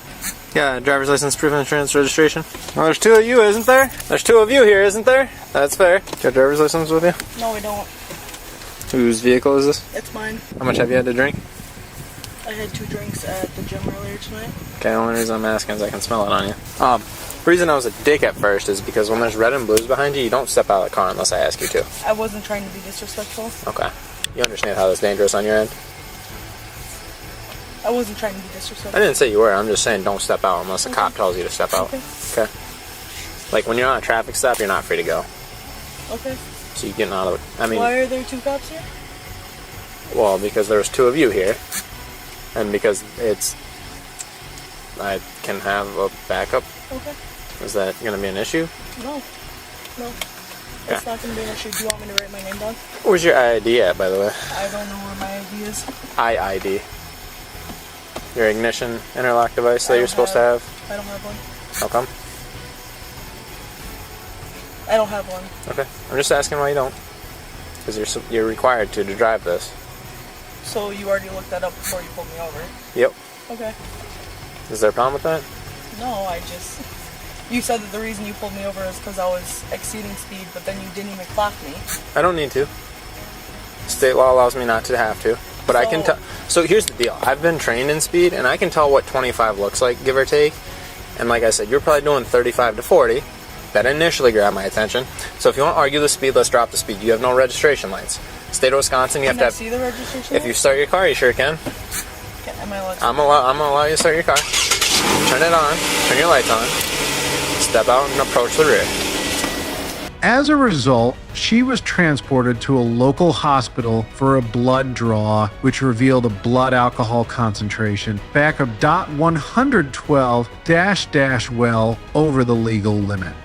yeah, driver's license, proof of insurance, registration. Well, there's two of you, isn't there? There's two of you here, isn't there? That's fair. Got your driver's license with you? No, we don't. Whose vehicle is this? It's mine. How much have you had to drink? I had 2 drinks at the gym earlier tonight. Okay, the only reason I'm asking is I can smell it on you. The reason I was a dick at first is because when there's red and blues behind you, you don't step out of the car unless I ask you to. I wasn't trying to be disrespectful. Okay. You understand how that's dangerous on your end? I wasn't trying to be disrespectful. I didn't say you were. I'm just saying don't step out unless the cop tells you to step out. Okay. Like when you're on a traffic stop, you're not free to go. Okay. So you're getting out of it. I mean, why are there 2 cops here? well, because there's 2 of you here, and because I can have a backup. Okay. Is that going to be an issue? No. It's not going to be an issue. Do you want me to write my name down? Where's your ID at, by the way? I don't know where my ID is. IID. Your ignition interlock device that you're supposed to have? I don't have one. How come? I don't have one. Okay. I'm just asking why you don't. Because you're required to drive this. So you already looked that up before you pulled me over? Yep. Okay. Is there a problem with that? No, you said that the reason you pulled me over is because I was exceeding speed, but then you didn't even clock me. I don't need to. State law allows me not to have to. But I can tell. So here's the deal. I've been trained in speed, and I can tell what 25 looks like, give or take. And like I said, you're probably doing 35 to 40. That initially grabbed my attention. So if you want to argue the speed, let's drop the speed. You have no registration lights. State of Wisconsin, you have to have. Can I see the registration? If you start your car, you sure can. Am I allowed to? I'm gonna allow you to start your car. Turn it on. Turn your lights on. Step out and approach the rear. As a result, she was transported to a local hospital for a blood draw, which revealed a blood alcohol concentration back of .112 well over the legal limit.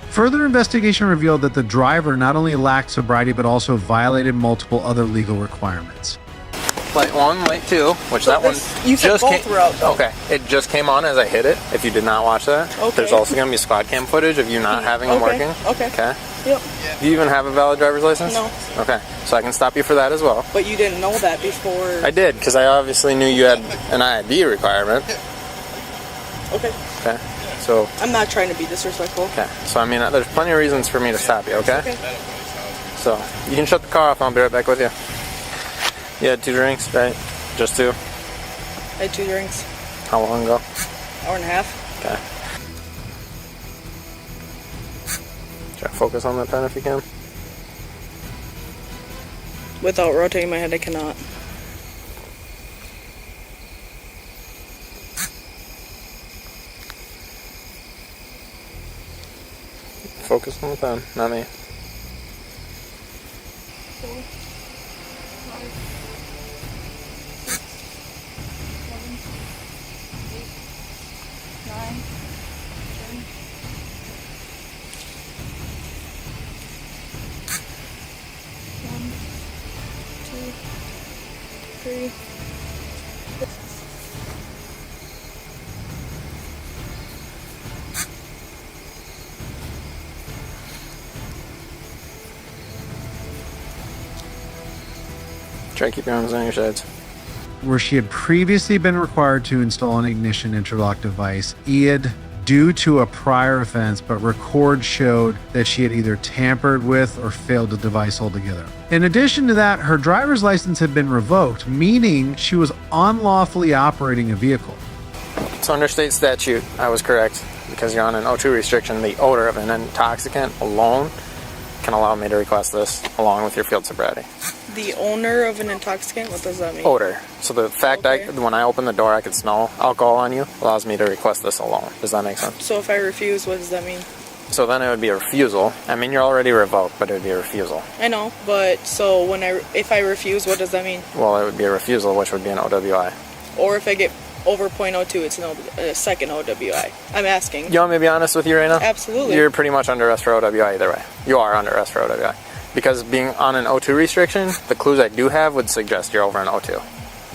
Further investigation revealed that the driver not only lacked sobriety but also violated multiple other legal requirements. Light 1, light 2, which that one you said just both were out, though. Okay, it just came on as I hit it. If you did not watch that, there's also going to be squad cam footage of you not having them working. Okay. Okay. Yep. Do you even have a valid driver's license? No. Okay, so I can stop you for that as well. But you didn't know that before. I did, because I obviously knew you had an ID requirement. Okay. Okay. So. I'm not trying to be disrespectful. Okay. So I mean, there's plenty of reasons for me to stop you. Okay. So you can shut the car off. And I'll be right back with you. You had 2 drinks, right? Just 2? I had 2 drinks. How long ago? Hour and a half. Okay. Try to focus on that pen if you can. Without rotating my head, I cannot. Focus on the pen, not me. Try to keep your arms on your sides. Where she had previously been required to install an ignition interlock device, EID, due to a prior offense, but records showed that she had either tampered with or failed the device altogether. In addition to that, her driver's license had been revoked, meaning she was unlawfully operating a vehicle. So under state statute, I was correct, because you're on an O2 restriction. The odor of an intoxicant alone can allow me to request this, along with your field sobriety. The owner of an intoxicant? What does that mean? Odor. So the fact when I open the door I could smell alcohol on you allows me to request this alone. Does that make sense? So if I refuse, what does that mean? So then it would be a refusal. I mean, you're already revoked, but it would be a refusal. I know, but so if I refuse, what does that mean? Well, it would be a refusal, which would be an OWI. Or if I get over .02, it's a second OWI. I'm asking. You want me to be honest with you right now? Absolutely. You're pretty much under arrest for OWI either way. You are under arrest for OWI. Because being on an O2 restriction, the clues I do have would suggest you're over an O2.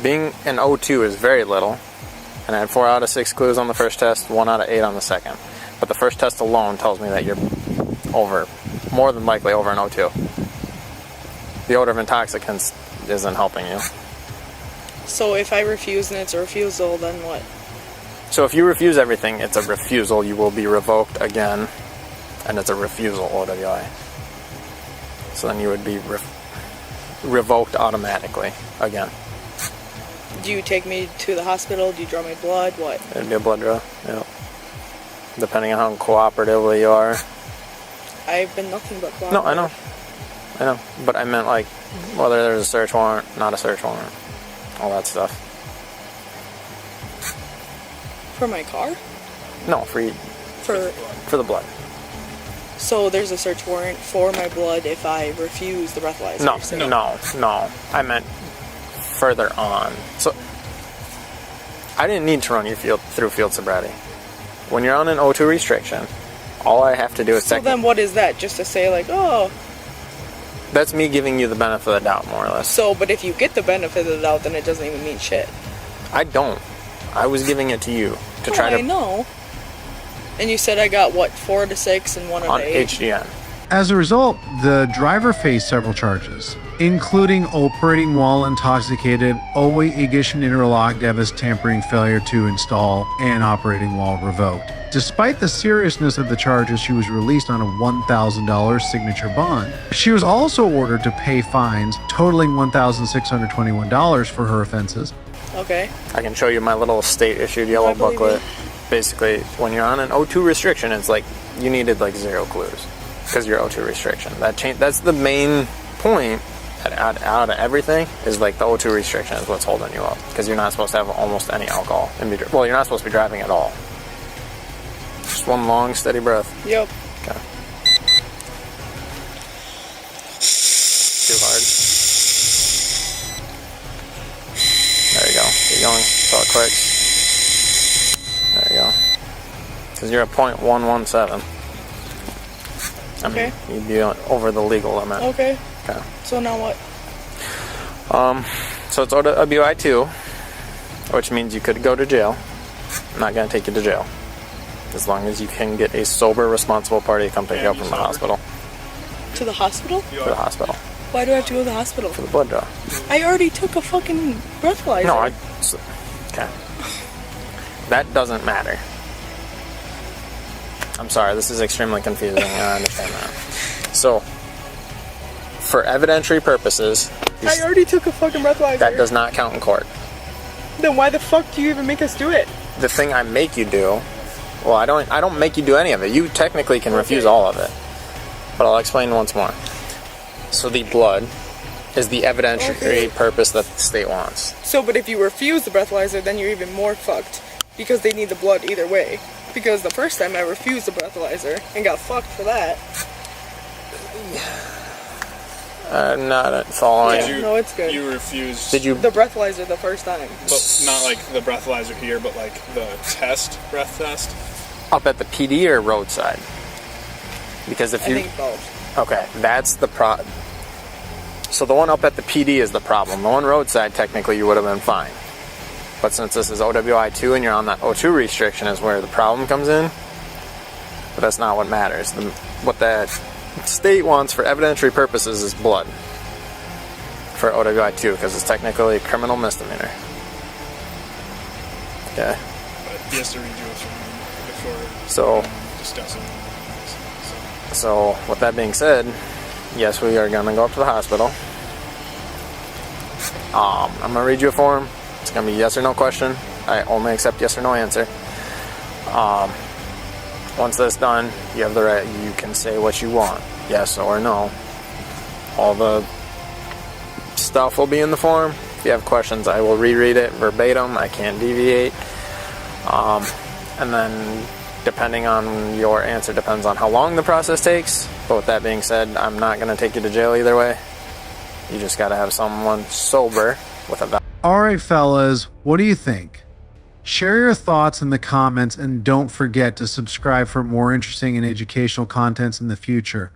Being an O2 is very little, and I had 4 out of 6 clues on the first test, 1 out of 8 on the second. But the first test alone tells me that you're more than likely over an O2. The odor of intoxicants isn't helping you. So if I refuse and it's a refusal, then what? So if you refuse everything, it's a refusal. You will be revoked again, and it's a refusal OWI. So then you would be revoked automatically again. Do you take me to the hospital? Do you draw my blood? What? It'd be a blood draw, yeah. Depending on how cooperatively you are. I've been nothing but cooperative. No, I know. But I meant like whether there's a search warrant, not a search warrant, all that stuff. For my car? No, for the blood. So there's a search warrant for my blood if I refuse the breathalyzer? No. I meant further on. So I didn't need to run you through field sobriety. When you're on an O2 restriction, all I have to do is So then what is that? Just to say like, oh. That's me giving you the benefit of the doubt, more or less. So, but if you get the benefit of the doubt, then it doesn't even mean shit. I don't. I was giving it to you to try to... I know. And you said I got, what, 4 to 6 and 1 out of 8? On HGN. As a result, the driver faced several charges, including operating while intoxicated, ignition interlock device tampering, failure to install, and operating while revoked. Despite the seriousness of the charges, she was released on a $1,000 signature bond. She was also ordered to pay fines totaling $1,621 for her offenses. Okay. I can show you my little state-issued yellow booklet. Basically, when you're on an O2 restriction, it's like you needed like 0 clues because you're O2 restriction. That's the main point out of everything is like the O2 restriction is what's holding you up because you're not supposed to have almost any alcohol. Well, you're not supposed to be driving at all. Just one long, steady breath. Yep. Okay. Too hard. There you go. Keep going. So it quicks. There you go. Because you're at .117. I mean, you'd be over the legal limit. Okay. Okay. So now what? So it's OWI 2, which means you could go to jail. I'm not going to take you to jail. As long as you can get a sober, responsible party to come pick you up from the hospital. To the hospital? To the hospital. Why do I have to go to the hospital? For the blood draw. I already took a fucking breathalyzer. No, okay. That doesn't matter. I'm sorry, this is extremely confusing. I understand that. So, for evidentiary purposes, I already took a fucking breathalyzer. That does not count in court. Then why the fuck do you even make us do it? The thing I make you do, well, I don't make you do any of it. You technically can refuse all of it. But I'll explain once more. So the blood is the evidentiary purpose that the state wants. So, but if you refuse the breathalyzer, then you're even more fucked. Because they need the blood either way. Because the first time I refused the breathalyzer and got fucked for that. Not following. No, it's good. You refused. Did you? The breathalyzer the first time. But not like the breathalyzer here, but like the breath test. Up at the PD or roadside? Because if you. I think both. Okay, that's the So the one up at the PD is the problem. The one roadside, technically, you would have been fine. But since this is OWI2 and you're on that O2 restriction is where the problem comes in. But that's not what matters. What that state wants for evidentiary purposes is blood. For OWI2, because it's technically a criminal misdemeanor. Okay. But he has to redo it before So, discussing. so with that being said, yes, we are going to go up to the hospital. I'm going to read you a form. It's going to be yes or no question. I only accept yes or no answer. Once that's done, you have the right, you can say what you want, yes or no. All the stuff will be in the form. If you have questions, I will reread it verbatim. I can't deviate. And then depending on your answer depends on how long the process takes. But with that being said, I'm not going to take you to jail either way. You just got to have someone sober with a... Alright fellas, what do you think? Share your thoughts in the comments and don't forget to subscribe for more interesting and educational contents in the future.